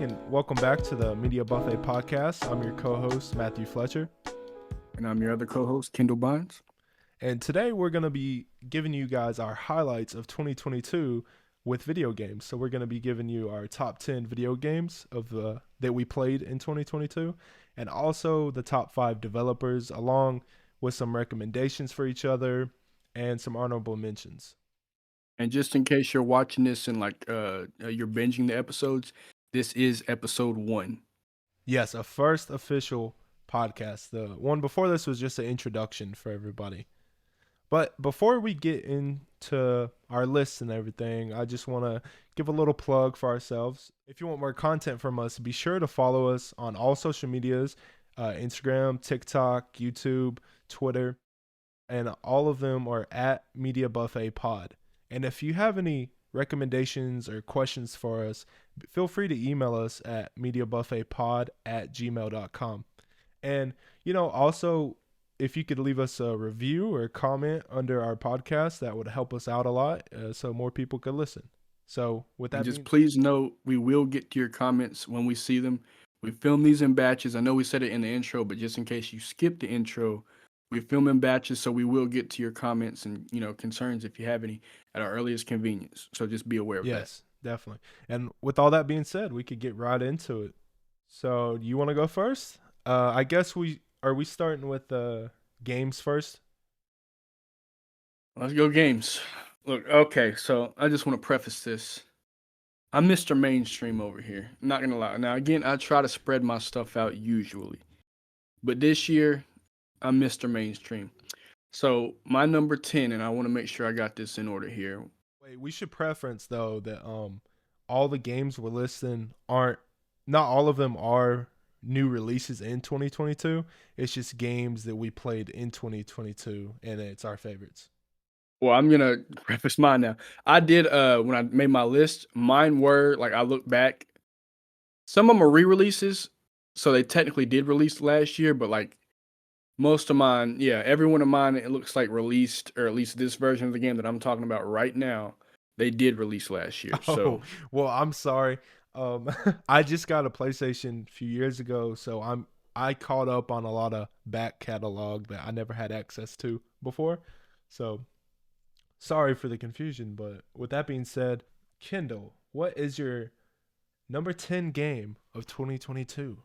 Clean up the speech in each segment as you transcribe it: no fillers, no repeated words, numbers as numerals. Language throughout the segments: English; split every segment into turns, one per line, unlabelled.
and welcome back to the Media Buffet podcast. I'm your co-host, Matthew Fletcher.
And I'm your other co-host, Kendall Bynes.
And today we're going to be giving you guys our highlights of 2022 with video games. So we're going to be giving you our top 10 video games that we played in 2022, and also the top 5 developers, along with some recommendations for each other and some honorable mentions.
And just in case you're watching this and you're binging the episodes, this is episode 1.
Yes, a first official podcast. The one before this was just an introduction for everybody. But before we get into our lists and everything, I just want to give a little plug for ourselves. If you want more content from us, be sure to follow us on all social medias, Instagram, TikTok, YouTube, Twitter, and all of them are at Media Buffet Pod. And if you have any recommendations or questions for us, feel free to email us at mediabuffetpod@gmail.com. And, also, if you could leave us a review or a comment under our podcast, that would help us out a lot so more people could listen. So with that,
please note, we will get to your comments when we see them. We film these in batches. I know we said it in the intro, but just in case you skip the intro, we film in batches, so we will get to your comments and concerns if you have any at our earliest convenience. So just be aware of that.
Yes, definitely. And with all that being said, we could get right into it. So you want to go first? I guess we starting with games first?
Let's go games. Look, okay, so I just want to preface this. I'm Mr. Mainstream over here. I'm not gonna lie. Now again, I try to spread my stuff out usually, but this year I'm Mr. Mainstream. So my number 10, and I want to make sure I got this in order here.
Wait, we should preference though that all the games we're listing not all of them are new releases in 2022. It's just games that we played in 2022 and it's our favorites.
Well, I'm gonna preface mine now. I did when I made my list, mine were I look back, some of them are re-releases, so they technically did release last year, but most of mine, yeah, every one of mine, it looks like released, or at least this version of the game that I'm talking about right now, they did release last year. So,
well, I'm sorry. I just got a PlayStation a few years ago, so I caught up on a lot of back catalog that I never had access to before. So, sorry for the confusion, but with that being said, Kendall, what is your number 10 game of 2022?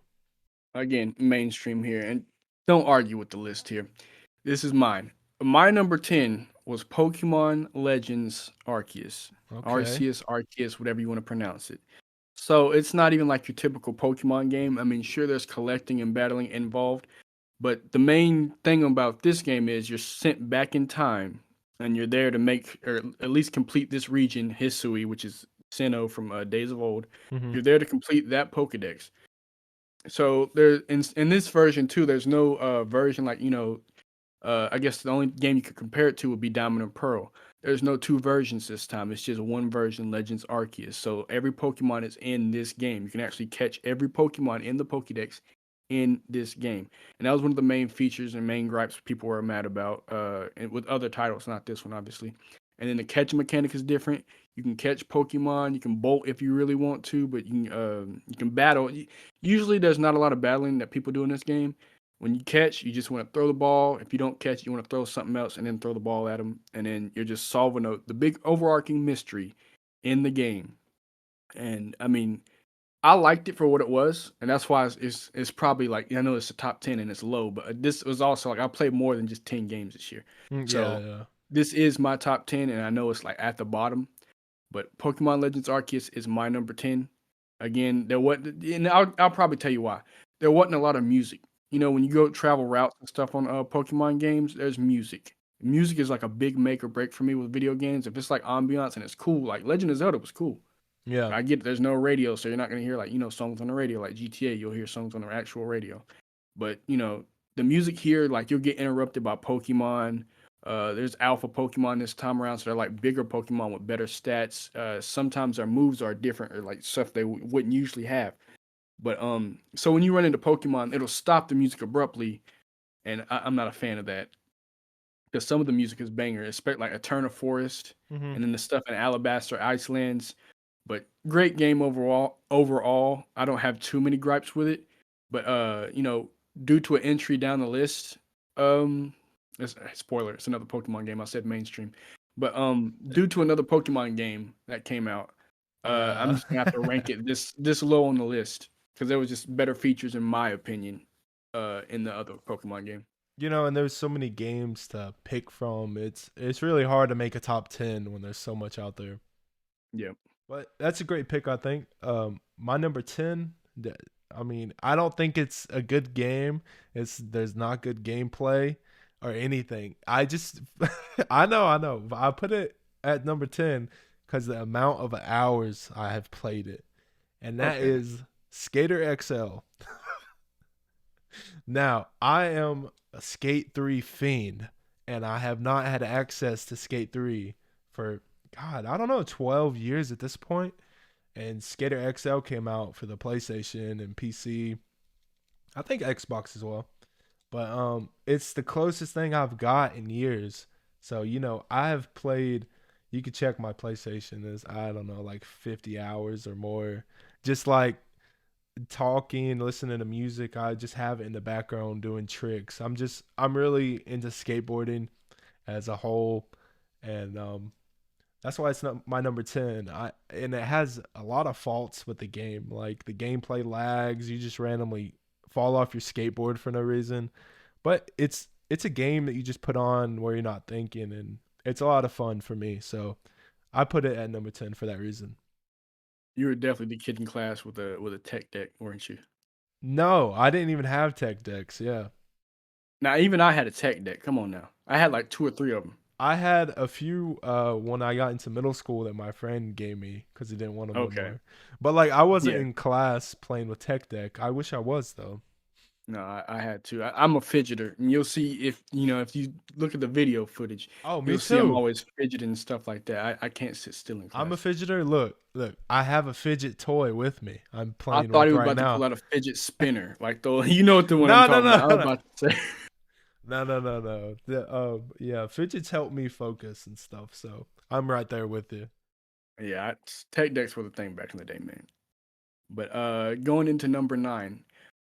Again, mainstream here, and don't argue with the list here. This is mine. My number 10 was Pokemon Legends Arceus.
Okay.
Arceus, whatever you want to pronounce it. So it's not even like your typical Pokemon game. I mean, sure, there's collecting and battling involved, but the main thing about this game is you're sent back in time, and you're there to make, or at least complete this region, Hisui, which is Sinnoh from Days of Old.
Mm-hmm.
You're there to complete that Pokedex. So there in this version too, there's no version I guess the only game you could compare it to would be Diamond and Pearl. There's no 2 versions this time. It's just one version, Legends Arceus. So every Pokemon is in this game. You can actually catch every Pokemon in the Pokédex in this game. And that was one of the main features and main gripes people were mad about and with other titles, not this one, obviously. And then the catch mechanic is different. You can catch Pokemon. You can bolt if you really want to, but you can battle. Usually, there's not a lot of battling that people do in this game. When you catch, you just want to throw the ball. If you don't catch, you want to throw something else and then throw the ball at them. And then you're just solving the big overarching mystery in the game. And I mean, I liked it for what it was, and that's why it's probably I know it's a top 10 and it's low, but this was also I played more than just 10 games this year. So this is my top 10, and I know it's at the bottom. But Pokemon Legends Arceus is my number 10. Again, and I'll probably tell you why. There wasn't a lot of music. When you go travel routes and stuff on Pokemon games, there's music. Music is a big make or break for me with video games. If it's ambiance and it's cool, like Legend of Zelda was cool.
Yeah.
I get there's no radio, so you're not going to hear songs on the radio like GTA. You'll hear songs on the actual radio. But, the music here, you'll get interrupted by Pokemon. There's alpha Pokemon this time around, so they're bigger Pokemon with better stats. Sometimes their moves are different or stuff they wouldn't usually have. But so when you run into Pokemon, it'll stop the music abruptly, and I'm not a fan of that because some of the music is banger, especially Eterna Forest,
Mm-hmm.
and then the stuff in Alabaster Icelands. But great game overall. Overall, I don't have too many gripes with it. But due to an entry down the list, um, spoiler, it's another Pokemon game. I said mainstream, but due to another Pokemon game that came out, I'm
Yeah.
just gonna have to rank it this low on the list because there was just better features in my opinion, in the other Pokemon game.
And there's so many games to pick from. It's really hard to make a top 10 when there's so much out there.
Yeah.
But that's a great pick, I think. My number 10, I mean, I don't think it's a good game. There's not good gameplay or anything. I just I know, but I put it at number 10 cuz the amount of hours I have played it. And that
Okay.
is Skater XL. Now, I am a Skate 3 fiend, and I have not had access to Skate 3 for, God, I don't know, 12 years at this point. And Skater XL came out for the PlayStation and PC. I think Xbox as well. But it's the closest thing I've got in years. So, I have played, you could check my PlayStation is, I don't know, like 50 hours or more. Just like talking, listening to music. I just have it in the background doing tricks. I'm really into skateboarding as a whole, and that's why it's not my number 10. And it has a lot of faults with the game, like the gameplay lags. You just randomly fall off your skateboard for no reason, but it's a game that you just put on where you're not thinking, and it's a lot of fun for me. So I put it at number 10 for that reason.
You were definitely the kid in class with a tech deck, weren't you?
No, I didn't even have tech decks. Yeah.
Now, even I had a tech deck. Come on now. I had like two or three of them.
I had a few when I got into middle school that my friend gave me because he didn't want them no
Okay.
more. But like I wasn't
Yeah.
in class playing with Tech Deck. I wish I was though.
No, I had to. I'm a fidgeter, and you'll see if you look at the video footage,
Oh, me
you'll see I'm
too.
always fidgeting and stuff like that. I can't sit still in
I'm a
class.
fidgeter. Look. I have a fidget toy with me. I'm
I
playing
thought
with
he was
right
about to
now.
pull out a fidget spinner, like the you know what the one I'm
No, no,
talking
no,
about. I was
no,
about to say,
no. Yeah, fidgets help me focus and stuff. So I'm right there with you.
yeah, tech decks were the thing back in the day, man. But going into number 9,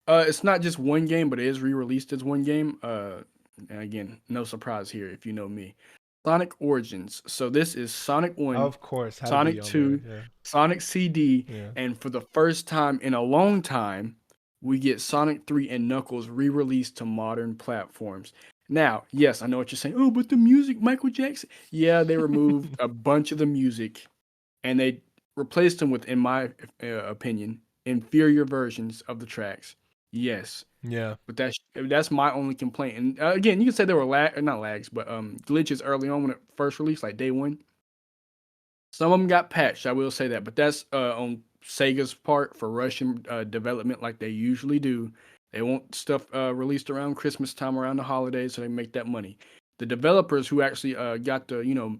it's not just one game, but it is re-released as one game. And again, no surprise here if you know me. Sonic Origins. So this is Sonic 1,
Of course, had to be
Sonic
on there.
2,
Yeah,
Sonic CD,
yeah.
and for the first time in a long time, we get Sonic 3 and Knuckles re-released to modern platforms. Now, yes, I know what you're saying. Oh, but the music, Michael Jackson. Yeah, they removed a bunch of the music and they replaced them with, in my opinion, inferior versions of the tracks. Yes,
Yeah.
but that's my only complaint. And again, you can say there were not lags, but glitches early on when it first released, like day one. Some of them got patched. I will say that, but that's on Sega's part for rushing development like they usually do. They want stuff released around Christmas time, around the holidays, so they make that money. The developers who actually got to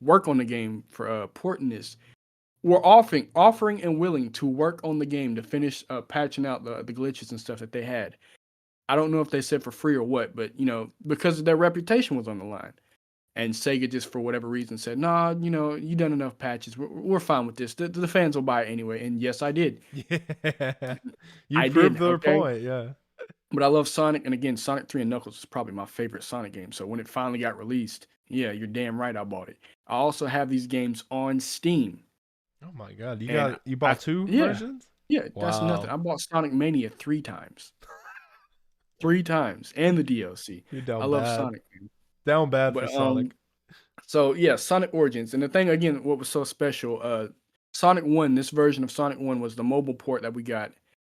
work on the game for porting this were offering and willing to work on the game to finish patching out the glitches and stuff that they had. I don't know if they said for free or what, but because their reputation was on the line. And Sega just for whatever reason said, "Nah, you done enough patches. We're fine with this. The fans will buy it anyway." And yes, I did.
Yeah. You
I
proved
did.
their
Okay.
point. Yeah.
But I love Sonic, and again, Sonic 3 and Knuckles is probably my favorite Sonic game. So when it finally got released, yeah, you're damn right I bought it. I also have these games on Steam.
Oh my god, you
And
got you
I
bought two
yeah,
versions?
yeah, that's nothing.
Wow.
I bought Sonic Mania 3 times. 3 times and the DLC.
You're
I
down
love
bad.
Sonic, man.
Down bad for
But
Sonic.
so yeah, Sonic Origins. And the thing again, what was so special, Sonic 1, this version of Sonic 1 was the mobile port that we got.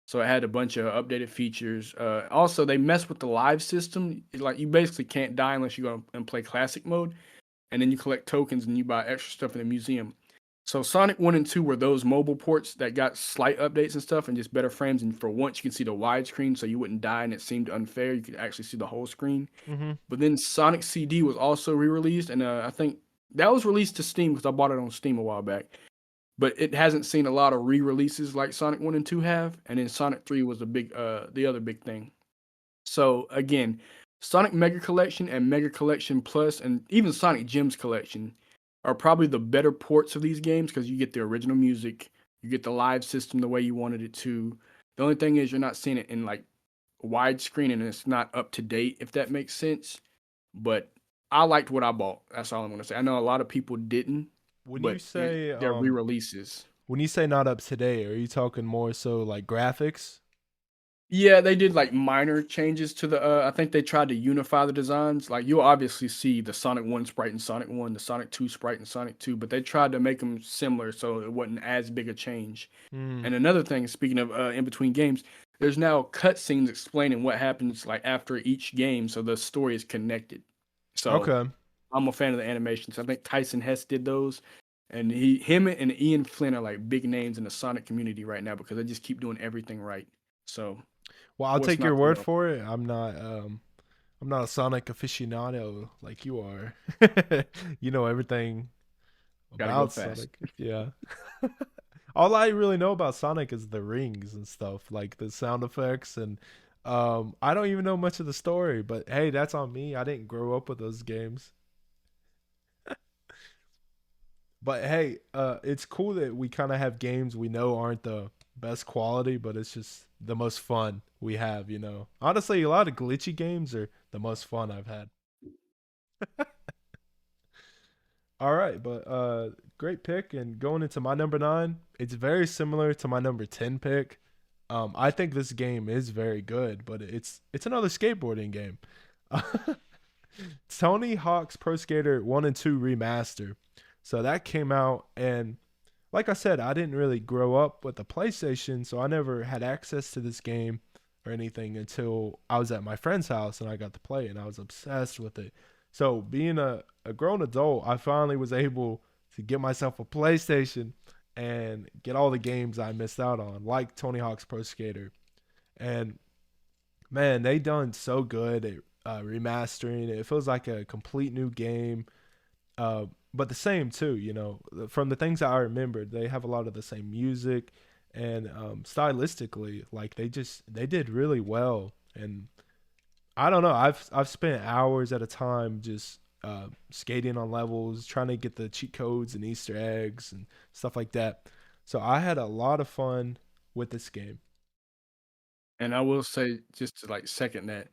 So it had a bunch of updated features. Also, they messed with the live system. Like you basically can't die unless you go and play classic mode, and then you collect tokens and you buy extra stuff in the museum. So Sonic 1 and 2 were those mobile ports that got slight updates and stuff and just better frames. And for once, you can see the widescreen, so you wouldn't die and it seemed unfair. You could actually see the whole screen.
Mm-hmm.
But then Sonic CD was also re-released, and I think that was released to Steam because I bought it on Steam a while back. But it hasn't seen a lot of re-releases like Sonic 1 and 2 have. And then Sonic 3 was the other big thing. So again, Sonic Mega Collection and Mega Collection Plus, and even Sonic Gems Collection are probably the better ports of these games because you get the original music, you get the live system the way you wanted it to. The only thing is you're not seeing it in like widescreen and it's not up to date, if that makes sense. But I liked what I bought. That's all I'm gonna say. I know a lot of people didn't,
When you
but
say
they're re-releases.
when you say not up to date, are you talking more so like graphics?
Yeah, they did like minor changes to the. I think they tried to unify the designs. Like you'll obviously see the Sonic One sprite in Sonic One, the Sonic Two sprite in Sonic Two, but they tried to make them similar so it wasn't as big a change.
Mm.
And another thing, speaking of in between games, there's now cutscenes explaining what happens like after each game, so the story is connected. So
Okay.
I'm a fan of the animations. I think Tyson Hess did those, and him and Ian Flynn are like big names in the Sonic community right now because they just keep doing everything right. So
Well, I'll
what's
take your
not to
word
love?
for it. I'm not a Sonic aficionado like you are. You know everything
Got to go
about
fast.
Sonic. Yeah. All I really know about Sonic is the rings and stuff, like the sound effects and I don't even know much of the story, but hey, that's on me. I didn't grow up with those games. But hey, it's cool that we kind of have games we know aren't the best quality, but it's just the most fun we have, you know. Honestly, a lot of glitchy games are the most fun I've had. All right, but great pick. And going into my number 9, it's very similar to my number 10 pick. I think this game is very good, but it's another skateboarding game. Tony Hawk's Pro Skater 1 and 2 remaster. So that came out, and like I said, I didn't really grow up with the PlayStation, so I never had access to this game or anything until I was at my friend's house and I got to play, and I was obsessed with it. So being a grown adult, I finally was able to get myself a PlayStation and get all the games I missed out on, like Tony Hawk's Pro Skater. And man, they done so good at remastering it. It feels like a complete new game, uh, but the same too. You know, from the things that I remembered, they have a lot of the same music, and stylistically, like they did really well. And I don't know, I've spent hours at a time just skating on levels, trying to get the cheat codes and Easter eggs and stuff like that. So I had a lot of fun with this game.
And I will say, just to like second that,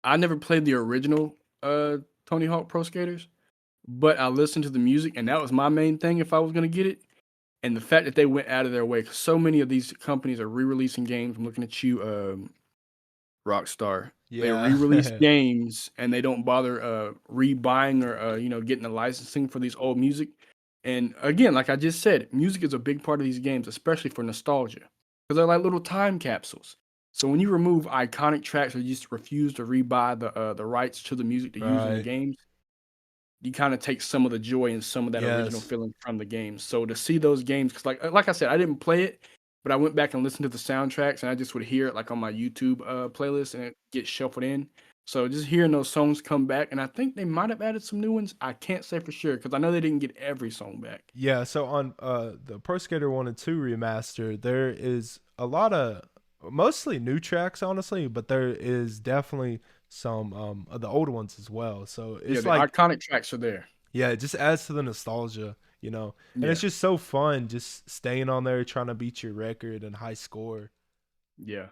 I never played the original Tony Hawk Pro Skaters, but I listened to the music, and that was my main thing if I was gonna get it. And the fact that they went out of their way, 'cause so many of these companies are re-releasing games. I'm looking at you, Rockstar. They
Yeah.
re-release games and they don't bother rebuying or getting the licensing for these old music. And again, like I just said, music is a big part of these games, especially for nostalgia, because they're like little time capsules. So when you remove iconic tracks or you just refuse to rebuy the rights to the music to use in the
Right.
games, you kind of take some of the joy and some of that original
Yes.
feeling from the game. So to see those games, because like I said, I didn't play it, but I went back and listened to the soundtracks, and I just would hear it like on my YouTube playlist, and it gets shuffled in. So just hearing those songs come back, and I think they might have added some new ones. I can't say for sure because I know they didn't get every song back.
Yeah, so on the Pro Skater 1 and 2 remaster, there is a lot of mostly new tracks honestly, but there is definitely some of the old ones as well. So
Yeah,
it's
the
like
iconic tracks are there.
yeah, it just adds to the nostalgia, you know. And
Yeah,
it's just so fun just staying on there trying to beat your record and high score.
yeah.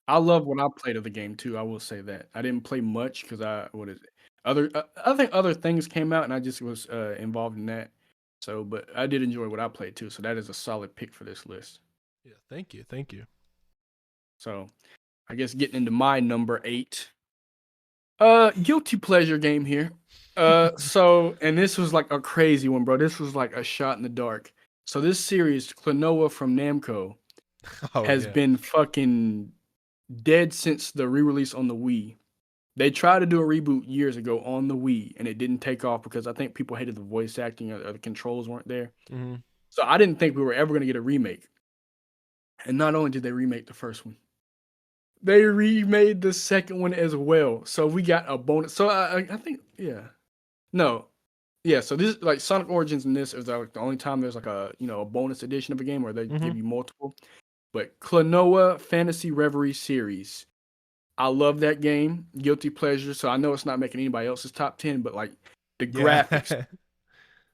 I love what I played of the game too. I will say that I didn't play much because I what is it? I think other things came out and I just was involved in that. So, but I did enjoy what I played too. So that is a solid pick for this list.
Yeah, thank you. Thank you.
So I guess getting into my number 8, guilty pleasure game here. So and this was like a crazy one, bro. This was like a shot in the dark. So this series, Klonoa from Namco,
Oh
has
yeah.
been fucking dead since the re-release on the Wii. They tried to do a reboot years ago on the Wii, and it didn't take off because I think people hated the voice acting or the controls weren't there.
Hmm.
So I didn't think we were ever going to get a remake. And not only did they remake the first one, they remade the second one as well. So we got a bonus. So I think yeah, no, yeah. So this like Sonic Origins in this is like the only time there's like a bonus edition of a game where they give
Hmm.
you multiple. But Klonoa Fantasy Reverie series, I love that game. Guilty pleasure. So I know it's not making anybody else's top 10, but like the graphics,
Yeah.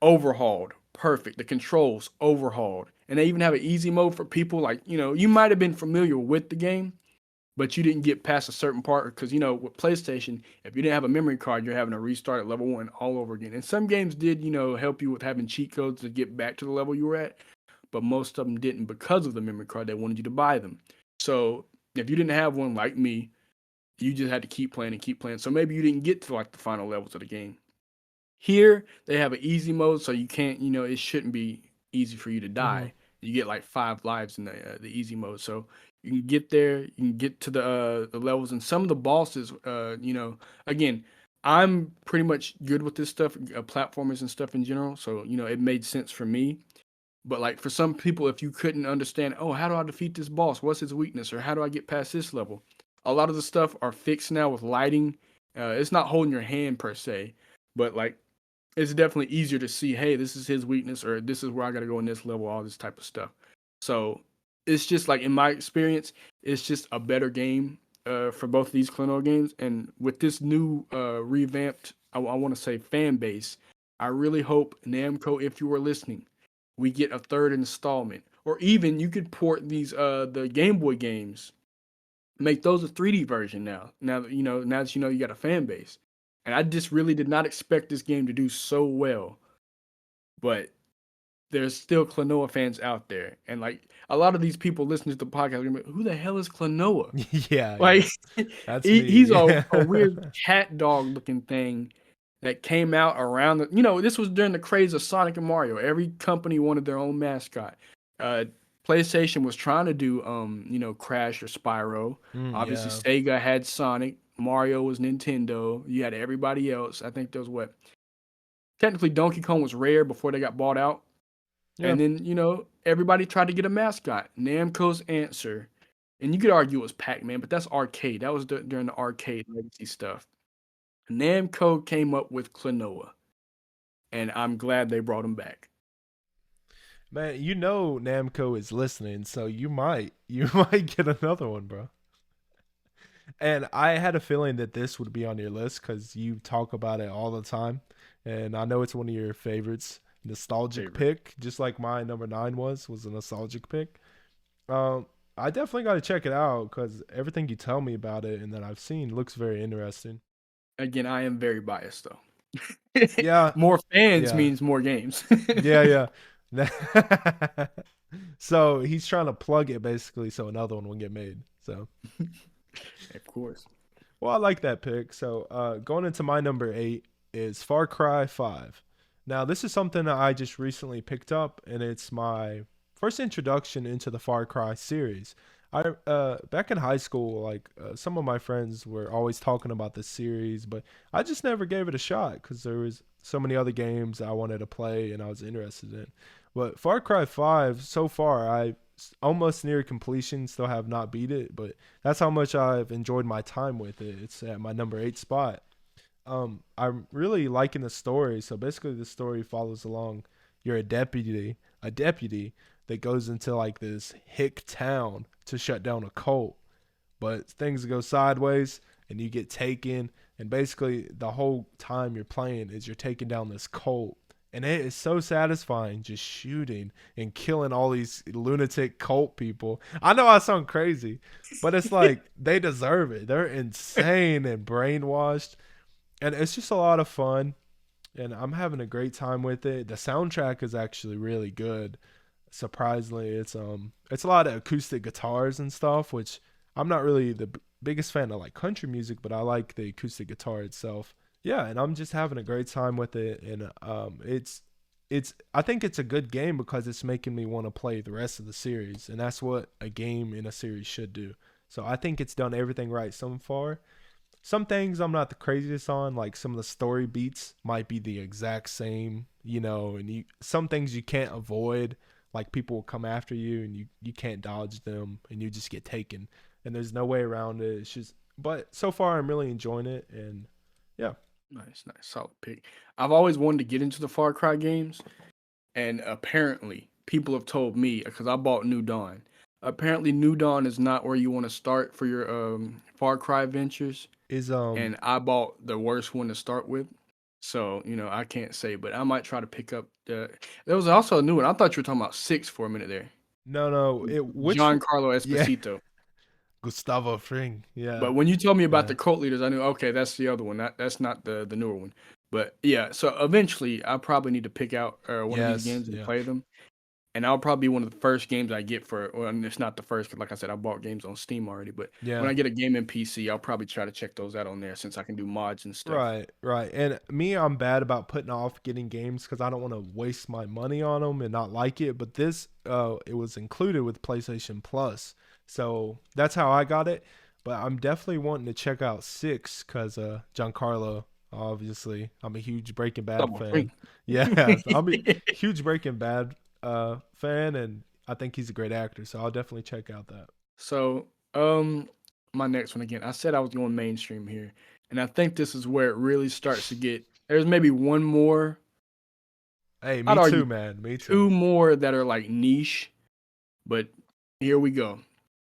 overhauled, perfect. The controls overhauled, and they even have an easy mode for people like you might have been familiar with the game, but you didn't get past a certain part because with PlayStation, if you didn't have a memory card, you're having to restart at level one all over again. And some games did help you with having cheat codes to get back to the level you were at, but most of them didn't because of the memory card. They wanted you to buy them. So if you didn't have one like me, you just had to keep playing and keep playing. So maybe you didn't get to like the final levels of the game. Here they have an easy mode, so you can't, it shouldn't be easy for you to
Mm-hmm.
die. You get like 5 lives in the easy mode, so you can get there, you can get to the levels, and some of the bosses, again, I'm pretty much good with this stuff, platformers and stuff in general, so it made sense for me. But like for some people, if you couldn't understand, oh, how do I defeat this boss? What's his weakness? Or how do I get past this level? A lot of the stuff are fixed now with lighting. It's not holding your hand per se, but like it's definitely easier to see, hey, this is his weakness, or this is where I got to go in this level, all this type of stuff. So it's just like in my experience, it's just a better game for both of these Klonoa games. And with this new revamped, I want to say fan base, I really hope Namco, if you are listening, we get a third installment, or even you could port these the Game Boy games, make those a 3D version now. Now that you got a fan base. And I just really did not expect this game to do so well. But there's still Klonoa fans out there. And like a lot of these people listening to the podcast are gonna be, who the hell is Klonoa?
Yeah,
Like
yeah. That's
he's
me.
a weird cat dog looking thing that came out around this was during the craze of Sonic and Mario. Every company wanted their own mascot. Uh PlayStation was trying to do Crash or Spyro. Obviously
Yeah.
Sega had Sonic, Mario was Nintendo. You had everybody else. I think there was what technically Donkey Kong was Rare before they got bought out.
Yeah.
And then, everybody tried to get a mascot. Namco's answer, and you could argue it was Pac-Man, but that's arcade. That was during the arcade legacy stuff. Namco came up with Klonoa, and I'm glad they brought him back.
Man, Namco is listening, so you might get another one, bro. And I had a feeling that this would be on your list because you talk about it all the time, and I know it's one of your favorites. Nostalgic
Favorite.
pick, just like my number 9 was a nostalgic pick. Um, I definitely got to check it out because everything you tell me about it and that I've seen looks very interesting.
Again, I am very biased though.
Yeah,
More fans
yeah,
means more games.
yeah, yeah. So he's trying to plug it basically so another one will get made. So
Of course.
well, I like that pick. So going into my number 8 is Far Cry 5. Now this is something that I just recently picked up, and it's my first introduction into the Far Cry series. I back in high school, like some of my friends were always talking about this series, but I just never gave it a shot because there was so many other games I wanted to play and I was interested in. But Far Cry 5, so far, almost near completion. Still have not beat it, but that's how much I've enjoyed my time with it. It's at my number 8 spot. I'm really liking the story. So basically, the story follows along. You're a deputy that goes into like this hick town to shut down a cult, but things go sideways and you get taken. And basically, the whole time you're playing is you're taking down this cult. And it is so satisfying just shooting and killing all these lunatic cult people. I know I sound crazy, but it's like they deserve it. They're insane and brainwashed. And it's just a lot of fun. And I'm having a great time with it. The soundtrack is actually really good. Surprisingly, it's a lot of acoustic guitars and stuff, which I'm not really the biggest fan of like country music, but I like the acoustic guitar itself. Yeah, and I'm just having a great time with it, and it's I think it's a good game because it's making me want to play the rest of the series, and that's what a game in a series should do. So I think it's done everything right so far. Some things I'm not the craziest on, like some of the story beats might be the exact same, and some things you can't avoid, like people will come after you and you can't dodge them and you just get taken and there's no way around it. It's just but so far I'm really enjoying it and yeah.
Nice, nice, solid pick. I've always wanted to get into the Far Cry games, and apparently people have told me because I bought New Dawn. Apparently, New Dawn is not where you want to start for your Far Cry ventures,
Is
and I bought the worst one to start with. So, I can't say, but I might try to pick up there was also a new one. I thought you were talking about 6 for a minute there.
No, no. Which
Giancarlo
yeah,
Esposito.
Gustavo Fring. Yeah.
But when you told me about
Yeah.
the cult leaders, I knew, okay, that's the other one. That's not the newer one. But yeah, so eventually I probably need to pick out one of these
Yes.
games and
Yeah.
play them. And that'll probably be one of the first games I get for, well, and it's not the first, because like I said, I bought games on Steam already. But when
Yeah.
I get a game in PC, I'll probably try to check those out on there since I can do mods and stuff.
Right, right. And me, I'm bad about putting off getting games because I don't want to waste my money on them and not like it. But this, it was included with PlayStation Plus, so that's how I got it. But I'm definitely wanting to check out six because Giancarlo, obviously, I'm a huge Breaking Bad
Double free.
fan. Yeah, I'm a huge Breaking Bad fan, and I think he's a great actor. So I'll definitely check out that.
So, my next one again. I said I was going mainstream here, and I think this is where it really starts to get. There's maybe one more.
Hey,
I'd
me
argue
too, man. Me too.
two more that are like niche, but here we go.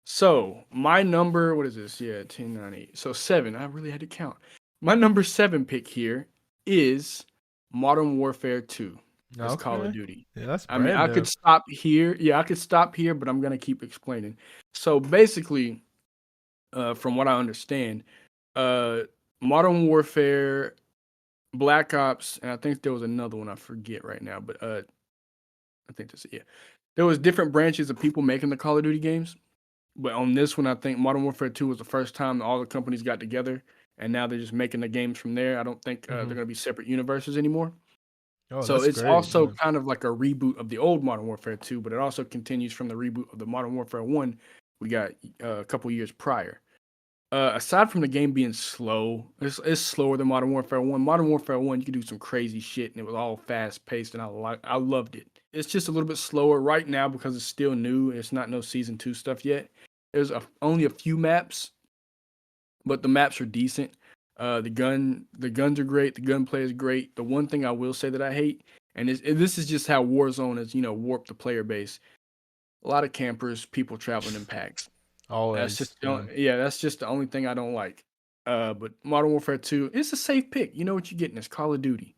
So my number, what is this? Yeah, 10, 9, 8. So 7. I really had to count. My number 7 pick here is Modern Warfare 2 as Call of
Okay,
Duty.
yeah, that's
I mean,
brand
I could
new.
stop here. Yeah, I could stop here, but I'm gonna keep explaining. So basically, from what I understand, uh, Modern Warfare, Black Ops, and I think there was another one I forget right now, but I think that's it. Yeah, there was different branches of people making the Call of Duty games. But on this one, I think Modern Warfare 2 was the first time all the companies got together, and now they're just making the games from there. I don't think they're
Hmm.
going to be separate universes anymore.
Oh,
So
that's
it's
great.
also
Yeah.
kind of like a reboot of the old Modern Warfare 2, but it also continues from the reboot of the Modern Warfare 1 we got a couple years prior. Aside from the game being slow, it's slower than Modern Warfare 1. Modern Warfare 1, you could do some crazy shit, and it was all fast paced, and I loved it. It's just a little bit slower right now because it's still new. It's not no season 2 stuff yet. There's only a few maps, but the maps are decent. The guns are great. The gunplay is great. The one thing I will say that I hate, and this is just how Warzone has warped the player base. A lot of campers, people traveling in packs. That's
Always.
just
Yeah.
yeah, that's just the only thing I don't like. But Modern Warfare 2, it's a safe pick. You know what you're getting. It's Call of Duty.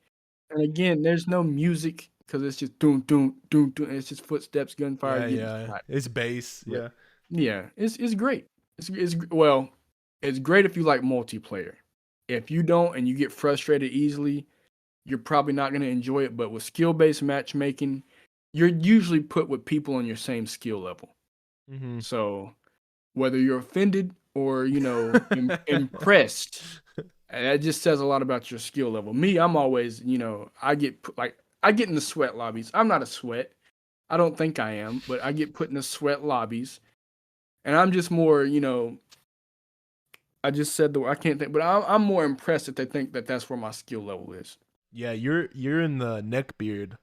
And again, there's no music because it's just doom doom doom doom. It's just footsteps, gunfire,
Yeah.
getting
Yeah.
shot.
It's base.
But
Yeah.
yeah, it's great. Well, it's great if you like multiplayer. If you don't and you get frustrated easily, you're probably not going to enjoy it. But with skill-based matchmaking, you're usually put with people on your same skill level.
Hmm.
So whether you're offended or impressed, that just says a lot about your skill level. Me, I'm always I get in the sweat lobbies. I'm not a sweat. I don't think I am, but I get put in the sweat lobbies, and I'm just more I just said I can't think, but I'm more impressed that they think that that's where my skill level is.
Yeah. You're in the neckbeard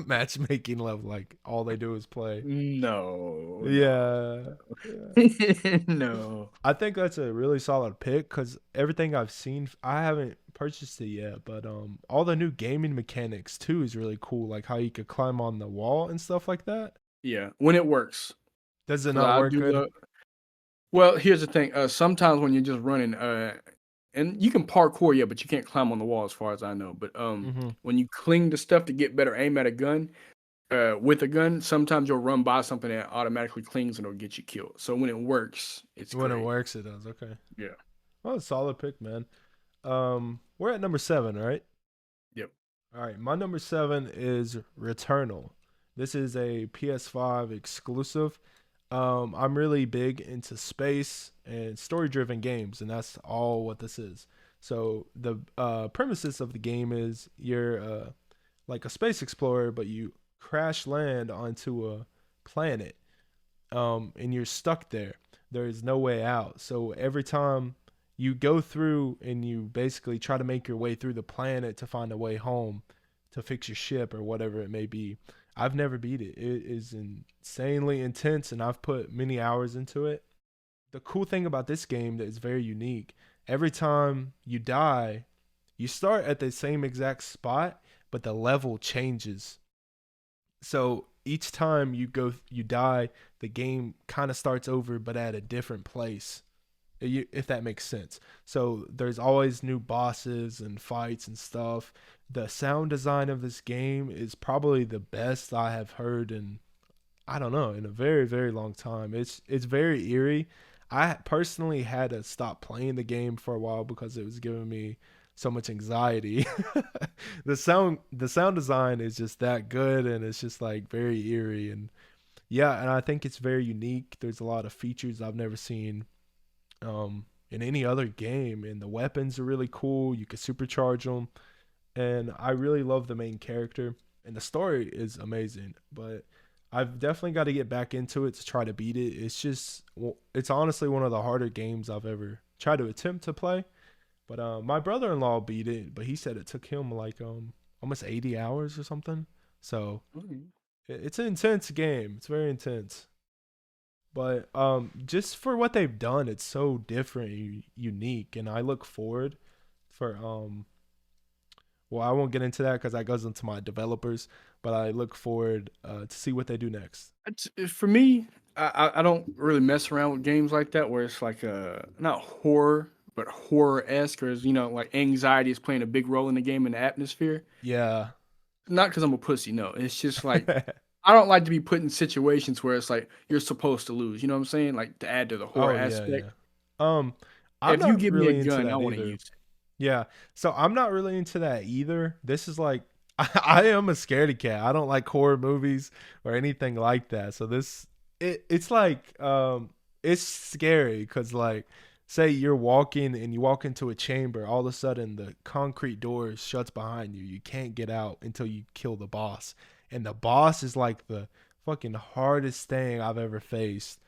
matchmaking level. Like all they do is play.
No, no,
Yeah. Yeah.
no.
I think that's a really solid pick because everything I've seen, I haven't purchased it yet, but all the new gaming mechanics too is really cool. Like how you could climb on the wall and stuff like that.
Yeah, when it works,
Does it
because
not
I
work
do
good?
love. Well, here's the thing. Sometimes when you're just running, and you can parkour, yeah, but you can't climb on the wall, as far as I know. But
Mm-hmm.
when you cling to stuff to get better aim at a gun, with a gun, sometimes you'll run by something that automatically clings and it'll get you killed. So when it works, it's
When it
great.
works, it does. Okay.
Yeah.
Oh, solid pick, man. We're at number 7, right?
Yep.
All right, my number 7 is Returnal. This is a PS5 exclusive. I'm really big into space and story-driven games, and that's all what this is. So the premises of the game is you're like a space explorer, but you crash land onto a planet, and you're stuck there. There is no way out. So every time you go through and you basically try to make your way through the planet to find a way home to fix your ship or whatever it may be. I've never beat it. It is insanely intense and I've put many hours into it. The cool thing about this game that is very unique, every time you die, you start at the same exact spot, but the level changes. So each time you die, the game kind of starts over but at a different place. if that makes sense. So there's always new bosses and fights and stuff. The sound design of this game is probably the best I have heard in, I don't know, in a very very long time. It's very eerie. I personally had to stop playing the game for a while because it was giving me so much anxiety. The sound design is just that good, and it's just like very eerie. And yeah, and I think it's very unique. There's a lot of features I've never seen in any other game, and the weapons are really cool. You can supercharge them, and I really love the main character, and the story is amazing. But I've definitely got to get back into it to try to beat it. It's just, well, it's honestly one of the harder games I've ever tried to attempt to play. But my brother-in-law beat it, but he said it took him like almost 80 hours or something. So
Mhm.
it's an intense game. It's very intense. But just for what they've done, it's so different, unique, and I look forward for well, I won't get into that because that goes into my developers, but I look forward to see what they do next.
For me, I don't really mess around with games like that where it's like not horror but horror esque, or like anxiety is playing a big role in the game and the atmosphere.
Yeah.
Not because I'm a pussy, no. It's just like I don't like to be put in situations where it's like you're supposed to lose. You know what I'm saying? Like to add to the horror
Oh yeah,
aspect.
yeah. Um, I'm
If you
not
give me a
really into
gun, I
that
want to
either.
use it.
Yeah. So I'm not really into that either. This is like I am a scaredy cat. I don't like horror movies or anything like that. So it's like it's scary because like say you're walking and you walk into a chamber, all of a sudden the concrete door shuts behind you. You can't get out until you kill the boss. And the boss is like the fucking hardest thing I've ever faced.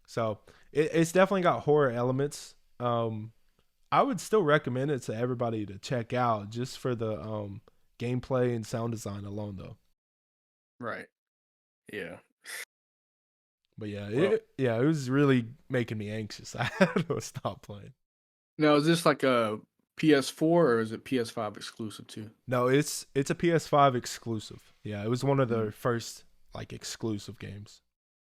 So it's definitely got horror elements. I would still recommend it to everybody to check out just for the gameplay and sound design alone, though.
Right. Yeah.
But yeah,
Well,
it was really making me anxious. I had to stop playing.
now is this like a PS4 or is it PS5 exclusive too?
No, it's a PS5 exclusive. Yeah, it was one of
Mm.
the first like exclusive games.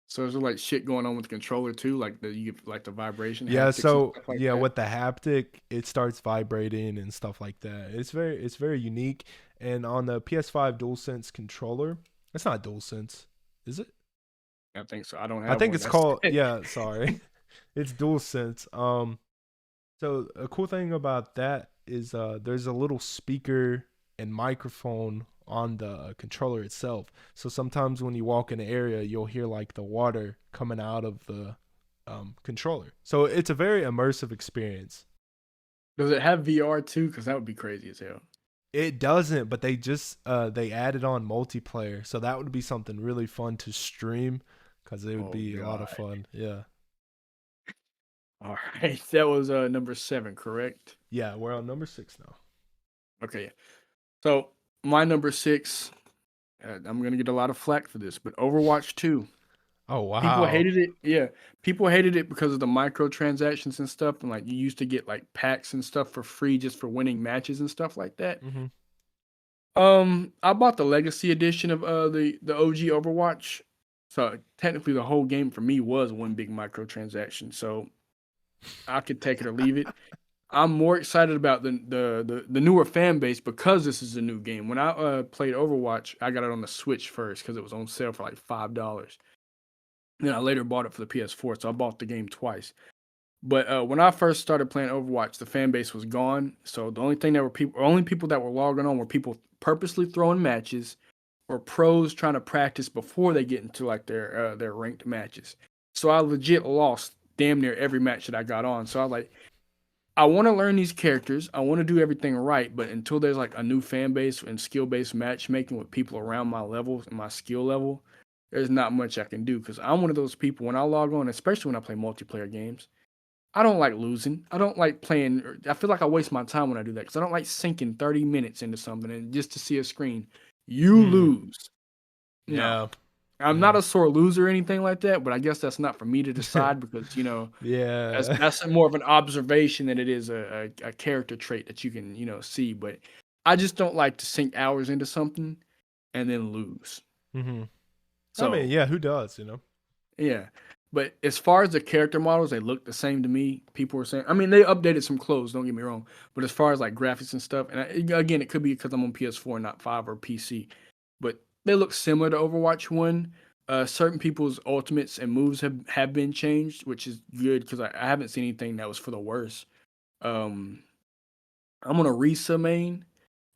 So is there like shit going on with the controller too? Like you get like the vibration
Yeah,
haptics and
so
stuff like
yeah,
that?
with the haptic, it starts vibrating and stuff like that. It's very unique. And on the PS5 DualSense controller, it's not DualSense, is it?
I think so. I don't
I
have
think
one.
it's
That's
called, yeah, sorry. It's DualSense. So a cool thing about that is there's a little speaker and microphone on the controller itself. So sometimes when you walk in an area, you'll hear like the water coming out of the controller. So it's a very immersive experience.
Does it have VR too? Because that would be crazy as hell.
It doesn't, but they just they added on multiplayer, so that would be something really fun to stream because it would
Oh
be a lot of
god.
fun. Yeah,
All right. That was number 7, correct?
yeah. We're on number 6 now.
Okay. So my number 6, I'm gonna get a lot of flack for this, but Overwatch 2.
Oh
People
wow.
hated it. Yeah, people hated it because of the microtransactions and stuff, and like you used to get like packs and stuff for free just for winning matches and stuff like that.
Hmm.
I bought the Legacy edition of the OG Overwatch, so technically the whole game for me was one big microtransaction. So I could take it or leave it. I'm more excited about the newer fan base because this is a new game. When I played Overwatch, I got it on the Switch first because it was on sale for like $5. Then I later bought it for the PS4, so I bought the game twice. But when I first started playing Overwatch, the fan base was gone. So the only thing that were people, only people that were logging on were people purposely throwing matches, or pros trying to practice before they get into like their ranked matches. So I legit lost damn near every match that I got on. So I was like, I want to learn these characters. I want to do everything right, but until there's like a new fan base and skill based matchmaking with people around my levels and my skill level, there's not much I can do because I'm one of those people when I log on, especially when I play multiplayer games. I don't like losing. I don't like playing. I feel like I waste my time when I do that because I don't like sinking 30 minutes into something and just to see a screen. You
Mm,
lose. No,
yeah.
I'm not
Yeah.
a sore loser or anything like that, but I guess that's not for me to decide because,
Yeah.
that's more of an observation than it is a character trait that you can, see. But I just don't like to sink hours into something and then lose.
Hmm. I mean,
So,
yeah. Who does?
yeah. But as far as the character models, they look the same to me. People were saying, I mean, they updated some clothes. Don't get me wrong, but as far as like graphics and stuff, and again, it could be because I'm on PS4, not 5 or PC, but they look similar to Overwatch One. Certain people's ultimates and moves have been changed, which is good because I haven't seen anything that was for the worse. Um, I'm on a Risa main,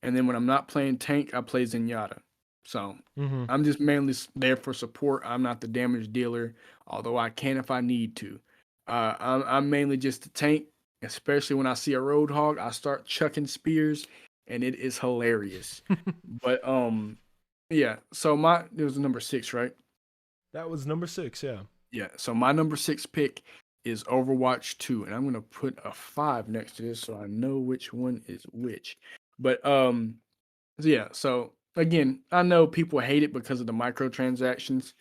and then when I'm not playing tank, I play Zenyatta. So
Mm-hmm.
I'm just mainly there for support. I'm not the damage dealer, although I can if I need to. I'm mainly just a tank, especially when I see a roadhog. I start chucking spears, and it is hilarious. But yeah. So my it was number 6, right?
That was number 6. Yeah.
Yeah. So my number 6 pick is Overwatch 2, and I'm gonna put a 5 next to this so I know which one is which. But yeah, so again, I know people hate it because of the microtransactions,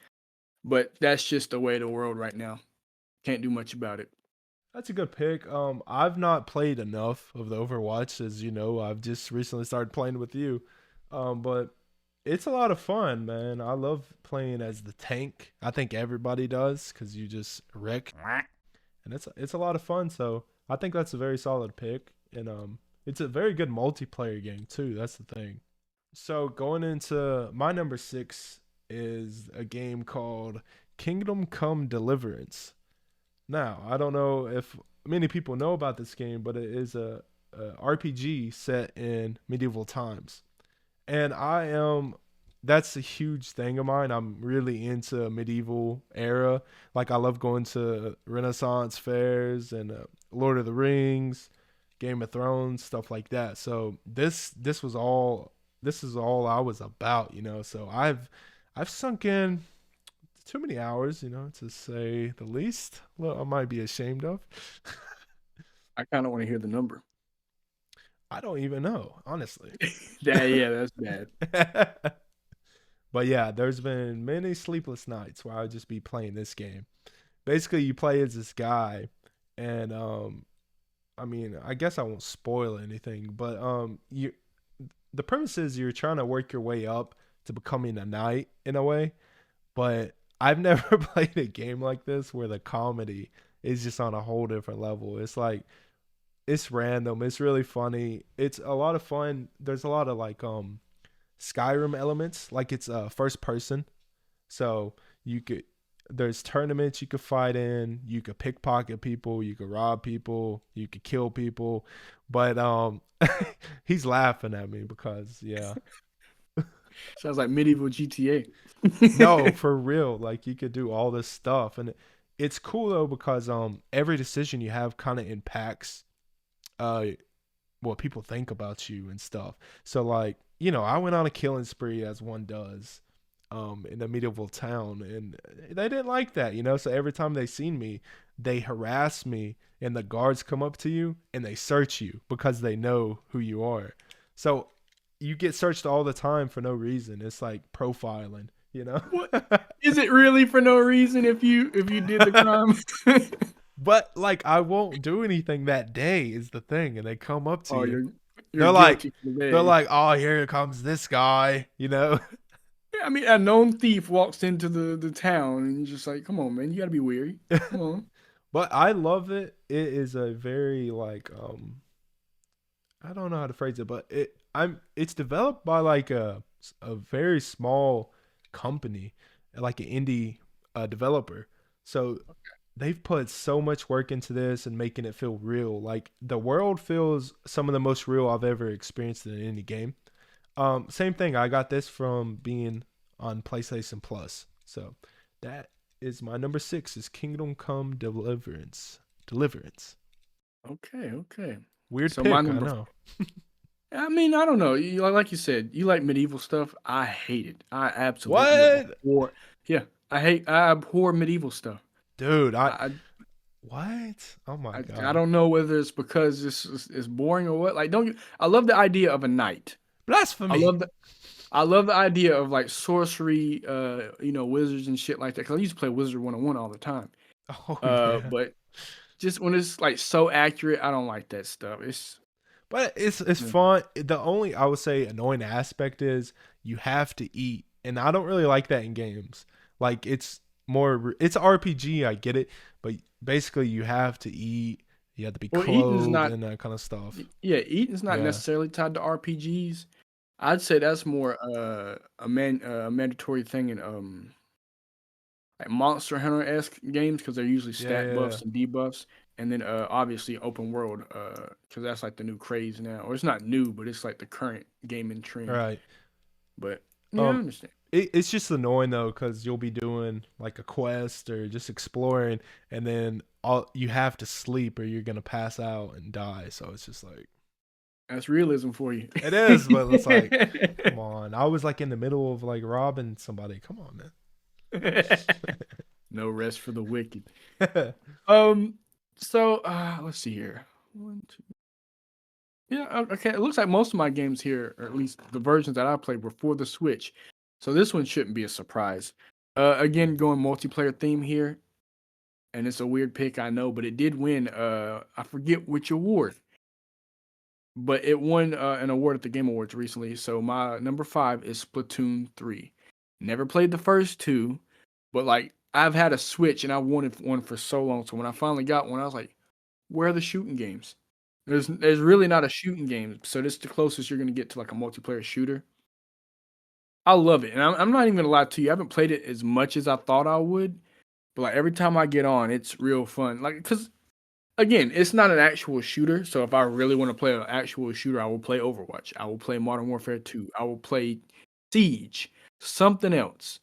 but that's just the way of the world right now. Can't do much about it.
That's a good pick. I've not played enough of the Overwatch, as you know. I've just recently started playing with you, but it's a lot of fun, man. I love playing as the tank. I think everybody does because you just wreck, and it's a lot of fun. So I think that's a very solid pick, and it's a very good multiplayer game too. That's the thing. So going into my number 6 is a game called Kingdom Come Deliverance. Now, I don't know if many people know about this game, but it is a RPG set in medieval times. And that's a huge thing of mine. I'm really into medieval era. Like, I love going to Renaissance fairs and Lord of the Rings, Game of Thrones, stuff like that. So this is all I was about, you know. So I've sunk in too many hours, you know, to say the least. Well, I might be ashamed of.
I kind of want to hear the number.
I don't even know, honestly.
Yeah, that's bad.
But yeah, there's been many sleepless nights where I'll just be playing this game. Basically, you play as this guy, and I mean, I guess I won't spoil anything, but you the premise is you're trying to work your way up to becoming a knight in a way, but I've never played a game like this where the comedy is just on a whole different level. It's like it's random, it's really funny, it's a lot of fun. There's a lot of like Skyrim elements, like it's first person. So you could there's tournaments you could fight in, you could pickpocket people, you could rob people, you could kill people. But he's laughing at me because yeah.
Sounds like medieval GTA.
No, for real. Like you could do all this stuff, and it's cool though because every decision you have kind of impacts uh what people think about you and stuff. So like, you know, I went on a killing spree as one does in a medieval town, and they didn't like that, you know. So every time they seen me, they harass me, and the guards come up to you and they search you because they know who you are. So you get searched all the time for no reason. It's like profiling, you know.
What is it really for no reason if you did the crime?
But like I won't do anything that day is the thing, and they come up to
Oh,
you.
you're
They're like
guilty for the
they're
day.
like, "Oh, here comes this guy," you know.
Yeah, I mean, a known thief walks into the town, and you're just like, come on, man, you gotta be weary. Come on.
But I love it. It is a very like I don't know how to phrase it, but it's developed by like a very small company, like an indie developer. So they've put so much work into this and making it feel real. Like the world feels some of the most real I've ever experienced in any game. Same thing. I got this from being on PlayStation Plus. So that is my number 6 is Kingdom Come Deliverance. Deliverance.
Okay.
Weird
So my
pick, I
number.
know.
I mean, I don't know. Like you said, you like medieval stuff. I hate it. I absolutely
What?
abhor. Yeah, I abhor medieval stuff.
Dude,
I
what? Oh my
I
god.
don't know whether it's because it's boring or what. Like, don't you? I love the idea of a knight. I
Blasphemy.
love the I love the idea of like sorcery, wizards and shit like that. Cause I used to play Wizard 101 all the time.
Oh yeah.
But just when it's like so accurate, I don't like that stuff. It's
But it's
mm,
fun. The only I would say annoying aspect is you have to eat, and I don't really like that in games. Like It's RPG, I get it, but basically you have to eat, you have to be
Well, eating's
clothed
not.
and that kind of stuff.
Yeah, eating's not
Yeah.
necessarily tied to RPGs. I'd say that's more a mandatory thing in like Monster Hunter esque games because they're usually
Yeah,
stat
yeah,
buffs and debuffs, and then obviously open world because that's like the new craze now, or it's not new, but it's like the current gaming
yeah.
trend.
Right.
But yeah, I
Um
understand.
it's just annoying though cuz you'll be doing like a quest or just exploring and then all you have to sleep or you're going to pass out and die. So it's just like
That's realism for you.
it is, but it's like come on. I was like in the middle of like robbing somebody. Come on,
No rest for the wicked.
man.
Um, so let's see here. One, two. Yeah, okay. It looks like most of my games here, or at least the versions that I played, were for the Switch. So this one shouldn't be a surprise. Again, going multiplayer theme here, and it's a weird pick, I know, but it did win. I forget which award, but it won an award at the Game Awards recently. So my number 5 is Splatoon 3. Never played the first two, but like I've had a Switch and I wanted one for so long. So when I finally got one, I was like, where are the shooting games? There's really not a shooting game, so this is the closest you're gonna get to like a multiplayer shooter. I love it, and I'm not even gonna lie to you. I haven't played it as much as I thought I would, but like every time I get on, it's real fun. Like, cause again, it's not an actual shooter. So if I really want to play an actual shooter, I will play Overwatch. I will play Modern Warfare 2. I will play Siege, something else.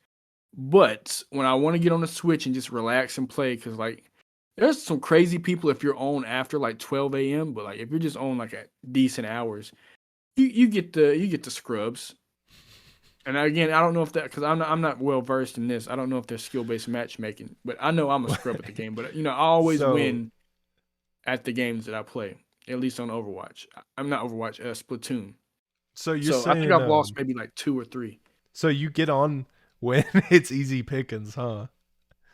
But when I want to get on the Switch and just relax and play, because like there's some crazy people if you're on after like 12 a.m. But like if you're just on like at decent hours, you get the scrubs. And again, I don't know if that because I'm not well versed in this. I don't know if there's skill based matchmaking, but I know I'm a scrub at the game. But I always
So
win at the games that I play, at least on Overwatch. I'm not Overwatch, Splatoon.
so you're
So I think
saying
I've lost maybe like two or three.
so you get on when it's easy pickings, huh?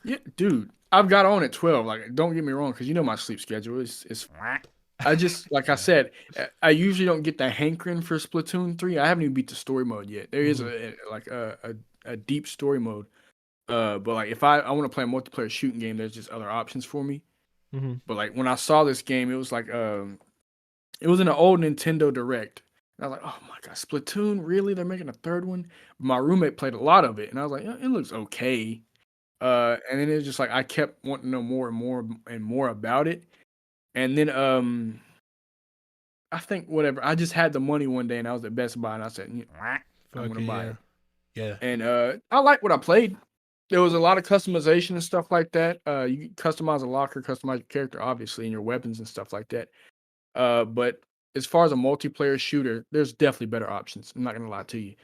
Yeah, dude, I've got on at 12. Like, don't get me wrong, because you know my sleep schedule is. I just like I
Yeah.
said, I usually don't get the hankering for Splatoon 3. I haven't even beat the story mode yet. There is
Hmm.
like a deep story mode. But like if I want to play a multiplayer shooting game, there's just other options for me.
Hmm.
But like when I saw this game, it was like it was in an old Nintendo Direct. And I was like, oh my god, Splatoon, really? They're making a third one? My roommate played a lot of it, and I was like, yeah, it looks okay. And then it's just like I kept wanting to know more and more and more about it. And then I think whatever. I just had the money one day and I was at Best Buy and I said, I'm
Fuck
gonna buy
yeah.
it.
Yeah.
And I like what I played. There was a lot of customization and stuff like that. You can customize a locker, customize your character, obviously, and your weapons and stuff like that. But as far as a multiplayer shooter, there's definitely better options. I'm not gonna lie to you.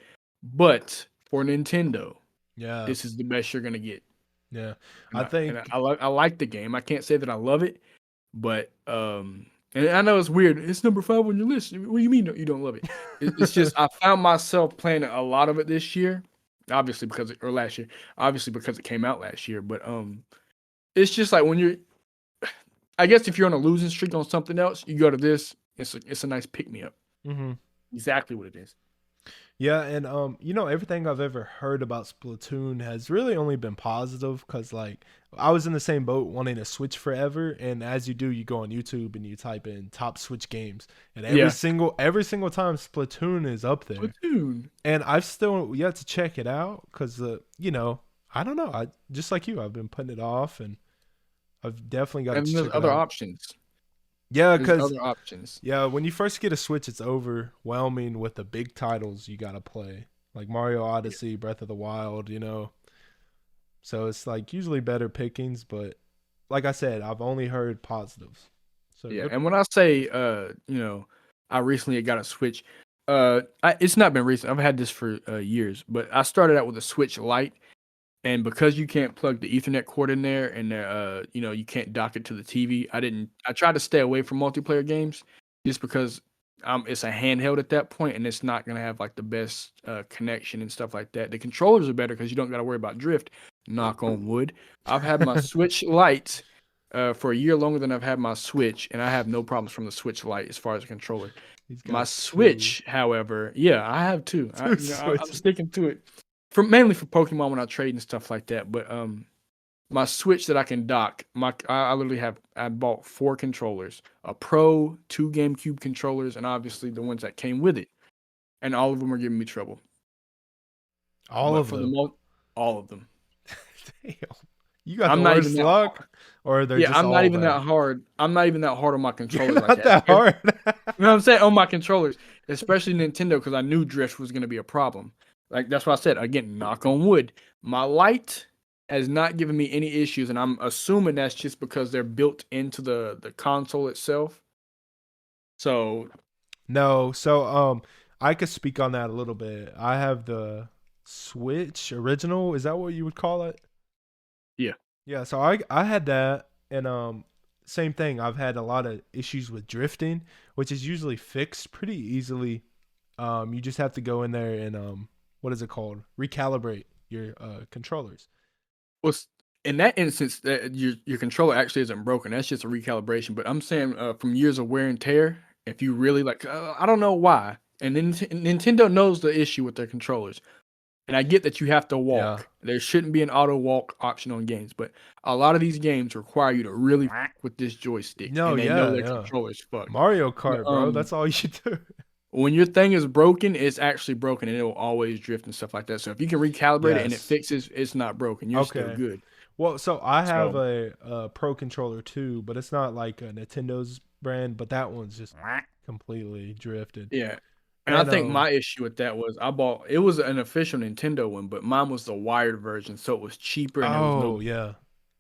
But for Nintendo,
Yeah.
this is the best you're gonna get.
Yeah.
And
I think
I like the game. I can't say that I love it, but and I know it's weird. It's number 5 on your list. What do you mean you don't love it? It's just I found myself playing a lot of it this year, obviously or last year, obviously because it came out last year. But it's just like when you're, I guess if you're on a losing streak on something else, you go to this. It's a nice pick me up.
Mhm.
Exactly what it is.
Yeah, and everything I've ever heard about Splatoon has really only been positive cuz like I was in the same boat wanting to switch forever, and as you do you go on YouTube and you type in top Switch games, and every
Yeah,
single time Splatoon is up there.
Platoon.
And I've still yet to check it out cuz I don't know. I just like you, I've been putting it off, and I've definitely got to
And there's
check it
other
out.
options.
Yeah,
There's
cuz
other options.
yeah, when you first get a Switch, it's overwhelming with the big titles you gotta play, like Mario
Yeah.
Odyssey, Breath of the Wild. So it's like usually better pickings, but like I said, I've only heard positives. So
Yeah,
good.
and when I say, I recently got a Switch. It's not been recent. I've had this for years, but I started out with a Switch Lite, and because you can't plug the Ethernet cord in there, and you can't dock it to the TV. I tried to stay away from multiplayer games just because it's a handheld at that point, and it's not gonna have like the best connection and stuff like that. The controllers are better because you don't got to worry about drift. Knock on wood. I've had my Switch Lite for a year longer than I've had my Switch, and I have no problems from the Switch Lite as far as a controller.
He's
My
got two
Switch, however, yeah, I have two.
two
I'm
Switches.
sticking to it for mainly for Pokemon when I trade and stuff like that. But my Switch that I can dock. I literally have I bought 4 controllers, a Pro, 2 GameCube controllers, and obviously the ones that came with it, and all of them are giving me trouble.
All
But
of
for the
them.
most, all of them.
Damn. You got the
I'm not even
worst
that.
luck, or they're
Yeah,
just
I'm not
all
even
bad.
that hard. I'm not even that hard on my
You're
controllers like
not
that.
that hard.
You know what I'm saying? On my controllers, especially Nintendo, because I knew drift was going to be a problem. Like that's why I said again, knock on wood. My light has not given me any issues, and I'm assuming that's just because they're built into the console itself. So
No, so I could speak on that a little bit. I have the Switch original. Is that what you would call it?
yeah,
Yeah, so I had that, and same thing. I've had a lot of issues with drifting, which is usually fixed pretty easily. You just have to go in there and what is it called? Recalibrate your controllers.
well, in that instance, that your controller actually isn't broken. That's just a recalibration. But I'm saying from years of wear and tear, if you really like, I don't know why. And then Nintendo knows the issue with their controllers. And I get that you have to
Yeah.
walk. There shouldn't be an auto walk option on games, but a lot of these games require you to really with this joystick,
No,
and they know
yeah,
their
yeah.
controller's fucked.
Mario
But,
Kart, bro. That's all you should do.
when your thing is broken, it's actually broken, and it will always drift and stuff like that. So if you can recalibrate it and it
Yes.
fixes, it's not broken. You're still
Okay.
good.
Well, so I have
So
a Pro controller too, but it's not like a Nintendo's brand, but that one's just completely drifted.
yeah. And I
And
think my issue with that was I bought it was an official Nintendo one, but mine was the wired version, so it was cheaper and there was no
oh yeah.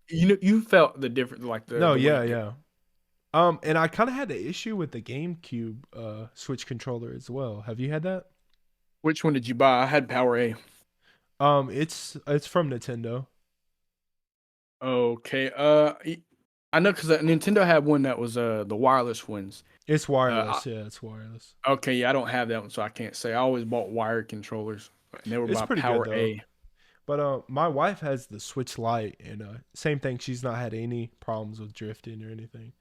you felt the difference like
No,
the
yeah,
weight
yeah. And I kind of had the issue with the GameCube Switch controller as well. Have you had that?
Which one did you buy? I had Power A.
It's from Nintendo.
Okay. I know because Nintendo had one that was the wireless ones.
It's
Uh,
wireless. Yeah, it's wireless.
okay, yeah, I don't have that one, so I can't say. I always bought wired controllers, and they were
It's
by
pretty good
Power
though.
A.
But my wife has the Switch Lite, and same thing. She's not had any problems with drifting or anything.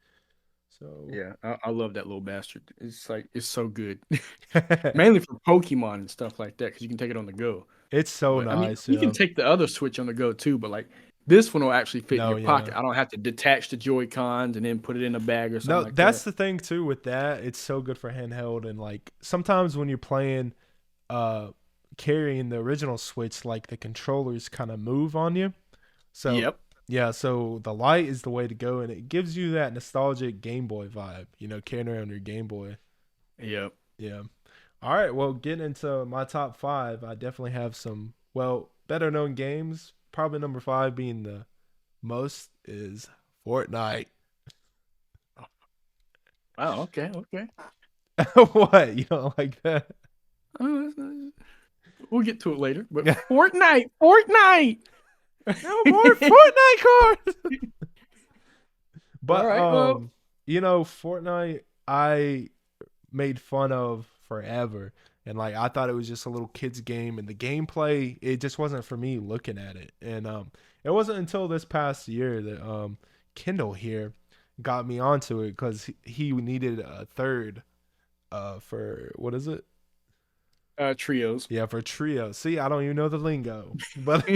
So
Yeah, I love that little bastard. It's like it's so good, mainly for Pokemon and stuff like that, because you can take it on the go.
it's so
But I mean,
nice.
you can
Yeah.
take the other Switch on the go too. But like this one will actually fit in
No,
your pocket.
yeah.
I don't have to detach the Joy Cons and then put it in a bag or something
No,
like
that's
that.
the thing too with that. It's so good for handheld, and like sometimes when you're playing uh carrying the original Switch, like the controllers kind of move on you. So
Yep.
yeah, so the light is the way to go, and it gives you that nostalgic Game Boy vibe, carrying around your Game Boy.
Yep.
Yeah. All right, well, getting into my top five, I definitely have some, well, better known games. Probably number five being the most is Fortnite.
Wow. Okay. Okay.
What? You don't like that?
Uh, we'll get to it later. But Fortnite, Fortnite.
No more Fortnite cards.
All
But
right. Well,
Fortnite I made fun of forever. And like I thought it was just a little kids game, and the gameplay it just wasn't for me looking at it. And it wasn't until this past year that Kendall here got me onto it cuz he needed a third for what is it?
trios.
Yeah, for trio. See, I don't even know the lingo. But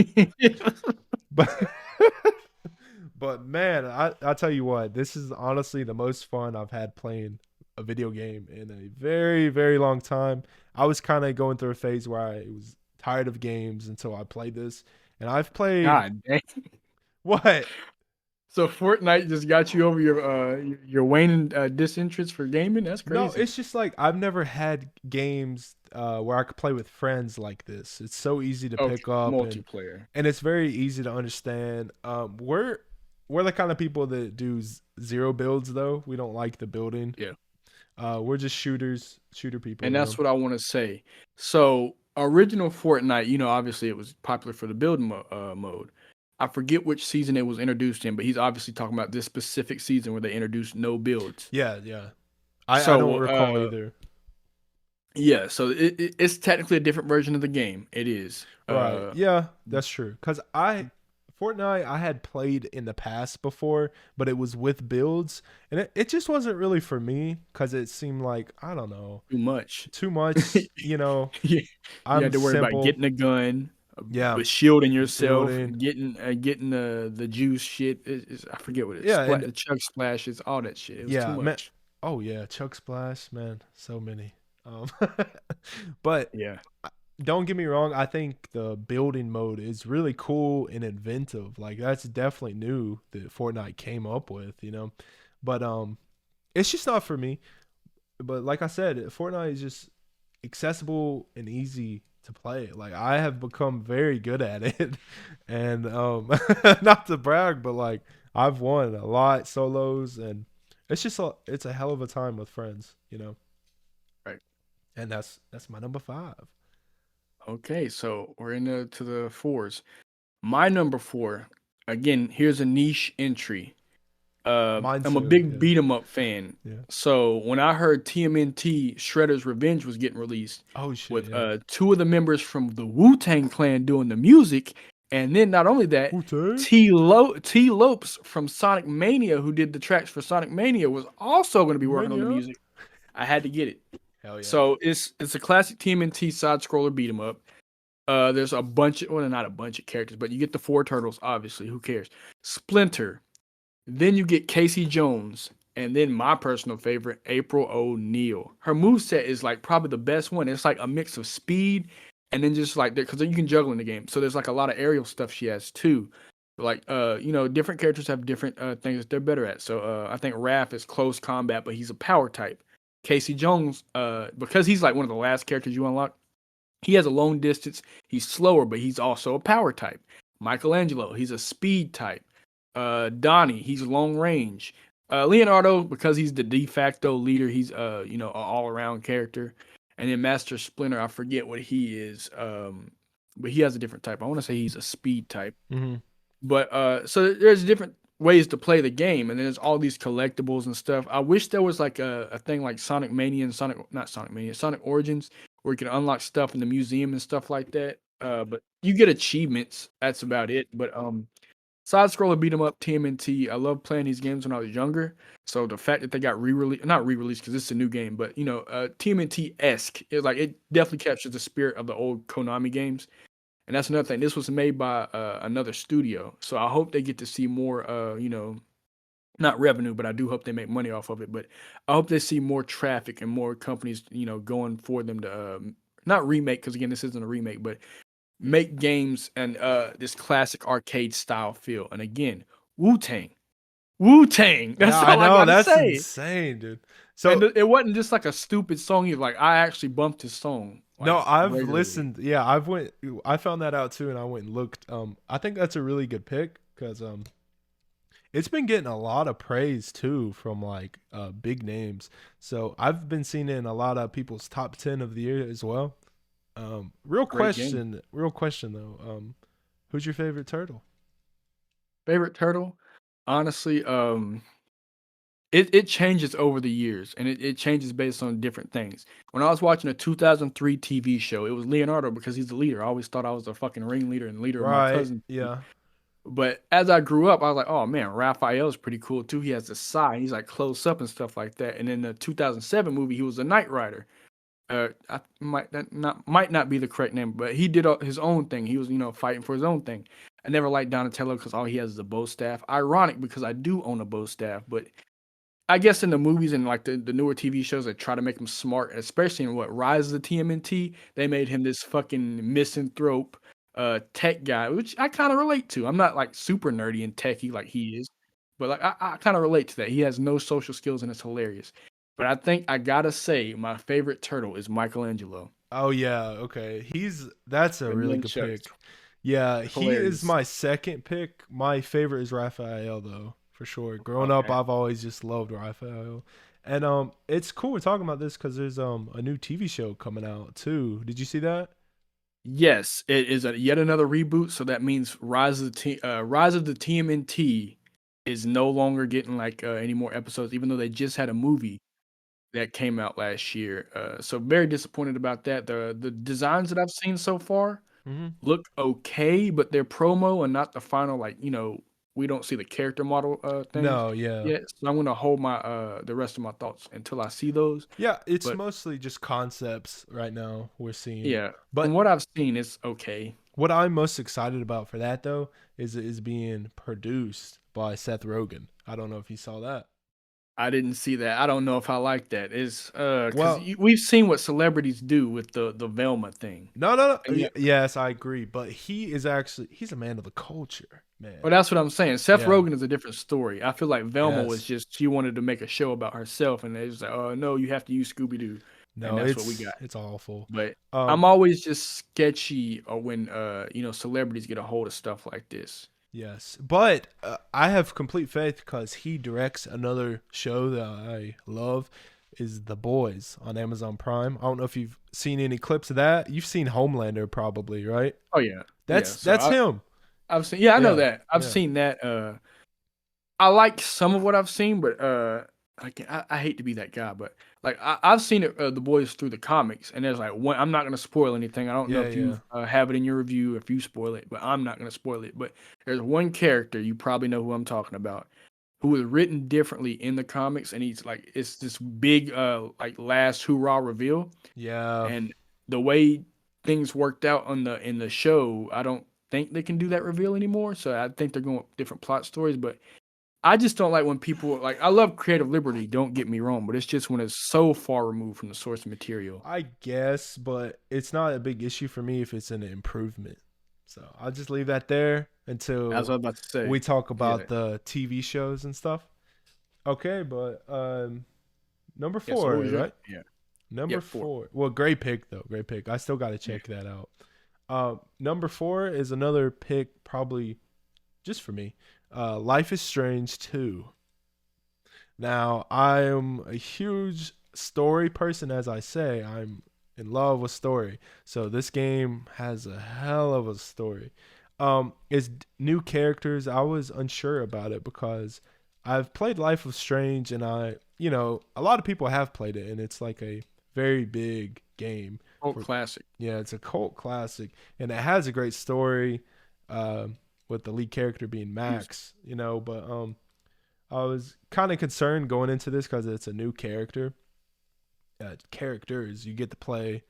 but man, I tell you what, this is honestly the most fun I've had playing a video game in a very, very long time. I was kind of going through a phase where I was tired of games until I played this. And I've played
God dang.
what?
So Fortnite just got you over your waning disinterest for gaming. That's
No,
crazy.
it's just like I've never had games where I could play with friends like this. It's so easy to
Okay,
pick up, and
multiplayer.
it's very easy to understand. We're the kind of people that do zero builds though. We don't like the building.
Yeah.
We're just shooter people.
And that's what I want to say. So original Fortnite, obviously it was popular for the build mode. I forget which season it was introduced in, but he's obviously talking about this specific season where they introduced no builds.
Yeah, yeah. I don't
So
recall either.
yeah, so it's technically a different version of the game. It is.
Right. Yeah, that's true. Cause Fortnite I had played in the past before, but it was with builds, and it just wasn't really for me because it seemed like I don't know
Too much.
too much.
You
I'm
had to worry about
simple.
getting a gun.
Yeah,
But shielding
the
yourself,
shielding.
getting the juice shit. I forget what it's
Yeah, and
the chug splashes, all that shit. It was too
yeah, man.
much.
Oh yeah, Chuck Splash, man, so many. Um, but
Yeah.
don't get me wrong. I think the building mode is really cool and inventive. Like that's definitely new that Fortnite came up with, you know. But it's just not for me. But like I said, Fortnite is just accessible and easy to play. Like I have become very good at it, and not to brag, but like I've won a lot solos, and it's a hell of a time with friends, you know.
Right.
And that's my number five.
Okay, so we're into to the fours. My number four, again, here's a niche entry.
Mine
I'm a
too.
big
Yeah,
beat 'em up fan.
yeah.
So when I heard TMNT Shredder's Revenge was getting released
Oh shit,
with
yeah.
two of the members from the Wu-Tang Clan doing the music, and then not only that,
Wu Tang
T Lopes from Sonic Mania, who did the tracks for Sonic Mania, was also going to be working on the
Mania.
music. I had to get it.
Hell yeah.
So it's a classic TMNT side scroller beat 'em up. There's a bunch of, well, not a bunch of characters, but you get the four turtles, obviously. Who cares? Splinter. Then you get Casey Jones. And then my personal favorite, April O'Neil. Her moveset is like probably the best one. It's like a mix of speed and then just like, because you can juggle in the game. So there's like a lot of aerial stuff she has too. Like, different characters have different things that they're better at. So I think Raph is close combat, but he's a power type. Casey Jones, because he's like one of the last characters you unlock, he has a long distance. He's slower, but he's also a power type. Michelangelo, he's a speed type. Donnie, he's long range. Leonardo, because he's the de facto leader, he's an all around character. And then Master Splinter, I forget what he is, but he has a different type. I want to say he's a speed type.
Mm-hmm.
But so there's different ways to play the game, and then there's all these collectibles and stuff. I wish there was like a thing like Sonic Mania and Sonic Origins, where you can unlock stuff in the museum and stuff like that. But you get achievements. That's about it. But side scroller beat 'em up TMNT. I love playing these games when I was younger. So the fact that they got re-released, not re-released because it's a new game, but TMNT esque. It definitely captures the spirit of the old Konami games. And that's another thing. This was made by another studio, so I hope they get to see more. Not revenue, but I do hope they make money off of it. But I hope they see more traffic and more companies, going for them to not remake, because again, this isn't a remake, but make games and this classic arcade style feel. And again, Wu Tang, Wu Tang.
Yeah,
That's
I
all I
know.
gotta
That's
say.
insane, dude.
And
So
it wasn't just like a stupid song. Either. Like I actually bumped this song
no,
like
I've
regularly.
listened. Yeah, I found that out too, and I went and looked. I think that's a really good pick because it's been getting a lot of praise too from like big names. So I've been seeing it in a lot of people's top 10 of the year as well.
Great game.
Real question though. Who's your favorite turtle?
Favorite turtle? Honestly, it changes over the years, and it changes based on different things. When I was watching a 2003 TV show, it was Leonardo because he's the leader. I always thought I was the fucking ringleader and leader of my
Right.
cousin.
Yeah.
But as I grew up, I was like, oh man, Raphael's pretty cool too. He has the side, he's like close up and stuff like that. And in the 2007 movie, he was a Knight Rider. I might not be the correct name, but he did his own thing. He was fighting for his own thing. I never liked Donatello because all he has is a bow staff. Ironic because I do own a bow staff, but I guess in the movies and like the newer TV shows, they try to make him smart, especially in what Rise of the TMNT. They made him this fucking misanthrope, tech guy, which I kind of relate to. I'm not like super nerdy and techie like he is, but like I kind of relate to that. He has no social skills and it's hilarious. But I think I gotta say my favorite turtle is Michelangelo.
Oh yeah, okay. That's a
The
really good
nunchucks,
pick. Yeah, he is
hilarious.
my second pick. My favorite is Raphael though, for sure. Growing up,
Okay.
I've always just loved Raphael. And it's cool we're talking about this cuz there's a new TV show coming out too. Did you see that?
Yes, it is yet another reboot. So that means Rise of the TMNT is no longer getting like any more episodes, even though they just had a movie that came out last year. So very disappointed about that. The designs that I've seen so far
Mhm.
look okay, but they're promo and not the final like we don't see the character model things
No, yeah.
yet. So I'm gonna hold my the rest of my thoughts until I see those.
Yeah, it's
But
mostly just concepts right now we're seeing.
yeah, from
But
what I've seen, it's okay.
what I'm most excited about for that though is being produced by Seth Rogen. I don't know if you saw that.
I didn't see that. I don't know if I like that. Is because
Well,
we've seen what celebrities do with the Velma thing,
no, no, no.
and yeah,
Yes, I agree. But he's a man of the culture, man.
well, that's what I'm saying. Seth
Yeah.
Rogen is a different story. I feel like Velma was
Yes.
just she wanted to make a show about herself, and they just like, oh no, you have to use Scooby Doo, and
No,
that's what we got.
it's awful.
But
Um,
I'm always just sketchy when celebrities get a hold of stuff like this.
yes, but I have complete faith because he directs another show that I love, is The Boys on Amazon Prime. I don't know if you've seen any clips of that. You've seen Homelander probably, right?
Oh yeah, yeah. So
That's him.
I've seen. Yeah, I know
Yeah,
that. I've
yeah,
seen that. I like some of what I've seen, but I hate to be that guy, but like I've seen it, the boys through the comics, and there's like one. I'm not gonna spoil anything. I don't know
yeah,
if you
yeah,
have it in your review, if you spoil it, but I'm not gonna spoil it. But there's one character you probably know who I'm talking about, who was written differently in the comics, and he's like it's this big like last hoorah reveal,
yeah.
and the way things worked out on the in the show, I don't think they can do that reveal anymore. So I think they're going with different plot stories, but I just don't like when people like I love creative liberty, don't get me wrong, but it's just when it's so far removed from the source material.
I guess, but it's not a big issue for me if it's an improvement. So I'll just leave that there
As I
until
was about to say.
we talk
Yeah.
about the TV shows and stuff. Okay, but number
Yeah, so what
four,
was your
right?
yeah. Yeah,
Number
4.
four. Well, great pick though. Great pick. I still got to
Yeah.
check that out. Number four is another pick, probably just for me. Life is Strange 2. Now, I am a huge story person, as I say. I'm in love with story. So this game has a hell of a story. It's new characters. I was unsure about it because I've played Life of Strange, and a lot of people have played it, and it's like a very big game.
Old
For
classic.
Yeah, it's a cult classic, and it has a great story. With the lead character being
Music.
Max, but I was kind of concerned going into this because it's a new character. Characters you get to play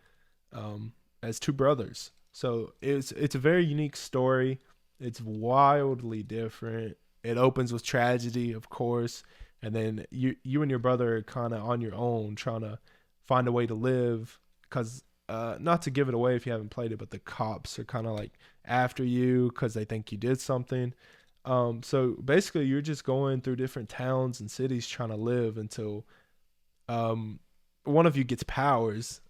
as two brothers, so it's a very unique story. It's wildly different. It opens with tragedy, of course, and then you and your brother are kind of on your own trying to find a way to live. Because not to give it away if you haven't played it, but the cops are kind of like after you because they think you did something. So basically, you're just going through different towns and cities trying to live until um, one of you gets powers,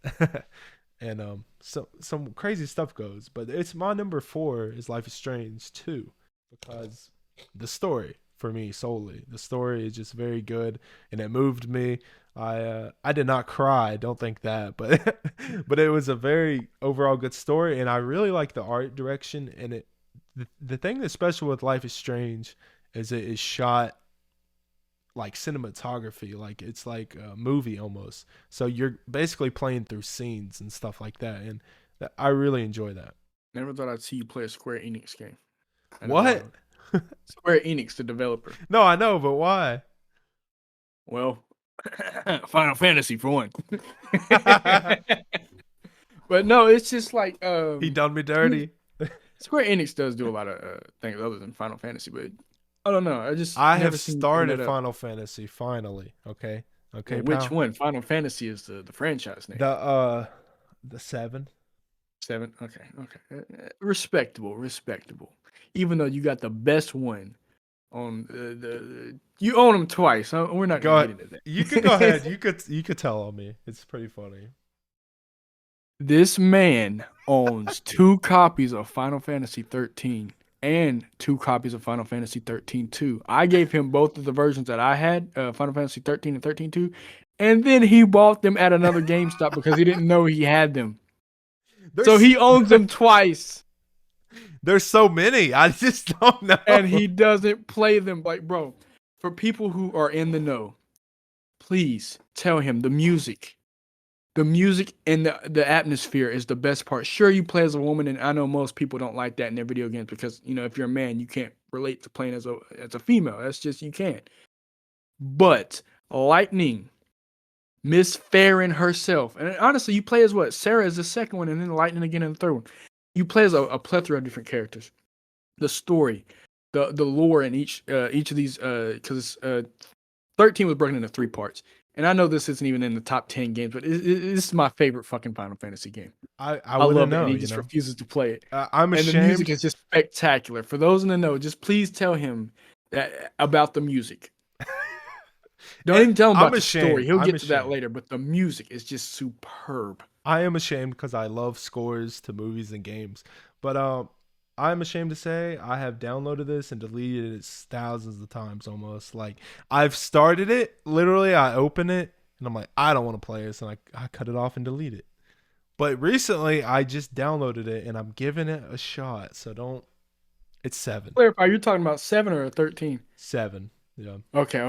and so some crazy stuff goes. But it's my number four is Life is Strange 2 because the story is just very good, and it moved me. I did not cry, don't think that, but but it was a very overall good story, and I really like the art direction. And the thing that's special with Life is Strange is it is shot like cinematography, like it's like a movie almost. So you're basically playing through scenes and stuff like that, and I really enjoy that.
Never thought I'd see you play a Square Enix game. I never
What?
would. Square Enix, the developer.
No, I know, but why?
Well, Final Fantasy for one. But no, it's just like
He done me dirty.
Square Enix does do a lot of things other than Final Fantasy, but I don't know. I just
I
never
have
seen you picking
started
that up.
Final Fantasy finally. Okay,
Well,
okay,
which
pal.
one? Final Fantasy is the franchise name.
The seven.
7. Okay, okay. Respectable, respectable. Even though you got the best one on you own them twice. Huh? We're not gonna
Go.
get into that.
You could go ahead. You could tell on me. It's pretty funny.
This man owns 2 copies of Final Fantasy 13 and 2 copies of Final Fantasy 13-2. I gave him both of the versions that I had, Final Fantasy 13 and 13-2, and then he bought them at another GameStop because he didn't know he had them. So
There's
he owns them twice,
there's so many. I just don't know.
and he doesn't play them. Like, bro, for people who are in the know, please tell him the music and the atmosphere is the best part. Sure, you play as a woman, and I know most people don't like that in their video games because if you're a man, you can't relate to playing as a female. That's just you can't. But Lightning, Miss Farron herself, and honestly, you play as what? Sarah is the second one, and then Lightning again in the third one. You play as a plethora of different characters. The story, the lore in each of these, because 13 was broken into 3 parts. And I know this isn't even in the top 10 games, but this is my favorite fucking Final Fantasy game.
I
I
wouldn't
love it, and
know,
he
you
just
know.
refuses to play it.
I'm
And the music
ashamed.
is just spectacular. For those in the know, just please tell him about the music. Don't even tell him
I'm
about the story.
ashamed.
He'll
I'm
get to that
ashamed.
later, but the music is just superb.
I am ashamed because I love scores to movies and games. But I'm ashamed to say I have downloaded this and deleted it thousands of times almost. Like I've started it, literally I open it and I'm like, I don't want to play this, and I cut it off and delete it. But recently I just downloaded it and I'm giving it a shot. So don't it's 7.
Clarify, you're talking about 7 or 13?
7. Yeah.
Okay.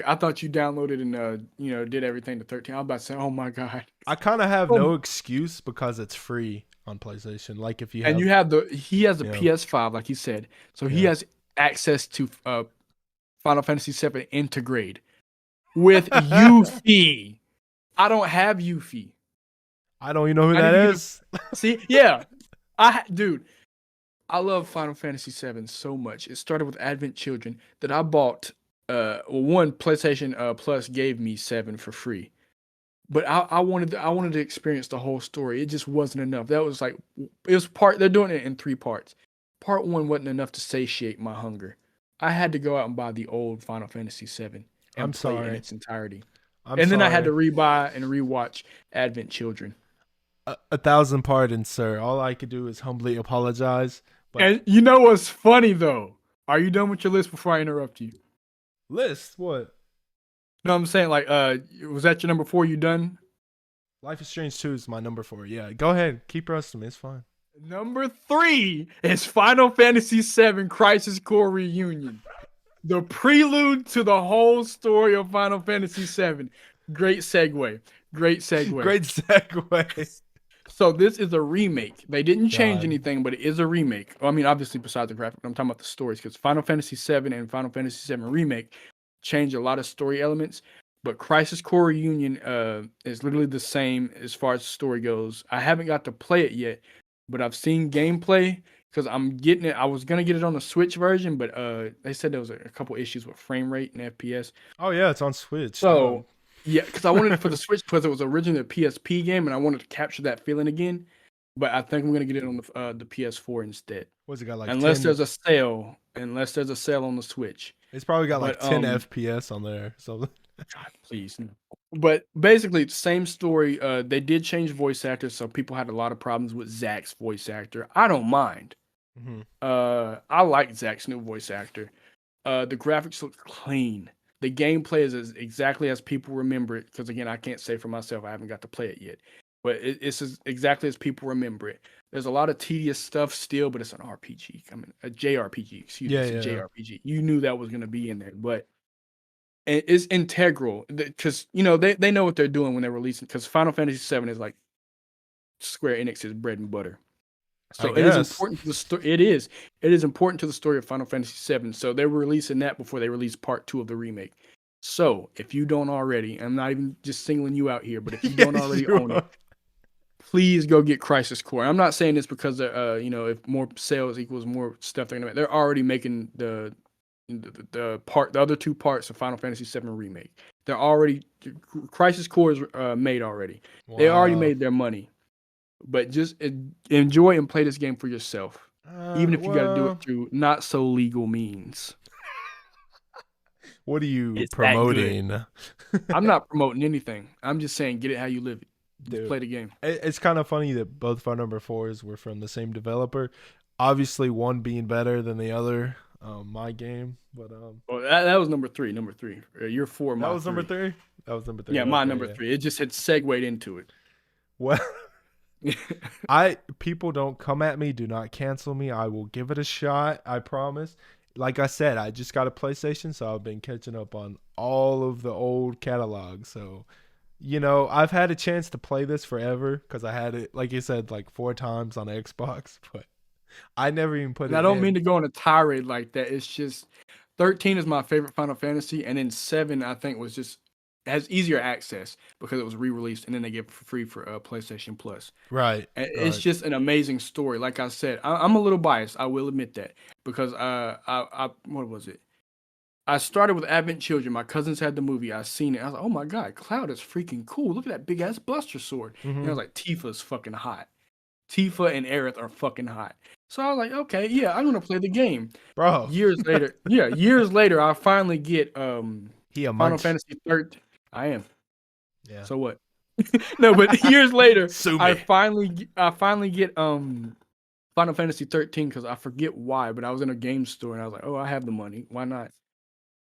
I thought you downloaded and did everything to 13. I was about to say, oh my god.
I kind of have
Oh,
no excuse because it's free on PlayStation. Like if you
and
have,
he has a
yeah,
PS5, like you said, so he
yeah.
has access to Final Fantasy VII Integrate with Yuffie. I don't have Yuffie.
I don't even know who
I need
that
to get a
is.
see. Yeah, dude, I love Final Fantasy VII so much. It started with Advent Children that I bought. One PlayStation Plus gave me 7 for free, but I wanted to experience the whole story. It just wasn't enough. That was like it was part. They're doing it in 3 parts. Part 1 wasn't enough to satiate my hunger. I had to go out and buy the old Final Fantasy VII
I'm
and play in
sorry.
its entirety.
I'm
And then I had
sorry.
to rebuy and rewatch Advent Children.
A thousand pardons, sir. All I could do is humbly apologize. But
And you know what's funny though? Are you done with your list before I interrupt you?
list what?
No, I'm saying like, was that your number 4? You done?
Life is Strange 2 is my number 4. Yeah, go ahead. Keep roasting me. It's fine.
Number 3 is Final Fantasy VII Crisis Core Reunion. The prelude to the whole story of Final Fantasy VII. Great segue. Great segue.
Great segue.
So this is a remake. They didn't change
God.
anything, but it is a remake. Well, I mean, obviously besides the graphic, but I'm talking about the stories because Final Fantasy VII and Final Fantasy VII Remake change a lot of story elements. But Crisis Core Reunion is literally the same as far as the story goes. I haven't got to play it yet, but I've seen gameplay because I'm getting it. I was gonna get it on the Switch version, but they said there was a couple issues with frame rate and FPS.
Oh yeah, it's on Switch. Dog.
So yeah, because I wanted it for the Switch because it was originally a PSP game, and I wanted to capture that feeling again. But I think I'm gonna get it on the PS4 instead,
What's it got like
unless
10?
there's a sale. Unless there's a sale on the Switch.
It's probably got like
But
10 FPS on there. So
God, please. No. But basically, same story. They did change voice actors, so people had a lot of problems with Zach's voice actor. I don't mind.
mhm.
I like Zach's new voice actor. The graphics look clean. The gameplay is exactly as people remember it. Because again, I can't say for myself. I haven't got to play it yet. But it's exactly as people remember it. There's a lot of tedious stuff still, but it's an RPG. I mean, a JRPG. Excuse me,
Yeah,
it's a
yeah.
JRPG. You knew that was going to be in there, but it's integral because they know what they're doing when they're releasing. Because Final Fantasy VII is like Square Enix's bread and butter.
I
So it is
guess.
important to the story. It is important to the story of Final Fantasy VII. So they were releasing that before they released Part 2 of the remake. So if you don't already, I'm not even just singling you out here, but if you don't
Yes,
already
you
own it,
are.
please go get Crisis Core. I'm not saying this because if more sales equals more stuff they're gonna make. They're already making the other 2 parts of Final Fantasy VII remake. They're already Crisis Core is made already. They already
Wow.
made their money. But just enjoy and play this game for yourself, even if you got to do it
Well,
through not so legal means.
what are you
It's that good.
promoting?
I'm not promoting anything. I'm just saying get it how you live it. Just
Dude,
play the game.
it's kind of funny that both of our number 4s were from the same developer. Obviously, one being better than the other. My game, but
Well, that was number 3. Number 3. Your 4,
that
my
was number
3.
3. That was number 3.
Yeah, my
Okay,
number
yeah.
3. It just had segued into it.
Well, I people don't come at me, do not cancel me. I will give it a shot. I promise. Like I said, I just got a PlayStation, so I've been catching up on all of the old catalogs. So, I've had a chance to play this forever because I had it, like you said, like 4 times on Xbox. But I never even put
And I
it
don't mean
in.
to go on a tirade like that. It's just 13 is my favorite Final Fantasy, and then 7 I think was just has easier access because it was re-released and then they give it for free for PlayStation Plus.
Right,
And it's
right.
just an amazing story. Like I said, I'm a little biased. I will admit that because what was it? I started with Advent Children. My cousins had the movie. I seen it. I was like, oh my god, Cloud is freaking cool. Look at that big ass Buster sword. And I
Hmm.
was like, Tifa's fucking hot. Tifa and Aerith are fucking hot. So I was like, okay, yeah, I'm gonna play the game.
Bro,
Years later, I finally get
he a
Final
munch.
Fantasy 13. I am.
Yeah.
So what? No, but years later,
Sue
I
me.
finally get Final Fantasy 13 because I forget why, but I was in a game store and I was like, oh, I have the money, why not?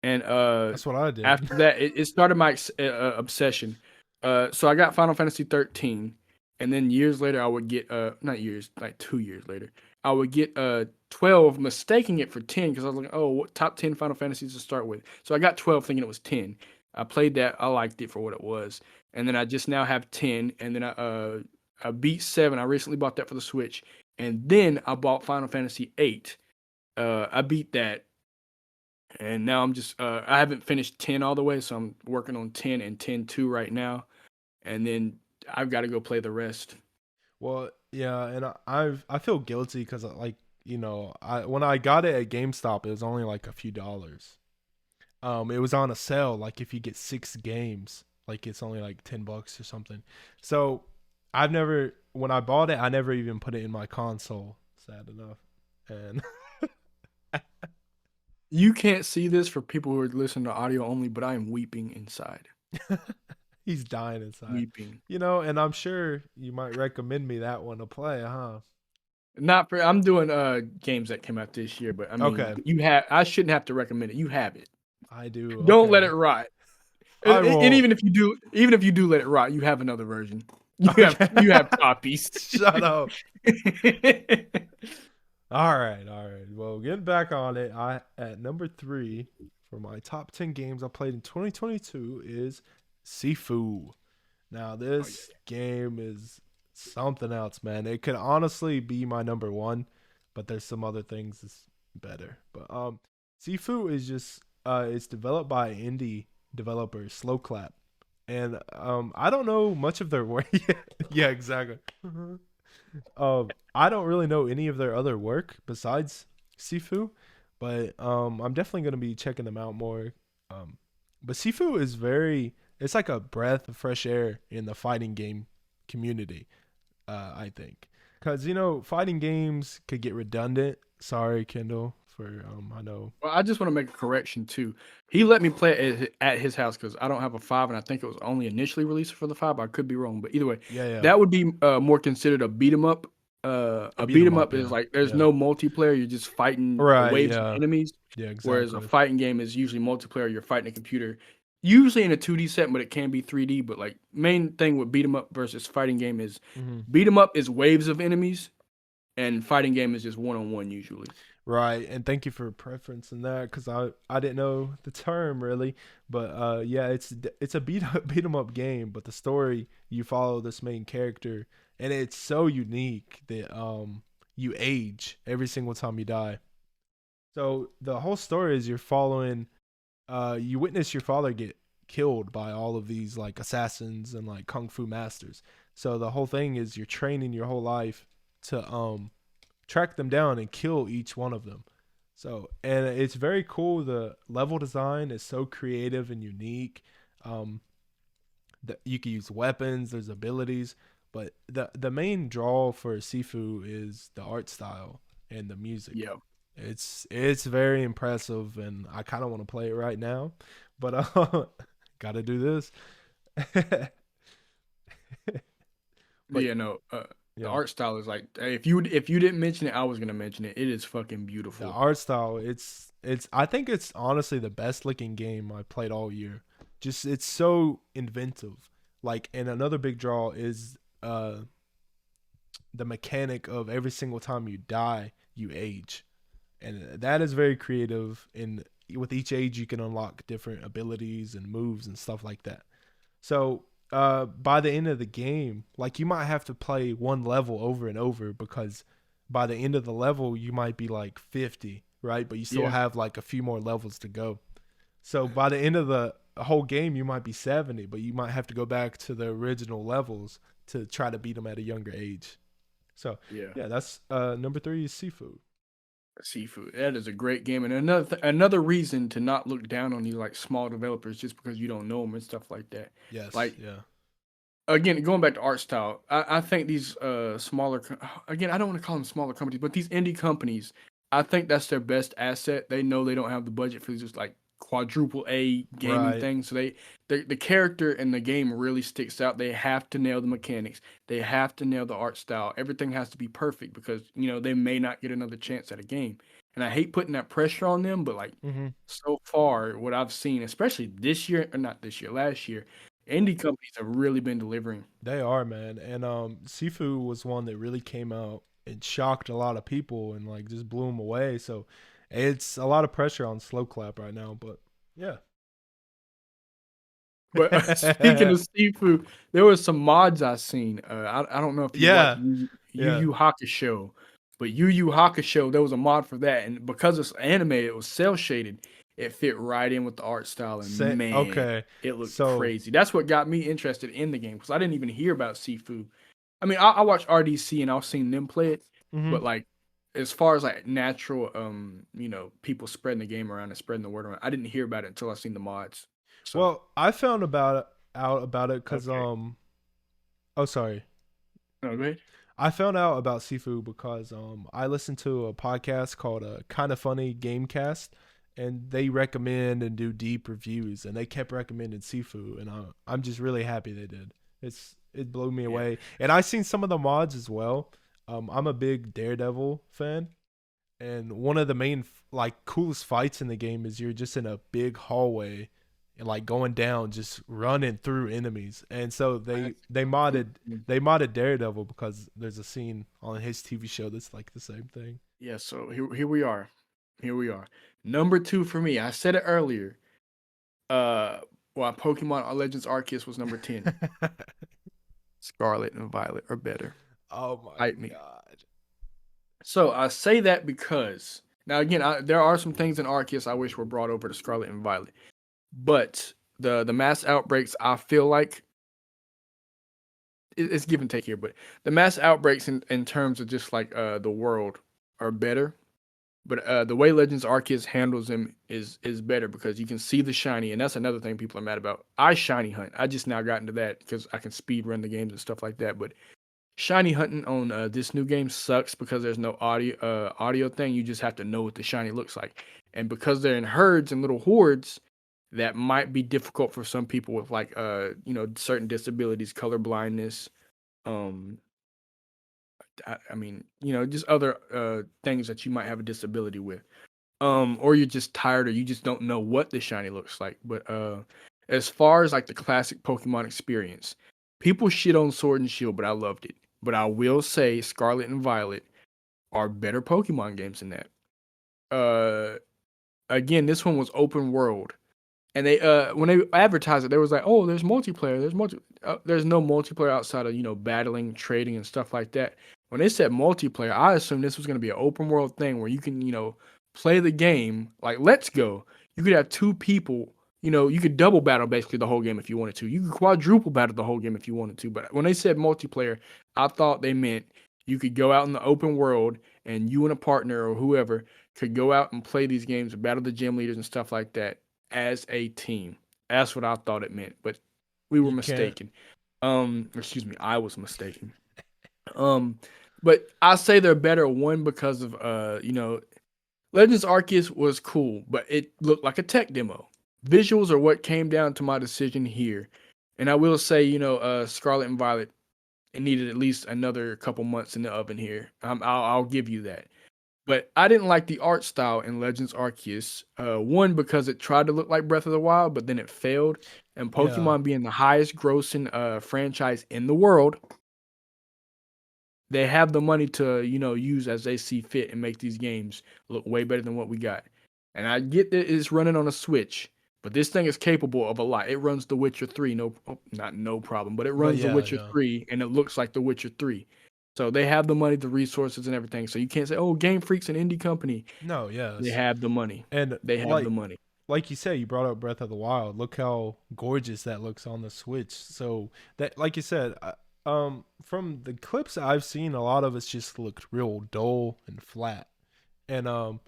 And
That's what I did.
after that, it started my obsession. So I got Final Fantasy 13, and then years later, I would get not years, like 2 years later, I would get 12, mistaking it for 10 because I was like, oh, what top 10 Final Fantasies to start with. So I got 12, thinking it was 10. I played that, I liked it for what it was, and then I just now have 10, and then I beat 7. I recently bought that for the Switch, and then I bought Final Fantasy 8. I beat that, and now I'm just I haven't finished 10 all the way, so I'm working on 10 and 10-2 right now, and then I've got to go play the rest.
Well, yeah, and I feel guilty because like I when I got it at GameStop, it was only like a few dollars. It was on a sale. Like if you get 6 games, like it's only like $10 or something. So I've never when I bought it, I never even put it in my console. Sad enough, and
You can't see this for people who are listening to audio only, but I am weeping inside.
he's dying inside.
Weeping.
And I'm sure you might recommend me that one to play, huh?
Not for I'm doing games that came out this year, but I mean,
Okay,
I shouldn't have to recommend it. You have it.
I do.
Don't let
Okay,
it rot. And,
I
and
won't.
even if you do let it rot, you have another version.
Okay,
You have copies.
shut up. All right. Well, getting back on it, I at number 3 for my top 10 games I played in 2022 is Sifu. Now,
Oh yeah.
this game is something else, man. It could honestly be my number 1, but there's some other things that's better. But Sifu is just it's developed by indie developer Slow Clap. And I don't know much of their work. Yeah, exactly. I don't really know any of their other work besides Sifu, but I'm definitely gonna be checking them out more. Um, but Sifu is it's like a breath of fresh air in the fighting game community. I think, because fighting games could get redundant. Sorry, Kendall, for I know.
Well, I just want to make a correction too. He let me play it at his house because I don't have a 5, and I think it was only initially released for the 5. I could be wrong, but either way,
Yeah, yeah,
that would be more considered a beat 'em up.
a
A
beat
beat
'em
'em
up.
up is
Yeah,
like there's
yeah.
no multiplayer. You're just fighting
Right.
waves of
Yeah.
enemies.
Yeah.
Whereas a
Exactly.
fighting game is usually multiplayer. You're fighting a computer, usually in a 2D set, but it can be 3D. But like main thing with beat 'em up versus fighting game is
Hmm.
beat 'em up is waves of enemies, and fighting game is just one on one usually.
Right, and thank you for preferencing that because I didn't know the term really, but yeah, it's a beat 'em up game, but the story you follow this main character, and it's so unique that you age every single time you die. So the whole story is you're following you witness your father get killed by all of these like assassins and like kung fu masters. So the whole thing is you're training your whole life to track them down and kill each one of them. So, and it's very cool. The level design is so creative and unique. Um, you can use weapons, there's abilities, but the main draw for Sifu is the art style and the music.
Yeah.
It's very impressive, and I kind of want to play it right now, but got to do this. But
Yeah, no. The
yeah,
art style is like if you didn't mention it, I was gonna mention it. It is fucking
the
beautiful.
art style, it's I think it's honestly the best looking game I played all year. Just it's so inventive. Like, and another big draw is the mechanic of every single time you die, you age. And that is very creative, and with each age you can unlock different abilities and moves and stuff like that. So by the end of the game, like you might have to play one level over and over because by the end of the level you might be like 50, right? But you still
Yeah.
have like a few more levels to go. So by the end of the whole game, you might be 70, but you might have to go back to the original levels to try to beat them at a younger age. So
Yeah.
yeah, that's number three is Seafood.
Seafood. That is a great game, and another reason to not look down on these like small developers just because you don't know them and stuff like that.
Yes,
Like
yeah.
again, going back to art style, I think these smaller again, I don't want to call them smaller companies, but these indie companies, I think that's their best asset. They know they don't have the budget for just like quadruple A gaming
Right.
things, so the character in the game really sticks out. They have to nail the mechanics. They have to nail the art style. Everything has to be perfect because they may not get another chance at a game. And I hate putting that pressure on them, but like
Mm-hmm.
so far, what I've seen, especially this year or not this year, last year, indie companies have really been delivering.
They are, man. And Sifu was one that really came out and shocked a lot of people and like just blew them away. So it's a lot of pressure on Slow Clap right now, but yeah.
But speaking of seafood, there was some mods I seen. I don't know if you watch
Yeah.
Yu
Yeah.
Yu Hakusho, but Yu Yu Hakusho, there was a mod for that, and because it's animated, it was cel shaded. It fit right in with the art style, and man,
Okay.
it looked
So,
crazy. That's what got me interested in the game because I didn't even hear about seafood. I mean, I watched RDC and I've seen them play it,
mhm.
but like as far as like natural, people spreading the game around and spreading the word around, I didn't hear about it until I seen the mods. So
Well, I found out about it cuz
okay,
oh sorry.
no, go ahead.
I found out about Seafood because I listened to a podcast called Kind of Funny Gamecast, and they recommend and do deep reviews, and they kept recommending Seafood, and I'm just really happy they did. It blew me
Yeah.
away, and I seen some of the mods as well. I'm a big Daredevil fan, and one of the main like coolest fights in the game is you're just in a big hallway and like going down just running through enemies, and so they
That's
they
so cool.
modded they modded Daredevil because there's a scene on his TV show that's like the same thing.
Yeah, so here we are. Here we are. Number 2 for me. I said it earlier. Uh Pokemon Legends Arceus was number 10. Scarlet and Violet are better.
Oh my
Fight me.
god.
So I say that because now again, there are some things in Arceus I wish were brought over to Scarlet and Violet. But the mass outbreaks, I feel like it's give and take here, but the mass outbreaks in terms of just like the world are better. But the way Legends Arceus handles them is better because you can see the shiny, and that's another thing people are mad about. I shiny hunt. I just now got into that because I can speed run the games and stuff like that. But shiny hunting on this new game sucks because there's no audio thing. You just have to know what the shiny looks like, and because they're in herds and little hordes, that might be difficult for some people with like certain disabilities, color blindness. Um, I mean just other things that you might have a disability with. Or you're just tired or you just don't know what the shiny looks like. But as far as like the classic Pokemon experience, people shit on Sword and Shield, but I loved it. But I will say Scarlet and Violet are better Pokemon games than that. Uh Again, this one was open world. And they when they advertised it, they was like, "Oh, there's multiplayer. There's no multiplayer outside of battling, trading, and stuff like that." When they said multiplayer, I assumed this was going to be an open world thing where you can play the game like Let's Go. You could have two people. You could double battle basically the whole game if you wanted to. You could quadruple battle the whole game if you wanted to. But when they said multiplayer, I thought they meant you could go out in the open world and you and a partner or whoever could go out and play these games, battle the gym leaders and stuff like that as a team. That's what I thought it meant, but we were
You can't.
mistaken. Excuse me, I was mistaken. Um, but I say they're better one because of Legends Arceus was cool, but it looked like a tech demo. Visuals are what came down to my decision here. And I will say, Scarlet and Violet, it needed at least another couple months in the oven here. I'll give you that. But I didn't like the art style in Legends Arceus. One, because it tried to look like Breath of the Wild, but then it failed. And
Yeah.
Pokemon being the highest grossing franchise in the world, they have the money to, use as they see fit and make these games look way better than what we got. And I get that it's running on a Switch, but this thing is capable of a lot. It runs The Witcher 3, not no problem, but it
But
runs The
yeah,
Witcher
yeah.
3 and it looks like The Witcher 3. So they have the money, the resources, and everything. So you can't say, "Oh, Game Freak's an indie company."
No,
They
yes.
have the money.
And
They have the money.
like you said, you brought up Breath of the Wild. Look how gorgeous that looks on the Switch. So that, like you said, from the clips I've seen, a lot of it's just looked real dull and flat. And a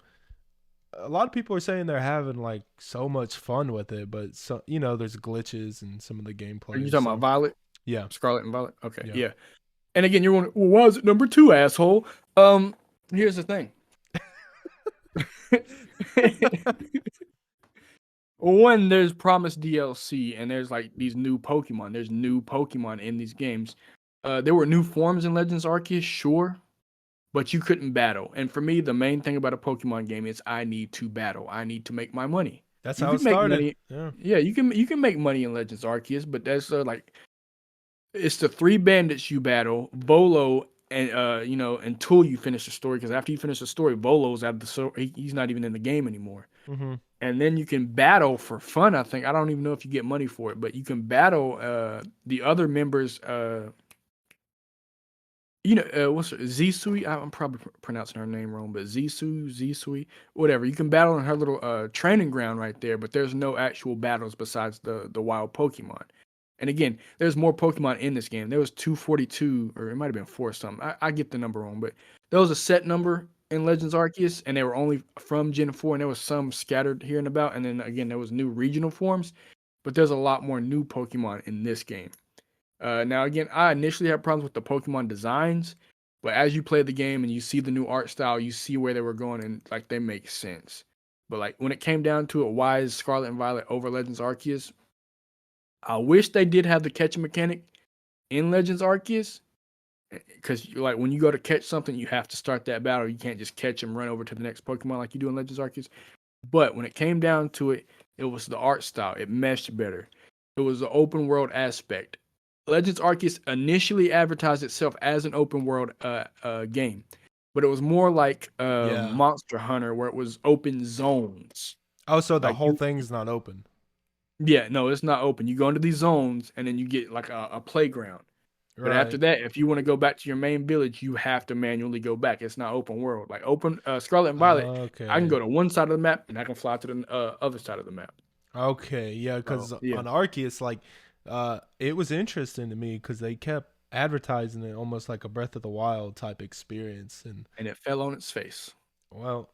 lot of people are saying they're having like so much fun with it, but so there's glitches in some of the
Are you
gameplay.
talking about
So
Violet,
yeah,
Scarlet and Violet? Okay,
yeah.
yeah. And again, you're wondering, well, why is it number two, asshole? Um, Here's the thing. One, there's promised DLC, and there's like these new Pokemon. There's new Pokemon in these games. There were new forms in Legends Arceus, sure, but you couldn't battle. And for me, the main thing about a Pokemon game is I need to battle. I need to make my money.
That's
You
how it
can make
started.
money.
Yeah.
Yeah, you can make money in Legends Arceus, but that's like it's the three bandits you battle, Volo, and until you finish the story. Because after you finish the story, Volo's out of the story. He's not even in the game anymore.
Mm-hmm.
And then you can battle for fun. I think I don't even know if you get money for it, but you can battle the other members. What's her, Zisui? I'm probably pronouncing her name wrong, but Zisui, whatever. You can battle in her little training ground right there, but there's no actual battles besides the wild Pokemon. And again, there's more Pokemon in this game. There was 242, or it might have been four something. I get the number wrong, but there was a set number in Legends Arceus, and they were only from Gen 4, and there was some scattered here and about. And then again, there was new regional forms, but there's a lot more new Pokemon in this game. Now, again, I initially had problems with the Pokemon designs, but as you play the game and you see the new art style, you see where they were going, and like they make sense. But like when it came down to it, why is Scarlet and Violet over Legends Arceus? I wish they did have the catching mechanic in Legends Arceus, because like when you go to catch something, you have to start that battle. You can't just catch and run over to the next Pokemon like you do in Legends Arceus. But when it came down to it, it was the art style. It meshed better. It was the open world aspect. Legends Arceus initially advertised itself as an open world game, but it was more like
Yeah.
Monster Hunter, where it was open zones.
Oh, so the
Like
whole thing's not open.
yeah, no, it's not open. You go into these zones, and then you get like a playground. But after
Right.
that, if you want to go back to your main village, you have to manually go back. It's not open world. Like open Scarlet and Violet, I can
Okay.
go to one side of the map and I can fly to the other side of the map.
Okay. Yeah,
So
because
yeah,
on Arceus, like, it was interesting to me because they kept advertising it almost like a Breath of the Wild type experience, and
and it fell on its face.
well,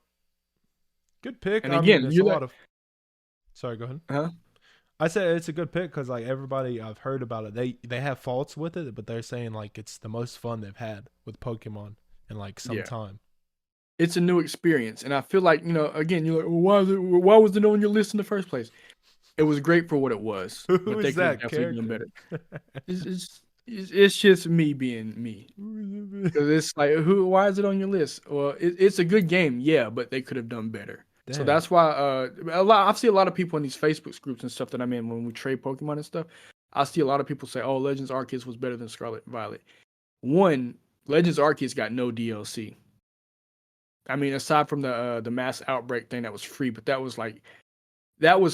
good pick.
And
I mean,
again,
it's a
you're
lot
like,
of. Sorry, go ahead.
huh?
I said it's a good pick because like everybody I've heard about it, they have faults with it, but they're saying like it's the most fun they've had with Pokemon in like some
Yeah,
time.
it's a new experience, and I feel like again, you're like, well, why was it on your list in the first place? It was great for what it was,
Who
but they
is
could have
that
definitely done
character?
better. It's just me being me. Because it's like, why is it on your list? Well, it's a good game, yeah, but they could have done better. So
Dang.
that's why I've seen a lot of people in these Facebook groups and stuff that I'm in when we trade Pokemon and stuff. I see a lot of people say, "Oh, Legends Arceus was better than Scarlet and Violet." One, Legends Arceus got no DLC. I mean, aside from the mass outbreak thing that was free, but that was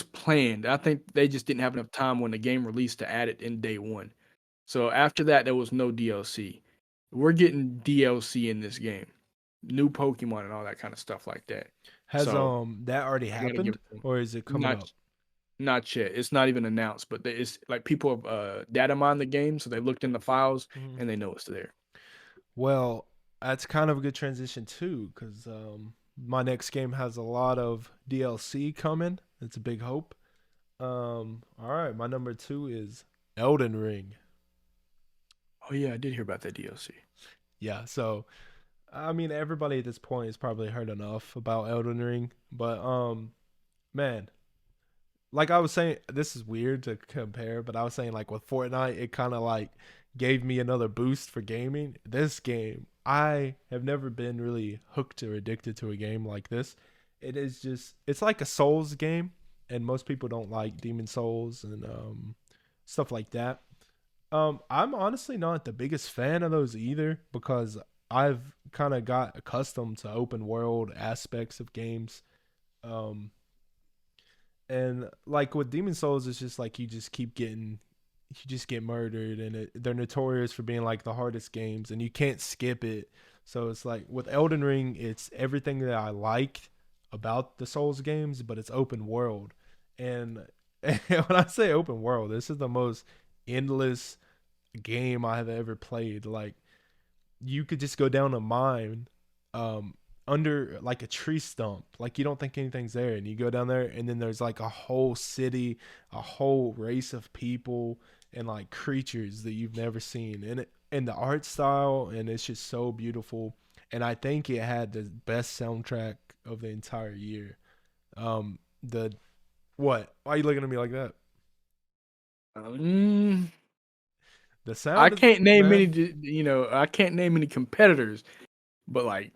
planned. I think they just didn't have enough time when the game released to add it in day one. So after that, there was no DLC. We're getting DLC in this game, new Pokemon and all that kind of stuff like that.
Has
So
that already
I gotta give
happened
it to them.
or is it coming
Not
up?
not yet. It's not even announced, but it's like people have data mined the game, so they looked in the files
Mhm.
and they know it's there.
Well, that's kind of a good transition too, because my next game has a lot of DLC coming. It's a big hope. All right, my number two is Elden Ring.
Oh yeah, I did hear about that DLC.
Yeah, so I mean everybody at this point has probably heard enough about Elden Ring, but man, like I was saying, this is weird to compare, but I was saying like with Fortnite, it kind of like gave me another boost for gaming. This game, I have never been really hooked or addicted to a game like this. It is just, it's like a Souls game, and most people don't like Demon Souls and stuff like that. I'm honestly not the biggest fan of those either because I've kind of got accustomed to open world aspects of games. Um, and like with Demon Souls, it's just like you just keep getting you just get murdered, and they're notorious for being like the hardest games, and you can't skip it. So it's like with Elden Ring, it's everything that I liked about the Souls games, but it's open world. And when I say open world, this is the most endless game I have ever played. Like you could just go down a mine um under like a tree stump, like you don't think anything's there, and you go down there and then there's like a whole city, a whole race of people and like creatures that you've never seen, and the art style, and it's just so beautiful. And I think it had the best soundtrack of the entire year. The what, why are you looking at me like that?
Um,
The
I
sound is,
can't name
man,
any, I can't name any competitors, but like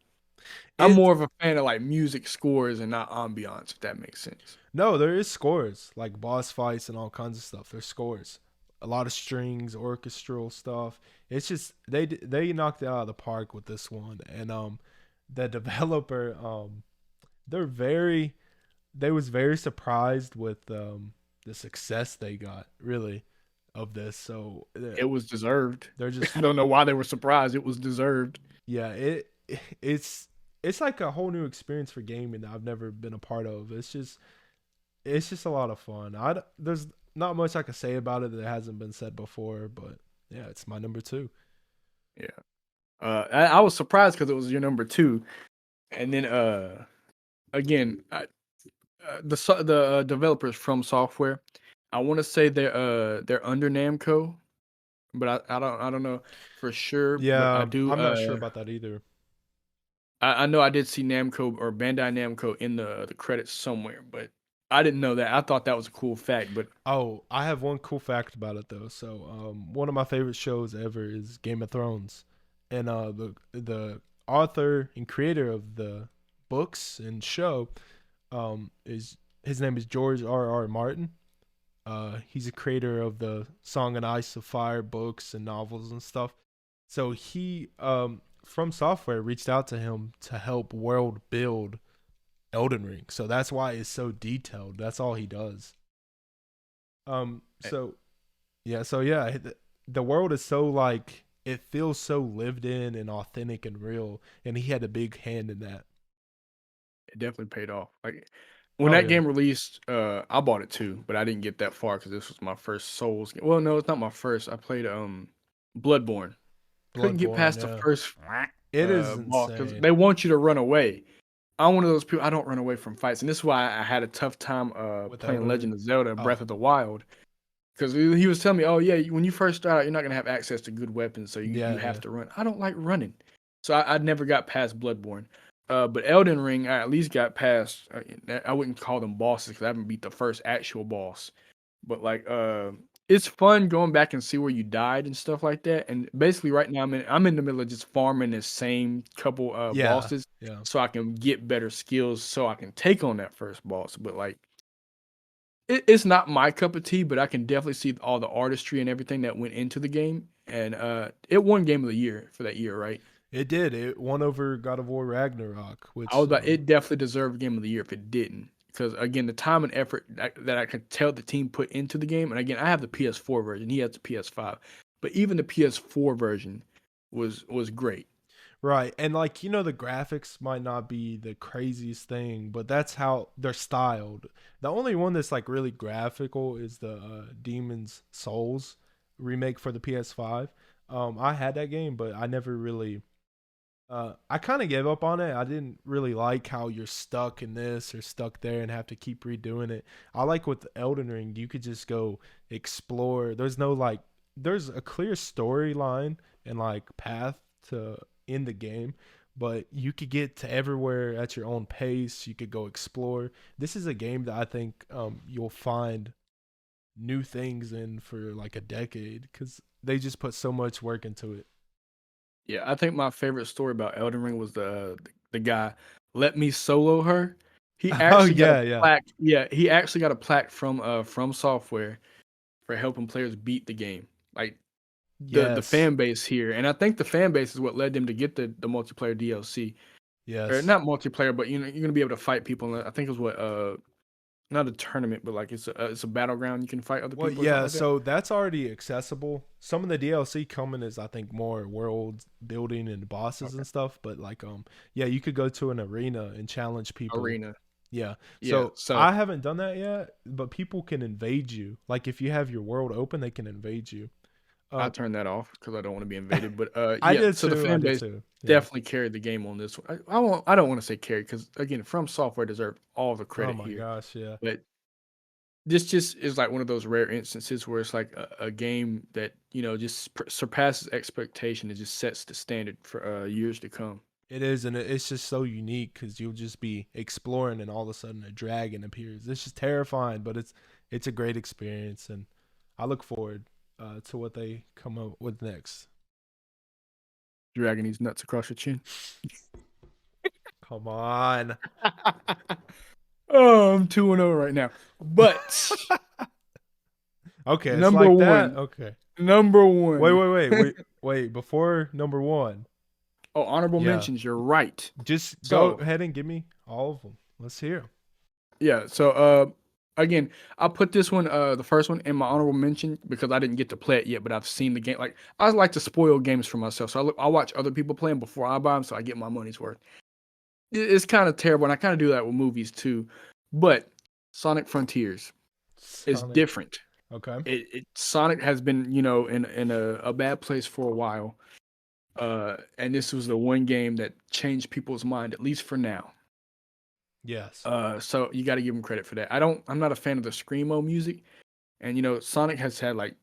I'm
it's,
more of a fan of like music scores and not ambiance, if that makes sense.
no, there is scores like boss fights and all kinds of stuff. There's scores, a lot of strings, orchestral stuff. It's just they knocked it out of the park with this one, and the developer they're very they was very surprised with the success they got really of this. So
It was deserved.
they're just
I don't know why they were surprised. It was deserved.
yeah it's it's like a whole new experience for gaming that I've never been a part of. It's just a lot of fun. There's not much I can say about it that hasn't been said before, but yeah, it's my number two.
Yeah. I was surprised because it was your number two, and then again, the developers from software. I want to say they're under Namco, but I don't know for sure. But I
Yeah,
do
I'm not sure about that either.
I know I did see Namco or Bandai Namco in the credits somewhere, but I didn't know that. I thought that was a cool fact, but
Oh, I have one cool fact about it though. So, one of my favorite shows ever is Game of Thrones, and the author and creator of the books and show, is his name is George R. Martin. He's a creator of the Song and Ice of Fire books and novels and stuff. So he, from software, reached out to him to help world build Elden Ring. So that's why it's so detailed. That's all he does.
eh,
So yeah, so yeah, the world is so like it feels so lived in and authentic and real, and he had a big hand in that.
it definitely paid off. Like when
Oh
that
yeah,
game released, I bought it too, but I didn't get that far because this was my first Souls game. Well, no, it's not my first. I played Bloodborne. Couldn't get
Bloodborne.
past the
Yeah,
first
it is
boss because
insane
they want you to run away. I'm one of those people. I don't run away from fights, and this is why I had a tough time
with
playing
Elden
Legend
Ring.
of Zelda: Breath
Oh
of the Wild. Because he was telling me, "Oh yeah, when you first start out, you're not gonna have access to good weapons, so you
yeah,
have
yeah.
to run." I don't like running, so I never got past Bloodborne. But Elden Ring, I at least got past. I wouldn't call them bosses because I haven't beat the first actual boss. But like, it's fun going back and see where you died and stuff like that. And basically, right now I'm in the middle of just farming the same couple
Yeah,
bosses
yeah.
so I can get better skills so I can take on that first boss. But like it's not my cup of tea, but I can definitely see all the artistry and everything that went into the game, and, it won Game of the Year for that year, right?
It did. It won over God of War Ragnarok,
I was
which
about it definitely deserved Game of the Year if it didn't, because again, the time and effort that I could tell the team put into the game, and again, I have the PS4 version, he has the PS5, but even the PS4 version was great.
right. And like, the graphics might not be the craziest thing, but that's how they're styled. The only one that's like really graphical is the Demon's Souls remake for the PS5. I had that game, but I never really I kind of gave up on it. I didn't really like how you're stuck in this or stuck there and have to keep redoing it. I like with Elden Ring, you could just go explore. There's no like, there's a clear storyline and like path to in the game, but you could get to everywhere at your own pace. You could go explore. This is a game that I think you'll find new things in for like a decade because they just put so much work into it.
Yeah, I think my favorite story about Elden Ring was the guy let me solo her. He
Oh
actually got a
yeah, yeah.
plaque. Yeah, he actually got a plaque from software for helping players beat the game. Like the
Yes.
fan base here, and I think the fan base is what led them to get the multiplayer DLC or
Yes.
not multiplayer, but you're gonna be able to fight people. I think it was what not a tournament, but like it's a battleground. You can fight other
Well,
people or something
yeah,
like that.
so that's already accessible. Some of the DLC coming is I think more world building and bosses
Okay.
and stuff, but like yeah, you could go to an arena and challenge people.
Arena.
Yeah.
Yeah.
So
So
I haven't done that yet, but people can invade you. Like if you have your world open, they can invade you.
I
Uh
turned that off because I don't want to be invaded. But
I
yeah.
did
So the
too. I
fan
did
base
too. Yeah.
definitely carried the game on this one. I won't. I don't want to say carried because again, From Software deserve all the
Oh
credit
my
here.
gosh, yeah.
But this just is like one of those rare instances where it's like a game that just surpasses expectation and just sets the standard for years to come.
It is, and it's just so unique because you'll just be exploring, and all of a sudden a dragon appears. It's just terrifying, but it's a great experience, and I look forward to what they come up with next.
Dragging these nuts across your chin.
Come on.
Oh, I'm 2-0 right now. But
Okay, it's
number
like that.
one,
Okay.
number
Wait,
one.
wait, wait, wait, wait. Before number one,
Oh, honorable
yeah,
mentions. You're right.
just go
So
ahead and give me all of them. Let's hear 'em.
yeah. So again, I put this one, the first one, in my honorable mention because I didn't get to play it yet, but I've seen the game. Like I like to spoil games for myself, so I watch other people play them before I buy them, so I get my money's worth. It's kind of terrible, and I kind of do that with movies too. But Sonic Frontiers is
Sonic.
different.
Okay.
Sonic has been, in a bad place for a while. And this was the one game that changed people's mind, at least for now.
Yes.
So you got to give him credit for that. I'm not a fan of the screamo music, and Sonic has had like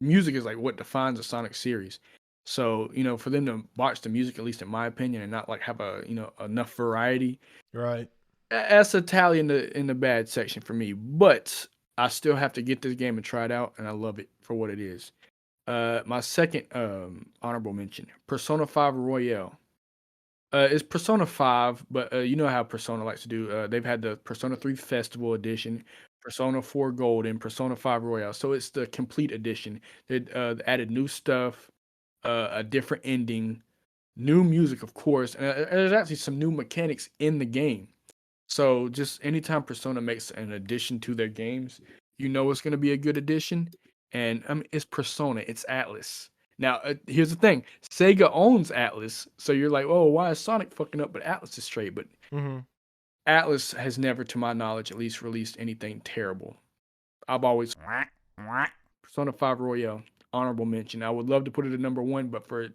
music is like what defines a Sonic series. So for them to watch the music, at least in my opinion, and not like have a enough variety,
Right.
that's a tally in the bad section for me. But I still have to get this game and try it out, and I love it for what it is. My second honorable mention, Persona 5 Royale. It's Persona 5, but you know how Persona likes to do. They've had the Persona 3 Festival Edition, Persona 4 Gold, and Persona 5 Royale. So it's the complete edition. They added new stuff, a different ending, new music, of course, and there's actually some new mechanics in the game. So just anytime Persona makes an addition to their games, you know it's going to be a good addition. And I mean, it's Persona, it's Atlas. Now, here's the thing: Sega owns Atlas, so you're like, oh, why is Sonic fucking up? But Atlas is straight. But
Mm-hmm.
Atlas has never, to my knowledge, at least released anything terrible. I've always Persona 5 Royale, honorable mention. I would love to put it at number one, but for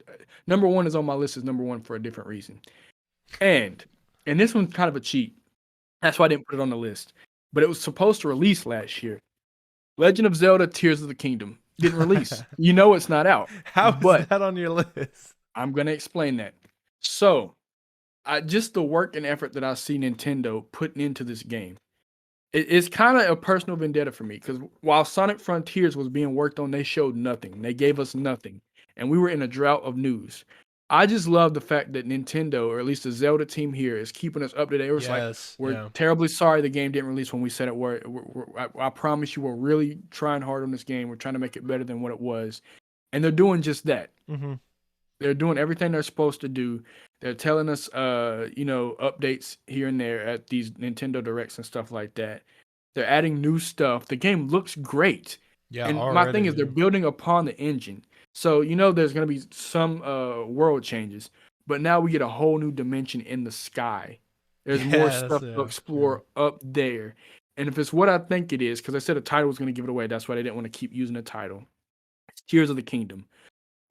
number one is on my list as number one for a different reason. And this one's kind of a cheat. That's why I didn't put it on the list. But it was supposed to release last year. Legend of Zelda Tears of the Kingdom didn't release. You know it's not out.
How is
But
that on your list?
I'm going to explain that. So, just the work and effort that I see Nintendo putting into this game. It's kind of a personal vendetta for me because while Sonic Frontiers was being worked on, they showed nothing. They gave us nothing. And we were in a drought of news. I just love the fact that Nintendo, or at least the Zelda team here, is keeping us up to date. It was like,
Yes.
we're
Yeah.
terribly sorry the game didn't release when we said it. I promise you, we're really trying hard on this game. We're trying to make it better than what it was. And they're doing just that.
Mm-hmm.
They're doing everything they're supposed to do. They're telling us, updates here and there at these Nintendo Directs and stuff like that. They're adding new stuff. The game looks great.
Yeah.
And my thing
Already.
is they're
Yeah.
building upon the engine. So, there's going to be some world changes, but now we get a whole new dimension in the sky. There's more
Yes.
stuff to
Yeah. Yeah.
explore up there. And if it's what I think it is, because I said the title was going to give it away, that's why they didn't want to keep using the title. It's Tears of the Kingdom.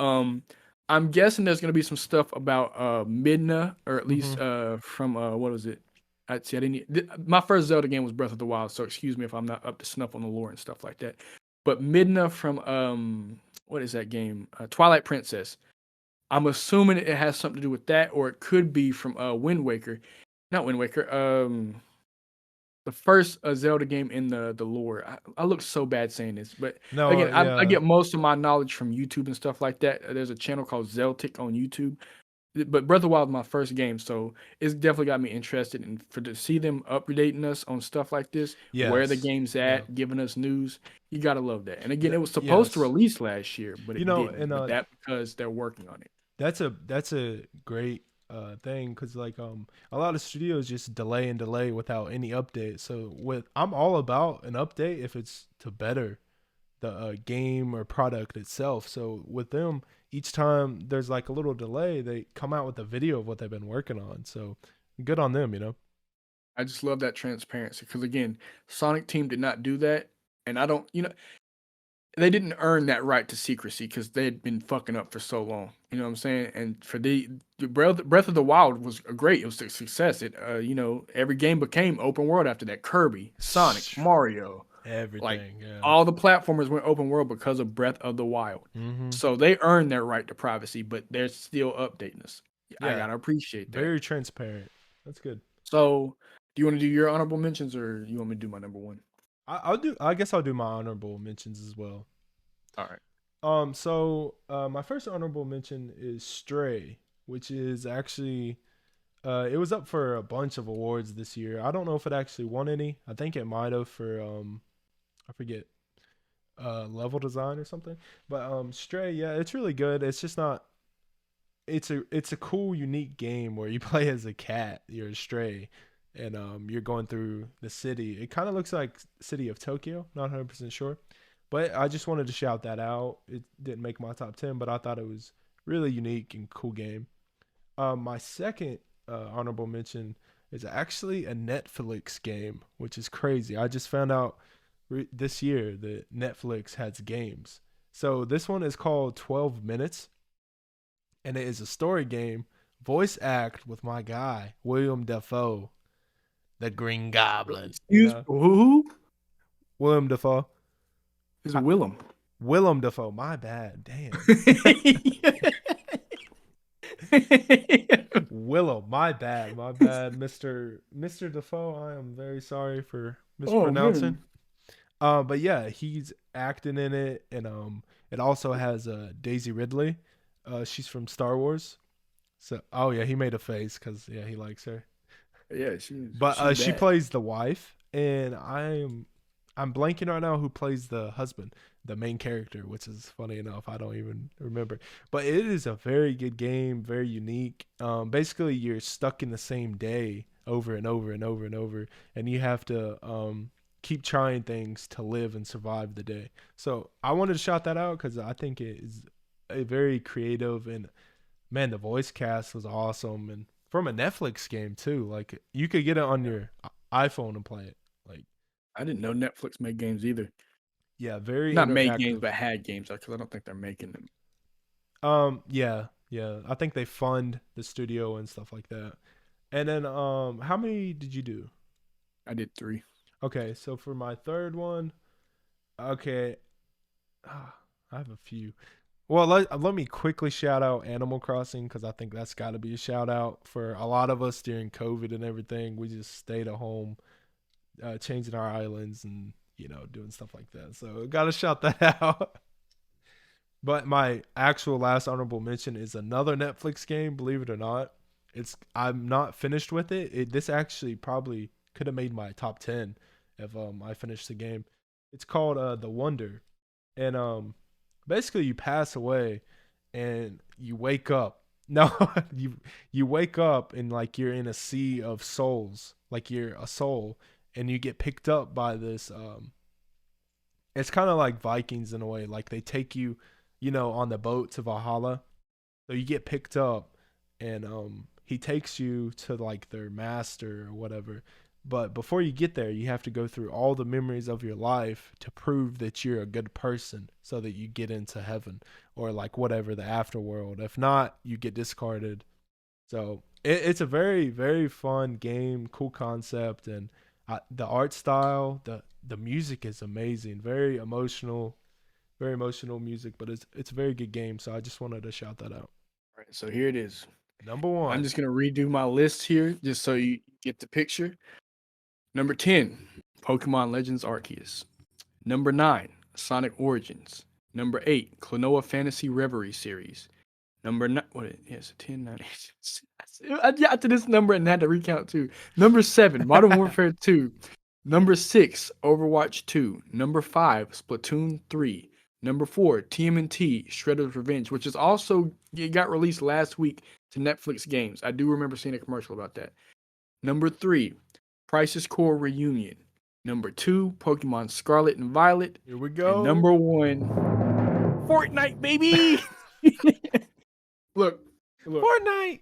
Um, I'm guessing there's gonna be some stuff about Midna, or at
Mm-hmm.
least from what was it? I didn't. My first Zelda game was Breath of the Wild, so excuse me if I'm not up to snuff on the lore and stuff like that. But Midna from what is that game? Twilight Princess. I'm assuming it has something to do with that, or it could be from Wind Waker, not Wind Waker. The first Zelda game in the lore. I look so bad saying this, but
No.
again, I
Yeah.
get most of my knowledge from YouTube and stuff like that. There's a channel called Zeltic on YouTube. But Breath of the Wild is my first game, so it's definitely got me interested. And for to see them updating us on stuff like this, where the
Yes.
game's
Yeah.
at, giving us news, you gotta love that. And again, it was supposed to
Yes.
release last year, but it
And
didn't. But that because they're working on it.
that's a great thing because like a lot of studios just delay and delay without any update. So with I'm all about an update if it's to better the game or product itself. So with them, each time there's like a little delay, they come out with a video of what they've been working on. So good on them, you know.
I just love that transparency because again, Sonic Team did not do that, and I don't, they didn't earn that right to secrecy because they had been fucking up for so long. You know what I'm saying? And for the Breath of the Wild was great. It was a success. It, every game became open world after that. Kirby, Sonic, Mario, like
Everything, yeah.
all the platformers went open world because of Breath of the Wild.
Mm-hmm.
So they earned their right to privacy, but they're still updating us. I
Yeah,
gotta appreciate that.
very transparent. That's good.
So, do you want to do your honorable mentions, or you want me to do my number one?
I'll do. I guess I'll do my honorable mentions as well.
All right.
So my first honorable mention is Stray, which is actually it was up for a bunch of awards this year. I don't know if it actually won any. I think it might have for I forget level design or something. But Stray, yeah, it's really good. It's just not. It's a cool, unique game where you play as a cat. You're a stray, and you're going through the city. It kind of looks like City of Tokyo. Not 100% sure, but I just wanted to shout that out. It didn't make my top 10, but I thought it was really unique and cool game. My second honorable mention is actually a Netflix game, which is crazy. I just found out this year that Netflix has games. So this one is called 12 Minutes, and it is a story game, voice act with my guy William Dafoe, the Green Goblin. You
Excuse
know,
who?
William Dafoe.
Is
I,
Willem?
Willem Dafoe. My bad. Damn. Willow. My bad. My bad, Mister Dafoe. I am very sorry for
Oh
mispronouncing.
man.
But yeah, he's acting in it, and it also has Daisy Ridley. She's from Star Wars. So, oh yeah, he made a face because yeah, he likes her.
Yeah, she's
But
she's
she
bad.
plays the wife, and I'm blanking right now who plays the husband, the main character, which is funny enough. I don't even remember. But it is a very good game, very unique. Basically, you're stuck in the same day over and over and over and over, and you have to keep trying things to live and survive the day. So I wanted to shout that out because I think it is a very creative, and man, the voice cast was awesome, and from a Netflix game too. Like you could get it on your iPhone and play it. Like
I didn't know Netflix made games either.
yeah, very
Not made games,
interactive.
but had games because I don't think they're making them.
Yeah, yeah. I think they fund the studio and stuff like that. And then how many did you do?
I did three.
Okay, so for my third one, okay, I have a few. Well, let me quickly shout out Animal Crossing because I think that's got to be a shout out for a lot of us during COVID and everything. We just stayed at home, changing our islands and doing stuff like that. So got to shout that out. But my actual last honorable mention is another Netflix game. Believe it or not, I'm not finished with it. This actually probably could have made my top 10 if I finished the game. It's called The Wonder, and basically you pass away and you wake up. No, you wake up and like you're in a sea of souls, like you're a soul, and you get picked up by this. It's kind of like Vikings in a way. Like they take you, on the boat to Valhalla. So you get picked up, and he takes you to like their master or whatever. But before you get there, you have to go through all the memories of your life to prove that you're a good person so that you get into heaven or like whatever the afterworld. If not, you get discarded. So it's a very, very fun game, cool concept, and the art style, the music is amazing. Very emotional music, but it's a very good game. So I just wanted to shout that out.
All right, so here it is.
Number
I'm
one.
just gonna redo my list here just so you get the picture. Number 10, Pokemon Legends Arceus. Number 9, Sonic Origins. Number 8, Klonoa Fantasy Reverie series. Number 9, what? Yes, 10, 9, 8. I got to this number and had to recount too. Number 7, Modern Warfare 2. Number 6, Overwatch 2. Number 5, Splatoon 3. Number 4, TMNT Shredder's Revenge, which is also it got released last week to Netflix games. I do remember seeing a commercial about that. Number 3, Crisis Core Reunion. Number 2, Pokemon Scarlet and Violet.
Here we
And
go.
number 1, Fortnite, baby. look, look.
Fortnite.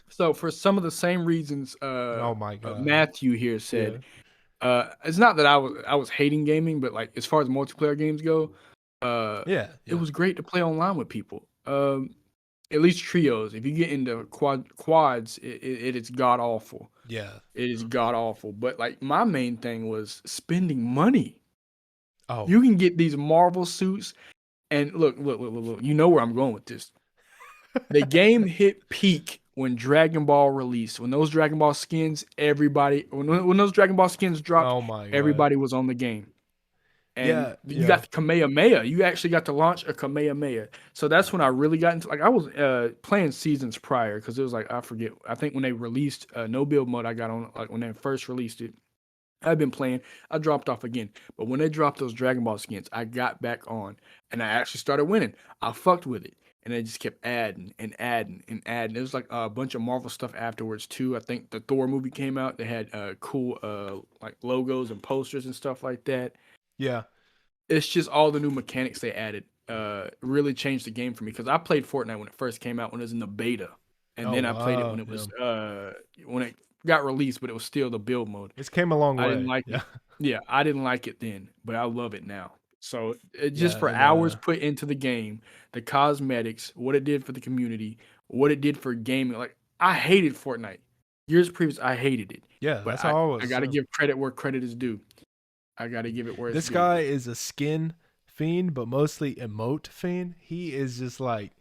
So for some of the same reasons
Oh my god.
Matthew here
Yeah.
said, it's not that I was hating gaming, but like as far as multiplayer games go,
Yeah.
it
Yeah.
was great to play online with people. At least trios. If you get into quads, it is god awful.
Yeah.
It is god awful. But like my main thing was spending money.
Oh.
You can get these Marvel suits, and look. You know where I'm going with this. The game hit peak when Dragon Ball released. When those Dragon Ball skins, when those Dragon Ball skins dropped,
Oh my god.
everybody was on the game. And
Yeah.
you
Yeah.
got the Kamehameha. You actually got to launch a Kamehameha. So that's when I really got into like I was playing seasons prior because it was like I forget. I think when they released no build mode, I got on like when they first released it. I've been playing. I dropped off again, but when they dropped those Dragon Ball skins, I got back on, and I actually started winning. I fucked with it, and they just kept adding and adding and adding. There was like a bunch of Marvel stuff afterwards too. I think the Thor movie came out. They had cool like logos and posters and stuff like that.
Yeah.
It's just all the new mechanics they added really changed the game for me because I played Fortnite when it first came out when it was in the beta, and
Oh
then I played it
wow.
when it was
Yeah.
when it got released, but it was still the build mode.
This came a long
I didn't
way.
like
Yeah.
it. Yeah, I didn't like it then, but I love it now. So it
Yeah.
just for
And
hours put into the game, the cosmetics, what it did for the community, what it did for gaming. Like I hated Fortnite. Years previous, I hated it,
yeah,
but
that's
I
how I
I
was.
got to give credit where credit is due. I got to give it where it's
This
due.
guy is a skin fiend, but mostly emote fiend. He is just like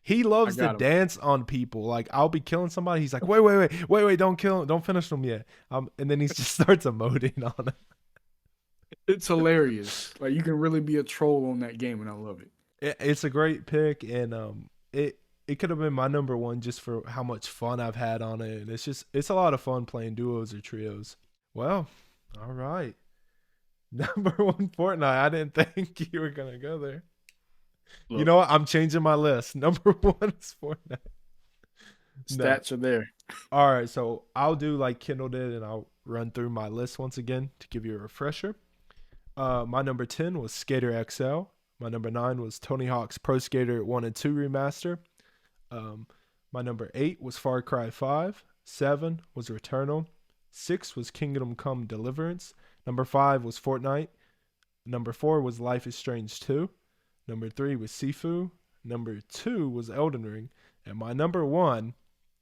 he
I
loves to
got him.
dance on people. Like I'll be killing somebody. He's like, wait, don't kill him, don't finish him yet. And then he just starts emoting on it.
It's hilarious. Like you can really be a troll on that game, and I love it.
It's a great pick, and it could have been my number one just for how much fun I've had on it. And it's a lot of fun playing duos or trios. Well, all right. Number one Fortnite. I didn't think you were gonna go there. You
Look,
know what? I'm changing my list. Number one is Fortnite. No.
stats are there.
All right, so I'll do like Kindle did, and I'll run through my list once again to give you a refresher. My number 10 was Skater XL. My number 9 was Tony Hawk's Pro Skater 1 and 2 remaster. My number 8 was Far Cry 5. 7 was Returnal. 6 was Kingdom Come Deliverance. Number 5 was Fortnite. Number 4 was Life is Strange 2. Number 3 was Sifu. Number 2 was Elden Ring. And my number 1,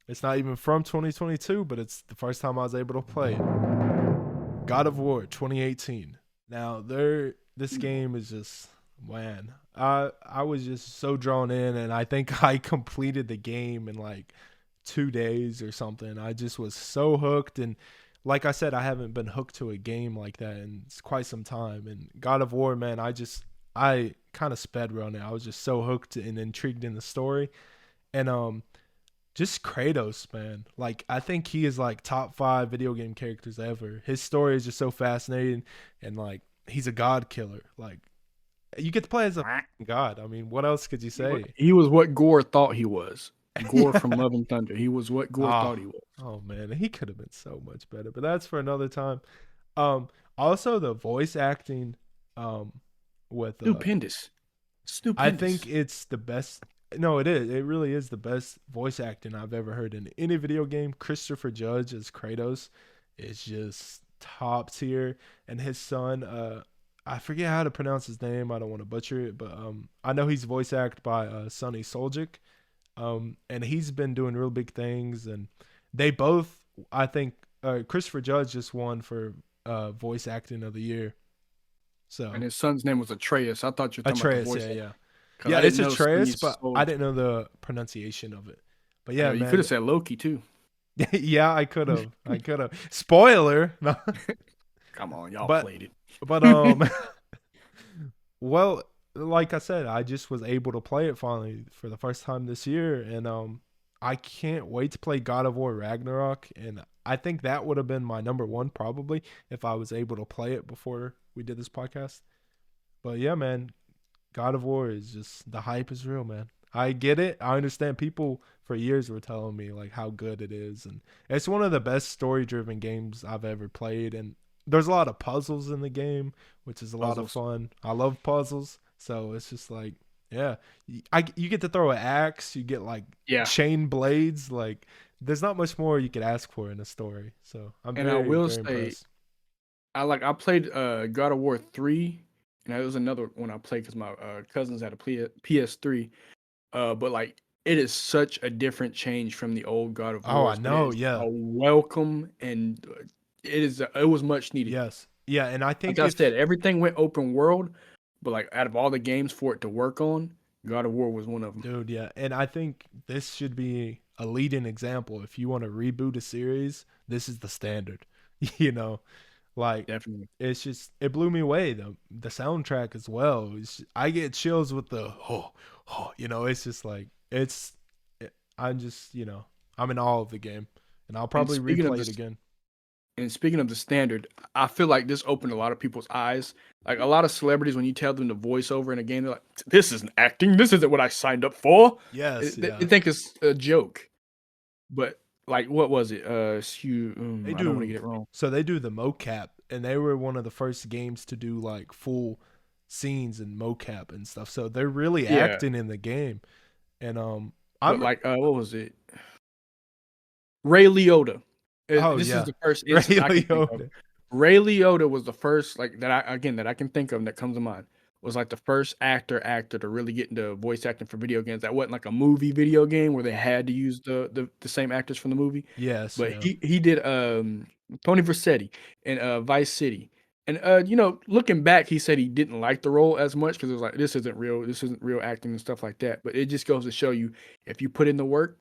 it's not even from 2022, but it's the first time I was able to play it. God of War 2018. Now, this game is just, man, I was just so drawn in, and I think I completed the game in like 2 days or something. I just was so hooked, and like I said, I haven't been hooked to a game like that in quite some time. And God of War, man, I kind of sped run it. I was just so hooked and intrigued in the story. And just Kratos, man. Like I think he is like top 5 video game characters ever. His story is just so fascinating, and like he's a god killer. Like you get to play as a god. I mean, what else could you say?
He was what Gore thought he was. Gore
Yeah.
from Love and Thunder. He was what Gore
Oh,
thought he was.
oh man, he could have been so much better, but that's for another time. Also the voice acting, with
Stupendous.
I
Stupendous.
think it's the best. No, it is. It really is the best voice acting I've ever heard in any video game. Christopher Judge as Kratos is just top tier, and his son, I forget how to pronounce his name. I don't want to butcher it, but I know he's voice acted by Sonny Soljic, and he's been doing real big things. And they both, I think, Christopher Judge just won for voice acting of the year. So
And his son's name was Atreus. I thought you were talking about the
Atreus,
voice.
yeah, yeah.
'Cause
Yeah,
I
it's
didn't know
Atreus,
Sonny's
but
soul.
I didn't know the pronunciation of it. But
Yeah,
yeah,
you could
man.
have said Loki too.
Yeah, I could have. I could have. Spoiler. No.
Come on, y'all
But
played it.
but well, like I said, I just was able to play it finally for the first time this year, and I can't wait to play God of War Ragnarok, and I think that would have been my number 1 probably if I was able to play it before we did this podcast. But yeah, man, God of War is just the hype is real, man. I get it. I understand people for years were telling me like how good it is, and it's one of the best story-driven games I've ever played. And there's a lot of puzzles in the game, which is a lot of
Puzzles.
fun. I love puzzles, so it's just like, yeah, you get to throw an axe, you get like
Yeah.
chain blades, like there's not much more you could ask for in a story. So I'm
And I
very
will
very
say,
impressed.
I played God of War 3, and that was another one I played because my cousins had a PS3. But like it is such a different change from the old God of
Oh, I
Wars, but it
know.
is
Yeah.
a welcome and it was much needed.
Yes. Yeah, and I
Like
think
I said,
if
everything went open world, but like out of all the games for it to work on, God of War was one of them.
dude, yeah, and I think this should be a leading example. If you want to reboot a series, this is the standard. you know, like
Definitely.
it's just it blew me away. The soundtrack as well. I get chills with the it's just like I'm just I'm in awe of the game, and I'll
And
probably
speaking of
replay it
this
again.
And speaking of the standard, I feel like this opened a lot of people's eyes. Like a lot of celebrities, when you tell them to voice over in a game, they're like, "This isn't acting. This isn't what I signed up for."
Yes,
They
yeah,
think it's a joke. But like, what was it?
they
I don't want to
do.
get it wrong.
So they do the mocap, and they were one of the first games to do like full scenes and mocap and stuff. So they're really
Yeah,
acting in the game. And
but
I'm
like, what was it? Ray Liotta.
oh
This is
yeah,
the first
Ray
instance I can think of.
Liotta.
Ray Liotta was the first like that I can think of that comes to mind. Was like the first actor to really get into voice acting for video games. That wasn't like a movie video game where they had to use the same actors from the movie.
Yes,
But
yeah,
he did Tony Versetti in Vice City. And looking back, he said he didn't like the role as much because it was like this isn't real acting and stuff like that. But it just goes to show you if you put in the work,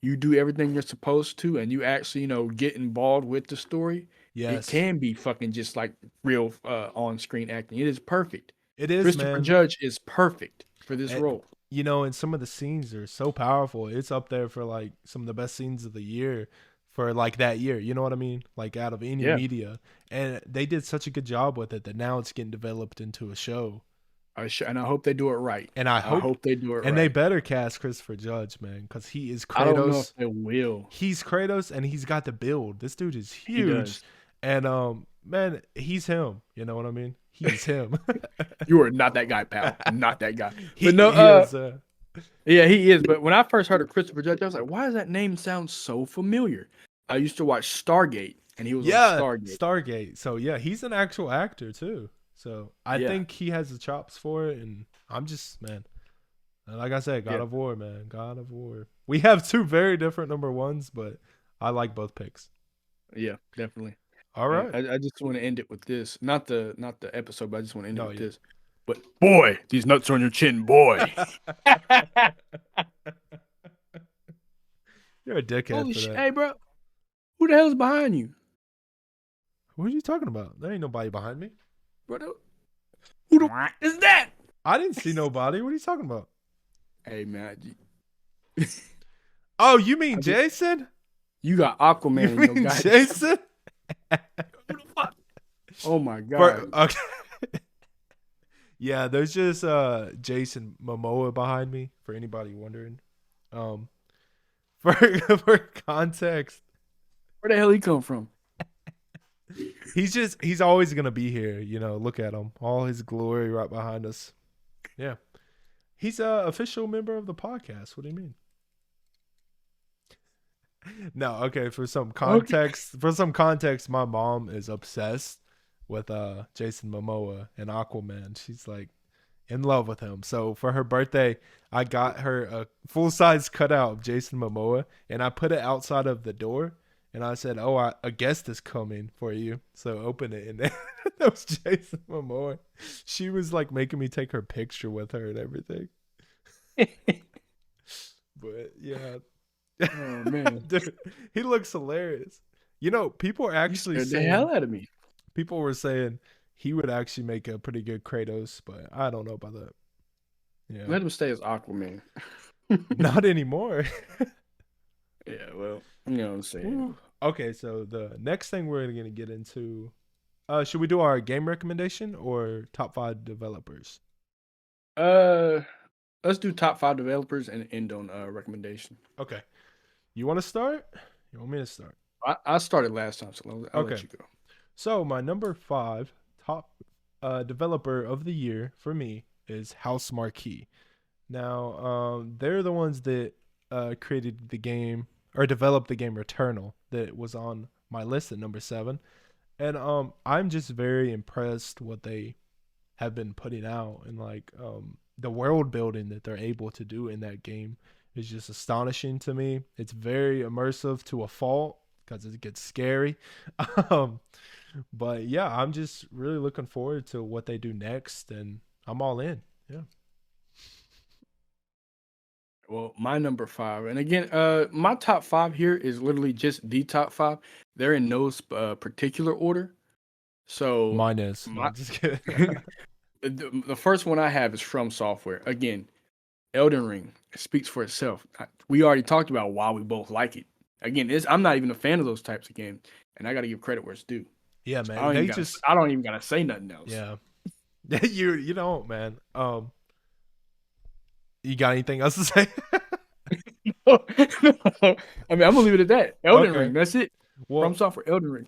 you do everything you're supposed to, and you actually, get involved with the story, it
yes,
can be fucking just like real on-screen acting. It is perfect.
it is,
Christopher
man.
Judge is perfect for this
And,
role.
and some of the scenes are so powerful. It's up there for like some of the best scenes of the year for like that year. You know what I mean? Like out of any
Yeah,
media, and they did such a good job with it that now it's getting developed into a show.
and I hope they do it right.
And I
I
hope,
hope they do it
and they
right.
better cast Christopher Judge, man, because he is
I don't know if
Kratos.
they will.
He's Kratos, and he's got the build. This dude is
He
huge,
does.
and man, he's him. You know what I mean? He's him.
You are not that guy, pal. Not that guy.
he
But no,
he is.
yeah, he is. But when I first heard of Christopher Judge, I was like, why does that name sound so familiar? I used to watch Stargate, and he was on
Yeah,
Stargate.
Stargate. So yeah, he's an actual actor too. So I
Yeah,
think he has the chops for it, and I'm just man. Like I said, God
yeah,
of War, man. God of War. We have two very different number ones, but I like both picks.
yeah, definitely.
All
And
right.
I just want to end it with this. Not the episode, but I just want to end it
No,
with
yeah.
this. But boy, these nuts are on your chin, boy.
You're a dickhead
Holy
for
shit.
that.
Hey, bro. Who the hell's behind you?
What are you talking about? There ain't nobody behind me.
Bro, who the is that?
I didn't see nobody. What are you talking about?
Hey, man.
Oh, you mean
I just,
Jason?
you got
You
Aquaman in your
mean
guy.
Jason?
Who the fuck? Oh, my
For,
God.
okay. Yeah, there's just Jason Momoa behind me. For anybody wondering, um, for for context,
Where the hell he come from?
he's always gonna be here. Look at him, all his glory right behind us. Yeah, he's a official member of the podcast. What do you mean? No, okay.
Okay.
For some context, my mom is obsessed with Jason Momoa and Aquaman. She's like in love with him. So for her birthday, I got her a full size cutout of Jason Momoa, and I put it outside of the door. And I said, "Oh, a guest is coming for you." So open it, and that was Jason Momoa. She was like making me take her picture with her and everything. But yeah,
Oh, man.
dude, he looks hilarious. People are
You
actually
scared the hell
saying
out of me.
people were saying he would actually make a pretty good Kratos, but I don't know about that. Yeah,
Let him stay as Aquaman.
not anymore.
Yeah, well, you know what I'm saying.
Woo. Okay, so the next thing we're gonna get into, should we do our game recommendation or top 5 developers?
Uh, let's do top 5 developers and end on recommendation.
Okay. You want to start? You want me to start?
I started last time, so I'll
Okay.
let you go.
So my number 5 top developer of the year for me is House Marquee. Now, they're the ones that created the game or developed the game Returnal that was on my list at number 7. And I'm just very impressed what they have been putting out, and like the world building that they're able to do in that game is just astonishing to me. It's very immersive to a fault because it gets scary. um, but yeah, I'm just really looking forward to what they do next, and I'm all in. Yeah.
Well, my number 5, and again, my top 5 here is literally just the top 5. They're in no particular order. So
Mine is. No,
my
I'm just kidding.
the first one I have is From Software. Again, Elden Ring speaks for itself. We already talked about why we both like it. Again, I'm not even a fan of those types of games, and I got to give credit where it's due.
Yeah,
So
man. They just
I don't even gotta say nothing else.
yeah. You don't, man. You got anything else to say?
I mean, I'm gonna leave it at that. Elden
Okay.
Ring. That's it. From
Well,
Software. Elden Ring.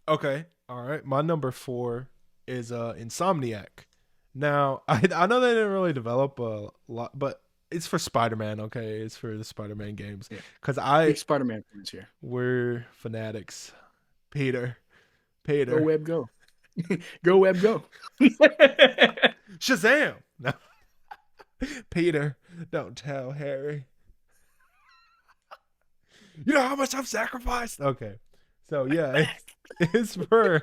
okay. All right. My number 4 is Insomniac. Now, I know they didn't really develop a lot, but it's for Spider-Man, okay? It's for the Spider-Man games.
Yeah,
Cuz
big Spider-Man fans here.
we're fanatics. Peter.
Go
Peter.
Web, go. Go Web, go.
Shazam. No. Peter, don't tell Harry. You know how much I've sacrificed? Okay. So, yeah, it's for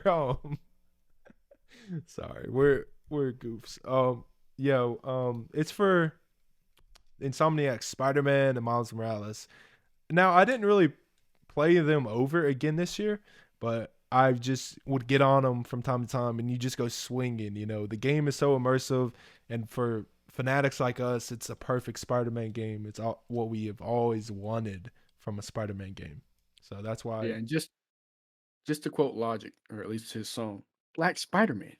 sorry, we're goofs. It's for Insomniac, Spider-Man, and Miles Morales. Now, I didn't really play them over again this year, but I just would get on them from time to time, and you just go swinging. You know, the game is so immersive, and for fanatics like us, it's a perfect Spider-Man game. It's all what we have always wanted from a Spider-Man game. So that's
Yeah,
why.
and just to quote Logic, or at least his song, Black Spider-Man.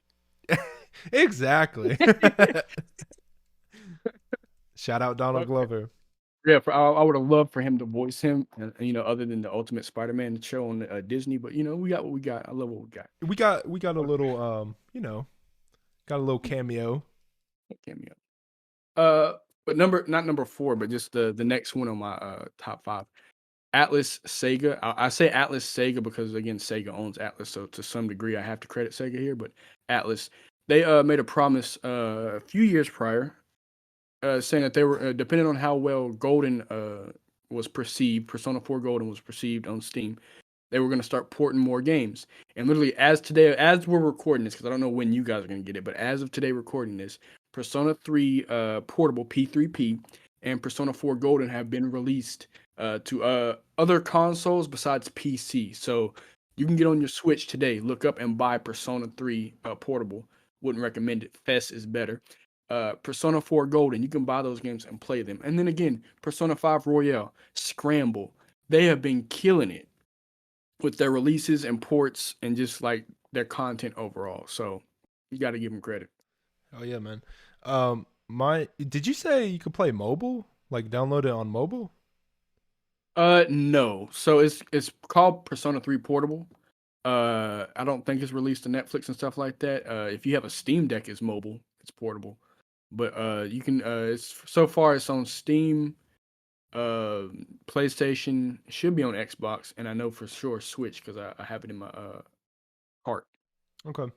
Exactly. Shout out Donald
Okay.
Glover.
Yeah, I would have loved for him to voice him, other than the Ultimate Spider-Man show on Disney. But we got what we got. I love what we got.
We got a little got a little cameo.
Cameo. Uh, but not number 4, but just the next one on my top 5. Atlas Sega. I say Atlas Sega because again, Sega owns Atlas, so to some degree, I have to credit Sega here. But Atlas, they made a promise a few years prior, saying that they were depending on how well Golden was perceived, Persona 4 Golden was perceived on Steam. They were going to start porting more games. And literally, as we're recording this, because I don't know when you guys are going to get it, but as of today, recording this, Persona 3 Portable P3P and Persona 4 Golden have been released to other consoles besides PC. So you can get on your Switch today, look up and buy Persona 3 Portable. Wouldn't recommend it. FES is better. Persona 4 Golden, you can buy those games and play them. And then again, Persona 5 Royale, Scramble. They have been killing it with their releases and ports and just like their content overall. So you got to give them credit.
Oh yeah, man. My did you say you could play mobile? Like download it on mobile?
No. So it's called Persona 3 Portable. I don't think it's released to Netflix and stuff like that. If you have a Steam Deck, it's mobile, it's portable. But you can it's so far it's on Steam, PlayStation, it should be on Xbox, and I know for sure Switch because I have it in my cart.
Okay.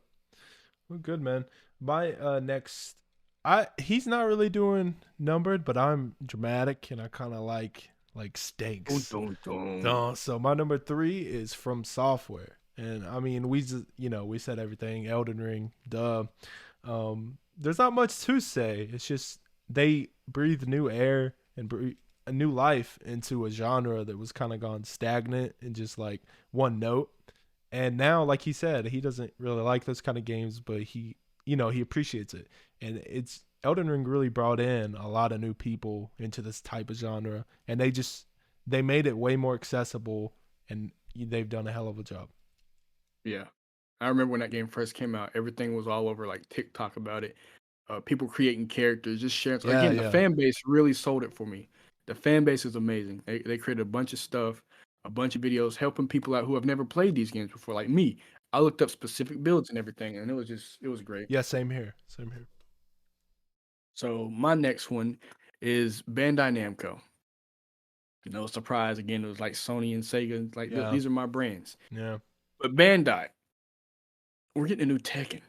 Well, good man. My next I he's not really doing numbered, but I'm dramatic and I kind of like
Dun,
stakes.
dun, dun.
So my number 3 is From Software. And I mean, we just, we said everything, Elden Ring, duh. There's not much to say. It's just they breathe new air and breathe a new life into a genre that was kind of gone stagnant and just like one note. And now, like he said, he doesn't really like those kind of games, but he appreciates it. And it's Elden Ring really brought in a lot of new people into this type of genre, and they made it way more accessible, and they've done a hell of a job.
Yeah. I remember when that game first came out, everything was all over like TikTok about it. people creating characters, just sharing. So
Yeah,
again, the
yeah.
fan base really sold it for me. The fan base is amazing. They created a bunch of stuff, a bunch of videos helping people out who have never played these games before, like me. I looked up specific builds and everything, and it was great.
Yeah, same here. Same here.
So my next one is Bandai Namco. No surprise, again, it was like Sony and Sega. Like
Yeah.
these are my brands.
Yeah.
But Bandai, we're getting a new Tekken.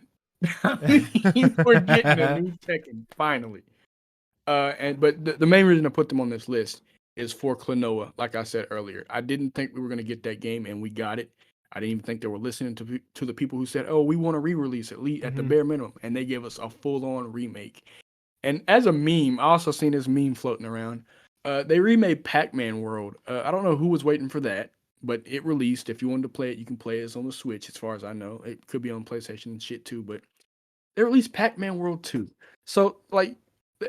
I mean, we're getting a new Tekken finally. But the main reason I put them on this list is for Klonoa. Like I said earlier, I didn't think we were gonna get that game, and we got it. I didn't even think they were listening to the people who said, "Oh, we want to re-release at least at the
Hmm.
bare minimum," and they gave us a full-on remake. And as a meme, I also seen this meme floating around. They remade Pac-Man World. I don't know who was waiting for that, but it released. If you wanted to play it, you can play it. It's on the Switch, as far as I know. It could be on PlayStation and shit too, but they released Pac-Man World 2. So like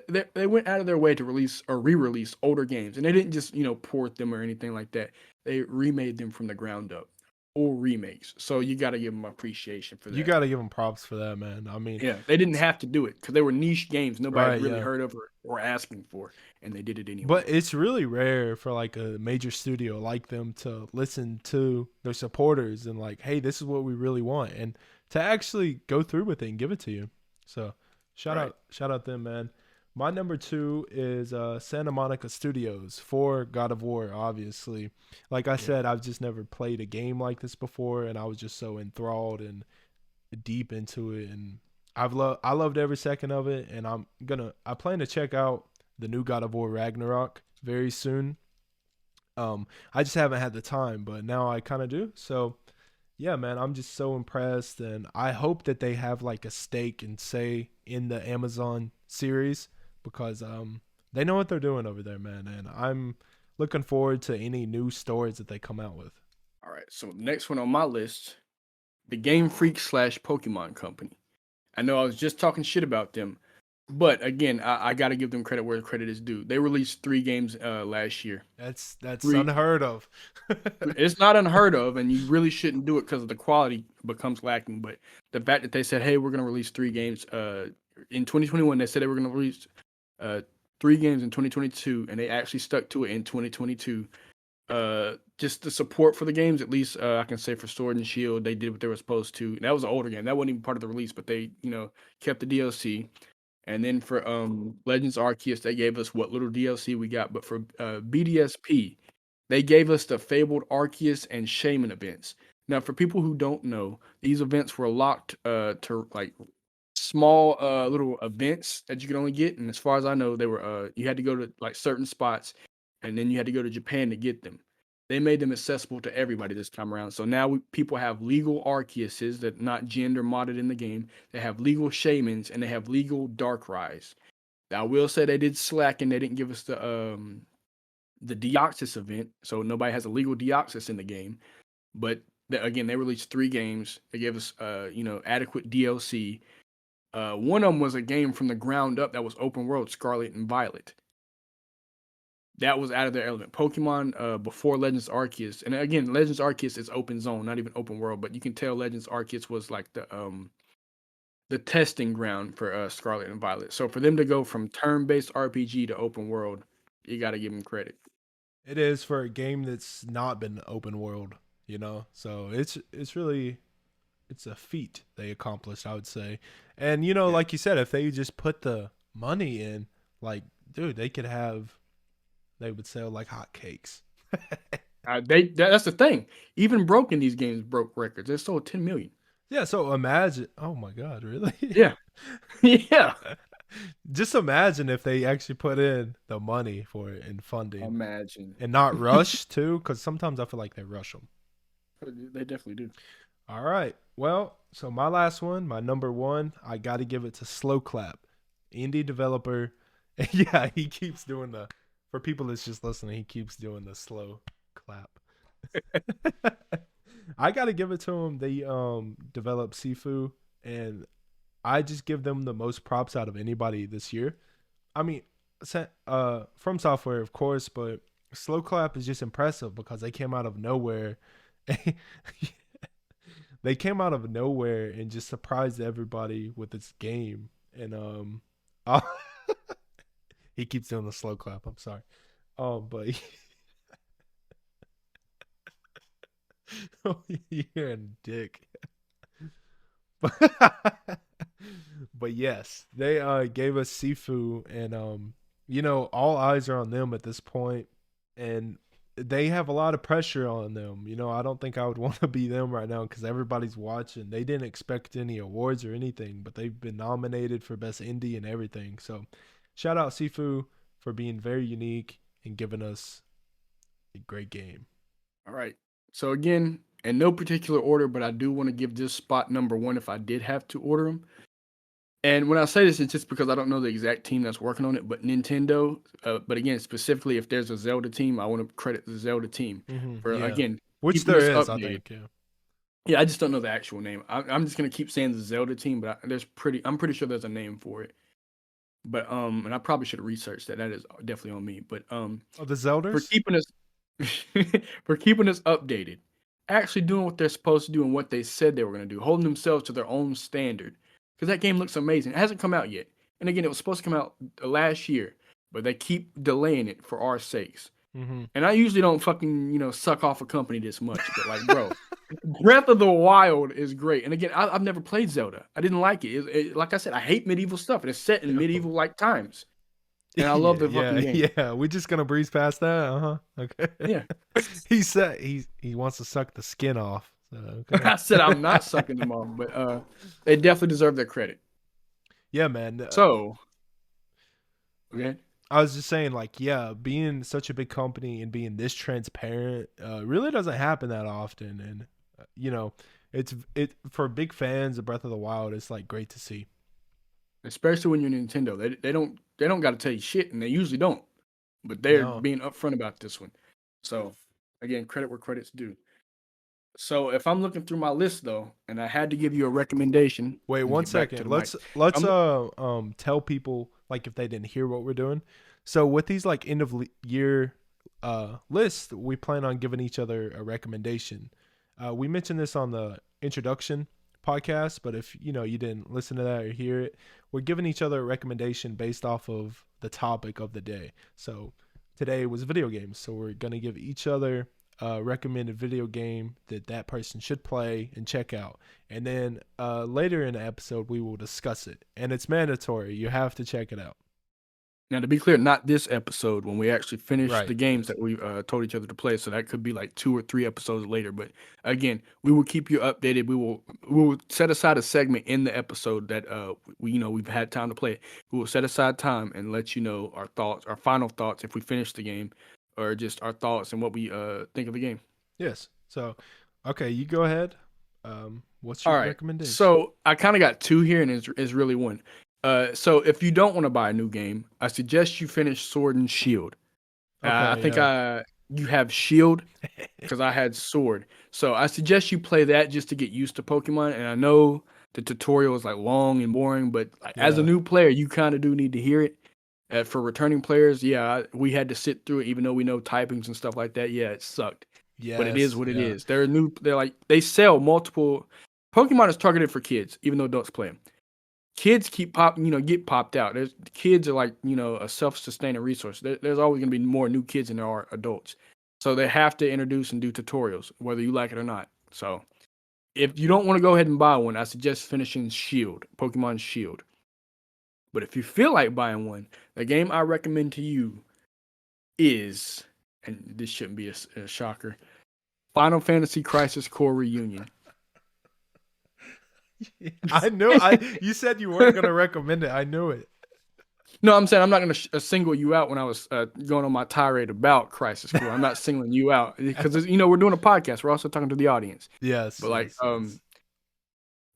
they went out of their way to release or re-release older games, and they didn't just port them or anything like that. They remade them from the ground up, full remakes. So you got to give them appreciation for
You
that.
got to give them props for that, man. I mean,
Yeah, they didn't have to do it because they were niche games nobody
right,
had really
yeah.
heard of or asking for, and they did it
But
anyway.
it's really rare for like a major studio like them to listen to their supporters and like, hey, this is what we really want, and to actually go through with it and give it to you. So
Right.
shout out them, man. My number two is Santa Monica Studios for God of War. Obviously, like I
Yeah.
said, I've just never played a game like this before, and I was just so enthralled and deep into it, and I loved every second of it, and I plan to check out the new God of War Ragnarok very soon. I just haven't had the time, but now I kind of do. So yeah, man, I'm just so impressed, and I hope that they have like a stake and say in the Amazon series because they know what they're doing over there, man, and I'm looking forward to any new stories that they come out with.
All right. So next one on my list, the Game Freak slash Pokemon Company. I know I was just talking shit about them, but again, I got to give them credit where credit is due. They released 3 games last year.
That's
Three.
unheard of.
It's not unheard of, and you really shouldn't do it because the quality becomes lacking. But the fact that they said, "Hey, we're going to release 3 games," in 2021, they said they were going to release uh 3 games in 2022, and they actually stuck to it in 2022. Just the support for the games, at least I can say for Sword and Shield, they did what they were supposed to. That was an older game. That wasn't even part of the release, but they, kept the DLC. And then for Legends Arceus, they gave us what little DLC we got. But for BDSP, they gave us the Fabled Arceus and Shaman events. Now, for people who don't know, these events were locked to like small little events that you could only get. And as far as I know, they were you had to go to like certain spots, and then you had to go to Japan to get them. They made them accessible to everybody this time around. So now people have legal Arceuses that not gender modded in the game. They have legal Shamans and they have legal Darkrai's. Now I will say they did slack and they didn't give us the Deoxys event, so nobody has a legal Deoxys in the game. But again, they released 3 games. They gave us adequate DLC. One of them was a game from the ground up that was open world, Scarlet and Violet. That was out of their element. Pokemon before Legends Arceus, and again, Legends Arceus is open zone, not even open world, but you can tell Legends Arceus was like the testing ground for Scarlet and Violet. So for them to go from turn-based RPG to open world, you got to give them credit.
It is for a game that's not been open world, you know. So it's really it's a feat they accomplished, I would say. And you know,
Yeah.
like you said, if they just put the money in, like, dude, they would sell like hotcakes.
That's the thing. Even broken these games broke records. They sold 10 million.
Yeah, so imagine, oh my god, really?
Yeah. Yeah.
Just imagine if they actually put in the money for it and funding
Imagine.
and not rush too, because sometimes I feel like they rush them.
They definitely do.
All right. Well, so my last one, my number one, I got to give it to Slow Clap, indie developer. Yeah, he keeps doing the, for people that's just listening, he keeps doing the slow clap. I got to give it to him. They developed Sifu, and I just give them the most props out of anybody this year. I mean, from software, of course, but Slow Clap is just impressive because they came out of nowhere. They came out of nowhere and just surprised everybody with this game. and uh, he keeps doing the slow clap. I'm sorry. But you're a dick. But yes, they gave us Sifu, and all eyes are on them at this point, and they have a lot of pressure on them. I don't think I would want to be them right now because everybody's watching. They didn't expect any awards or anything, but they've been nominated for best indie and everything. So shout out Sifu for being very unique and giving us a great game.
All right. So again, in no particular order, but I do want to give this spot number one if I did have to order them. And when I say this, it's just because I don't know the exact team that's working on it, but Nintendo. But again, specifically, if there's a Zelda team, I want to credit the Zelda team for
Yeah,
again
which
keeping
there
us
is, I
updated.
think. Yeah.
Yeah, I just don't know the actual name. I'm just gonna keep saying the Zelda team, but I'm pretty sure there's a name for it. But and I probably should have researched that. That is definitely on me. But
Oh, the
for
Zelders.
keeping us for keeping us updated, actually doing what they're supposed to do and what they said they were going to do, holding themselves to their own standard. Because that game looks amazing. It hasn't come out yet. And again, it was supposed to come out last year, but they keep delaying it for our sakes.
Mm-hmm.
And I usually don't fucking, suck off a company this much, but like, bro, Breath of the Wild is great. And again, I've never played Zelda. I didn't like it. Like I said, I hate medieval stuff, and it's set in medieval like times. And I love
Yeah,
the fucking
yeah,
game.
yeah. We're just gonna breeze past that. Okay.
Yeah.
He said he wants to suck the skin off. So, okay.
I said I'm not sucking them off, but they definitely deserve their credit.
Yeah, man.
So, okay.
I was just saying, like, yeah, being such a big company and being this transparent really doesn't happen that often, and it for big fans of Breath of the Wild, it's like great to see.
Especially when you're Nintendo, they don't got to tell you shit, and they usually don't. But they're
No,
being upfront about this one. So, again, credit where credit's due. So, if I'm looking through my list though, and I had to give you a recommendation,
wait
let me
one
get back to
second.
the mic.
Let's
I'm
tell people like if they didn't hear what we're doing. So with these like end of year lists, we plan on giving each other a recommendation. We mentioned this on the introduction podcast, but if you didn't listen to that or hear it, we're giving each other a recommendation based off of the topic of the day. So today was video games, so we're gonna give each other a recommended video game that person should play and check out, and then later in the episode we will discuss it, and it's mandatory. You have to check it out.
Now, to be clear, not this episode when we actually finish the
Right.
games
Yes.
that we told each other to play. So that could be like 2 or 3 episodes later. But again, we will keep you updated. We will set aside a segment in the episode that we've had time to play it. We will set aside time and let you know our thoughts, our final thoughts if we finish the game, or just our thoughts and what we think of the game.
Yes. So, okay, you go ahead. What's
All
your
right.
recommendation?
So I kind of got two here, and it's really one. So if you don't want to buy a new game, I suggest you finish Sword and Shield. I
Okay.
think
Yeah.
you have Shield because I had Sword. So I suggest you play that just to get used to Pokemon. And I know the tutorial is like long and boring, but like, as a
Yeah.
new player, you kind of do need to hear it. For returning players, yeah, we had to sit through it, even though we know typings and stuff like that. Yeah, it sucked, but it is
Yes.
what it
Yeah.
is. They sell multiple. Pokemon is targeted for kids, even though adults play them. Kids get popped out. Kids are like, a self-sustaining resource. There's always going to be more new kids than there are adults. So they have to introduce and do tutorials, whether you like it or not. So if you don't want to go ahead and buy one, I suggest finishing Shield, Pokemon Shield. But if you feel like buying one, the game I recommend to you is, and this shouldn't be a shocker, Final Fantasy Crisis Core Reunion.
I knew. You said you weren't gonna recommend it. I knew it.
No, I'm saying I'm not going to single you out when I was going on my tirade about Crisis Core. I'm not singling you out because we're doing a podcast. We're also talking to the audience.
Yes.
But like,
Yes.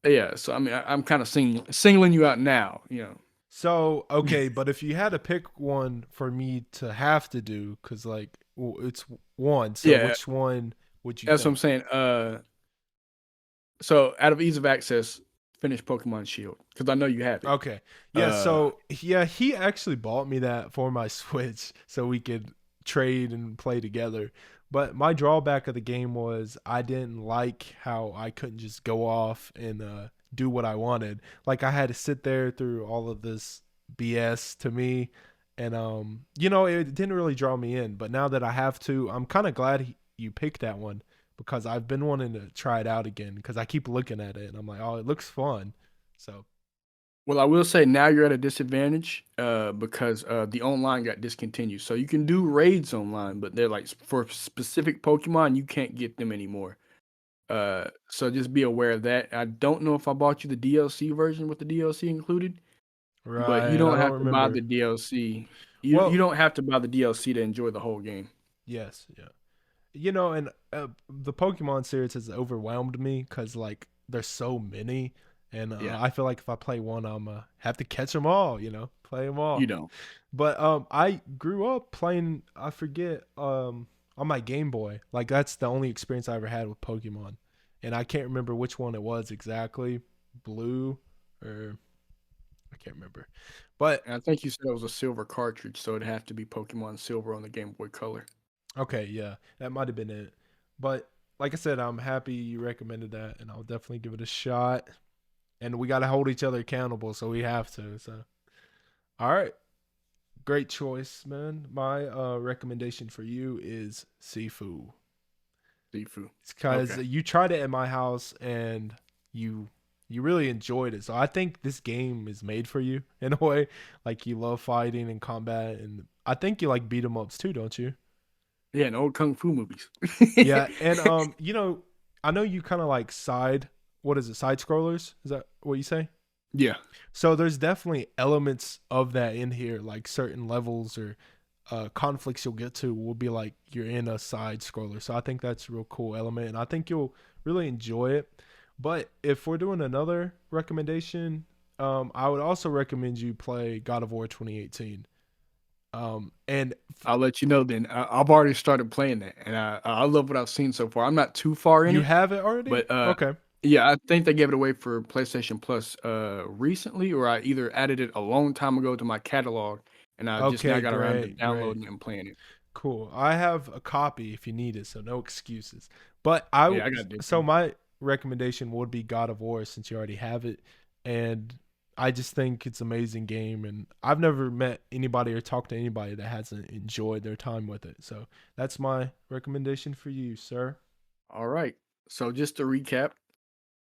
Yes.
yeah. So I mean, I'm kind of singling you out now.
So okay, but if you had to pick one for me to have to do, because like it's one. So
Yeah,
which one would you
that's what I'm
think?
saying. So out of ease of access, finish Pokemon Shield because I know you have it.
Okay. Yeah.
Uh,
So yeah, he actually bought me that for my Switch so we could trade and play together. But my drawback of the game was I didn't like how I couldn't just go off and do what I wanted. Like I had to sit there through all of this BS to me, and it didn't really draw me in. But now that I have to, I'm kind of glad you picked that one because I've been wanting to try it out again because I keep looking at it and I'm like, oh, it looks fun. So
Well, I will say now you're at a disadvantage because the online got discontinued. So you can do raids online, but they're like for specific Pokemon, you can't get them anymore. So just be aware of that. I don't know if I bought you the DLC version with the DLC included, but you
right, I
don't
don't
have to buy
remember.
the DLC. You
Well,
don't have to buy the DLC to enjoy the whole game.
yes, yeah. And the Pokemon series has overwhelmed me because like there's so many, and
Yeah,
I feel like if I play one, I'm have to catch them all. Play them
you
all.
don't.
But I grew up playing. I forget on my Game Boy. Like that's the only experience I ever had with Pokemon, and I can't remember which one it was exactly. Blue or I can't remember, but
And I think you said it was a silver cartridge, so it'd have to be Pokemon Silver on the Game Boy Color.
okay, yeah, that might have been it. But like I said, I'm happy you recommended that, and I'll definitely give it a shot. And we got to hold each other accountable, so we have to. So, all right, great choice, man. My recommendation for you is Sifu.
Sifu.
It's because
Okay.
you tried it at my house and you you really enjoyed it. So I think this game is made for you in a way. Like you love fighting and combat, and I think you like beat 'em ups too, don't you?
Yeah, and old kung fu movies.
Yeah, and I know you kind of like what is it, side scrollers? Is that what you say?
Yeah.
So there's definitely elements of that in here, like certain levels or conflicts you'll get to will be like you're in a side scroller. So I think that's a real cool element, and I think you'll really enjoy it. But if we're doing another recommendation, I would also recommend you play God of War 2018. And
I'll let you know then. I've already started playing that, and I love what I've seen so far. I'm not too far in
you
it,
have it already?
but
Okay.
yeah, I think they gave it away for PlayStation Plus recently, or I either added it a long time ago to my catalog, and I just now
Okay,
got around to
great, great.
downloading it and playing it.
Cool. I have a copy if you need it, so no excuses. But
Yeah, I got it.
so my recommendation would be God of War since you already have it, and I just think it's an amazing game, and I've never met anybody or talked to anybody that hasn't enjoyed their time with it. So that's my recommendation for you, sir.
All right. So just to recap,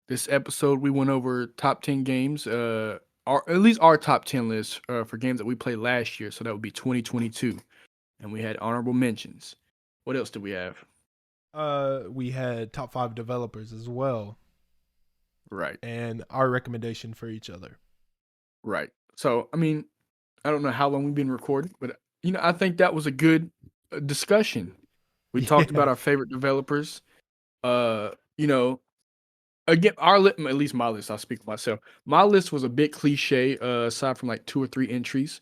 this episode we went over top 10 games, or at least our top 10 list for games that we played last year. So that would be 2022. And we had honorable mentions. What else did we have?
We had top 5 developers as well,
Right,
and our recommendation for each other.
right. So, I mean, I don't know how long we've been recording, but I think that was a good discussion. We talked about
Yeah,
our favorite developers. Uh, you know, again, at least my list. I'll speak for myself. My list was a bit cliche, aside from like two or three entries.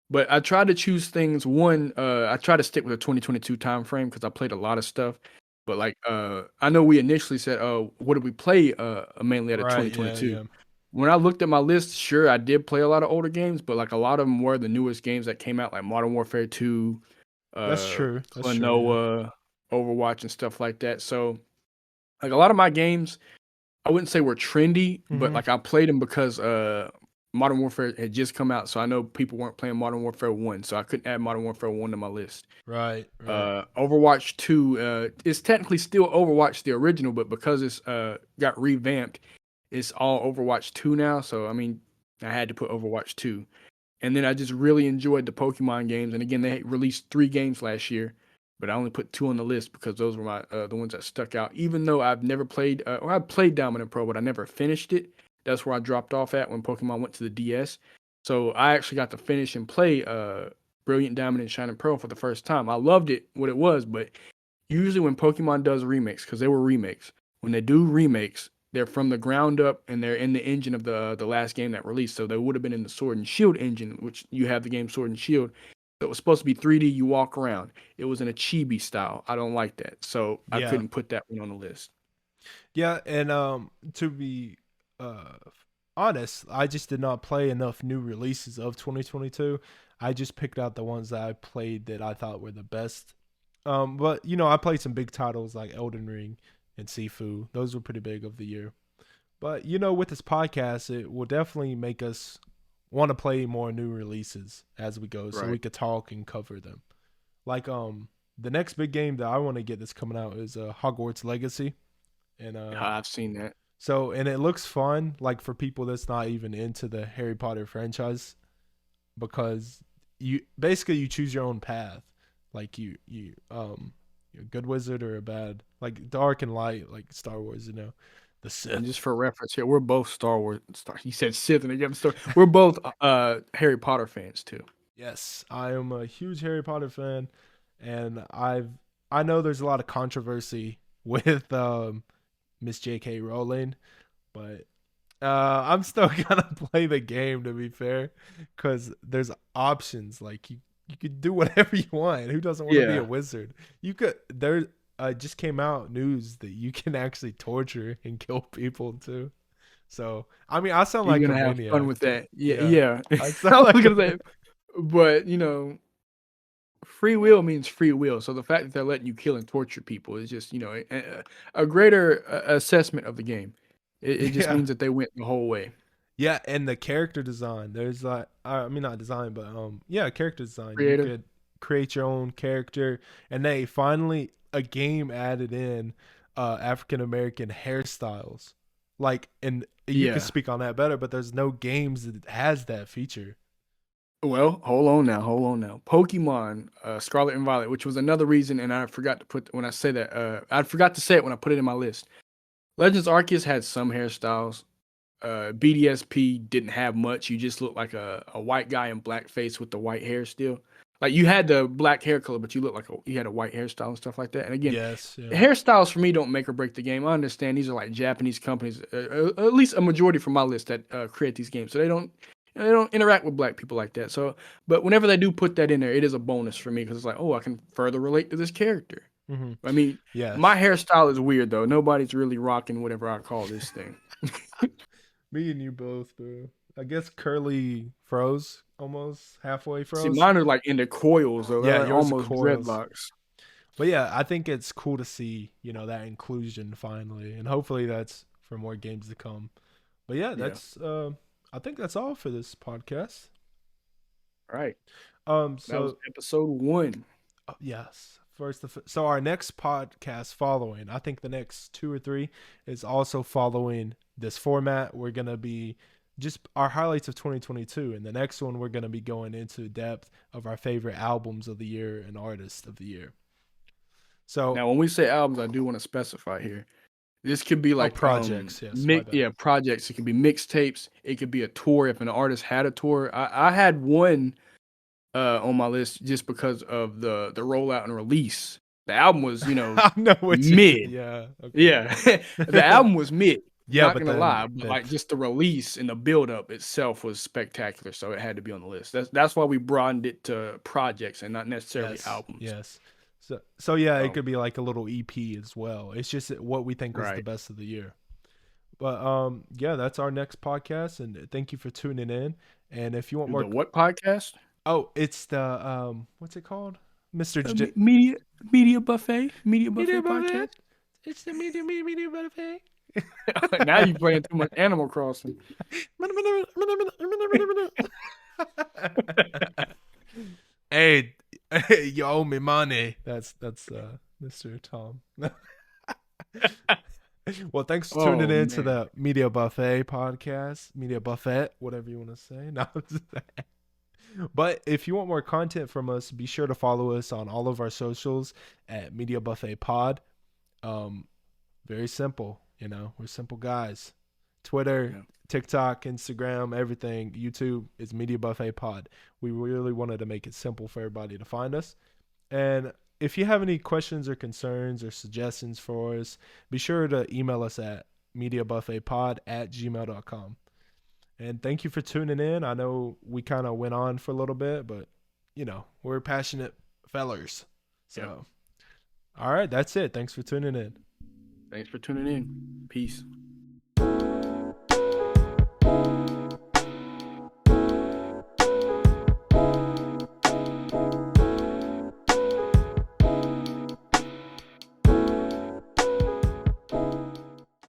But I try to choose things. One, I try to stick with a 2022 time frame because I played a lot of stuff. But like, I know we initially said, "Oh, what did we play?" Mainly out of
right. Yeah,
2022.
yeah.
When I looked at my list, sure, I did play a lot of older games, but like a lot of them were the newest games that came out, like Modern Warfare 2,
That's
uh,
true. That's true. Yeah.
Klonoa, Overwatch, and stuff like that. So, like a lot of my games I wouldn't say we're trendy, but
Mm-hmm.
like I played them because Modern Warfare had just come out, so I know people weren't playing Modern Warfare 1, so I couldn't add Modern Warfare 1 to my list.
Right. Right.
Overwatch 2 is technically still Overwatch the original, but because it's got revamped, it's all Overwatch 2 now, so I mean, I had to put Overwatch 2. And then I just really enjoyed the Pokemon games. And again, they released 3 games last year, but I only put two on the list because those were my the ones that stuck out. Even though I've never played, or I played Dominant Pro, but I never finished it. That's where I dropped off at when Pokemon went to the DS. So I actually got to finish and play Brilliant Diamond and Shining Pearl for the first time. I loved it, what it was, but usually when Pokemon does remakes, because they were remakes, when they do remakes, they're from the ground up and they're in the engine of the last game that released. So they would have been in the Sword and Shield engine, which you have the game Sword and Shield. So it was supposed to be 3D. You walk around. It was in a chibi style. I don't like that, so I
Yeah.
couldn't put that one on the list.
Yeah, and to be uh honest, I just did not play enough new releases of 2022. I just picked out the ones that I played that I thought were the best. But I played some big titles like Elden Ring and Sifu. Those were pretty big of the year. But with this podcast, it will definitely make us want to play more new releases as we go, so we
Right.
could talk and cover them. Like the next big game that I want to get that's coming out is Hogwarts Legacy, and
I've seen that.
and it looks fun, like for people that's not even into the Harry Potter franchise, because you choose your own path, like you're a good wizard or a bad, like dark and light, like Star Wars, the
And
Sith.
just for reference here, we're both Star Wars. He said Sith, and they gave him Star. We're both Harry Potter fans too.
Yes, I am a huge Harry Potter fan, and I know there's a lot of controversy with Miss J.K. Rowling, but I'm still gonna play the game, to be fair, because there's options. Like you could do whatever you want. Who doesn't want to be a
Yeah,
wizard? You could there just came out news that you can actually torture and kill people too. So I mean, I sound
you're
like a
gonna have fun
maniac.
with that. Yeah,
Yeah,
yeah.
I
I
sound
was
like
gonna
a
say, but free will means free will. So the fact that they're letting you kill and torture people is just a greater assessment of the game. It just
yeah.
means that they went the whole way.
Yeah, and the character design. There's like, I mean, not design, but yeah, character design. You
Creative.
could create your own character, and they finally a game added in African American hairstyles. Like, and you could
Yeah.
speak on that better, but there's no games that has that feature.
Well, hold on now. Pokemon, Scarlet and Violet, which was another reason, and I forgot to put when I say that. I forgot to say it when I put it in my list. Legends Arceus had some hairstyles. BDSP didn't have much. You just looked like a white guy in blackface with the white hair still. Like you had the black hair color, but you looked like you had a white hairstyle and stuff like that. And again,
Yes, yeah.
hairstyles for me don't make or break the game. I understand these are like Japanese companies, at least a majority from my list that create these games, so they don't interact with black people like that. So, but whenever they do put that in there, it is a bonus for me because it's like, oh, I can further relate to this character.
Hmm.
I mean, my
Yes.
hairstyle is weird though. Nobody's really rocking whatever I call this thing.
Me and you both, bro. I guess curly froze, almost halfway
See,
froze.
mine are like into coils though. They're
Yeah,
like
yours are
almost
coils.
dreadlocks.
But yeah, I think it's cool to see, that inclusion finally. And hopefully that's for more games to come. But yeah,
Yeah.
that's I think that's all for this podcast.
All right. That was
So
episode 1.
yes. So our next podcast following, I think the next 2 or 3 is also following this format. We're gonna be just our highlights of 2022, and the next one we're gonna be going into depth of our favorite albums of the year and artists of the year. So,
Now, when we say albums, I do want to specify here. This could be like
projects, yes, my bad.
projects. It could be mixtapes. It could be a tour if an artist had a tour. I had one on my list just because of the rollout and release. The album was,
I know what you
mid.
yeah, okay.
Yeah. The album was mid.
Yeah,
Not
but
gonna lie,
then
but
the
like just the release and the build up itself was spectacular. So it had to be on the list. That's why we broadened it to projects and not necessarily
yes,
albums.
yes. So yeah, it
So
could be like a little EP as well. It's just what we think was the
right.
best of the year. But yeah, that's our next podcast, and thank you for tuning in. And if you want
The
more,
what podcast?
oh, it's the what's it called, Mister J-
Media buffet. Media
Media
buffet
Buffet?
podcast.
It's the Media Buffet.
Now you playing too much Animal Crossing.
Hey, you owe me money. That's Mr. Tom. Well, thanks for tuning
Oh
in to
man.
the Media Buffet podcast, Media Buffet, whatever you want to say. No, but if you want more content from us, be sure to follow us on all of our socials at Media Buffet Pod. Um, Very simple, we're simple guys. Twitter,
Yeah.
TikTok, Instagram, everything, YouTube is Media Buffet Pod. We really wanted to make it simple for everybody to find us. And if you have any questions or concerns or suggestions for us, be sure to email us at mediabuffetpod@gmail.com. And thank you for tuning in. I know we kind of went on for a little bit, but we're passionate fellers.
Yep.
So, all right, that's it. Thanks for tuning in.
Thanks for tuning in. Peace.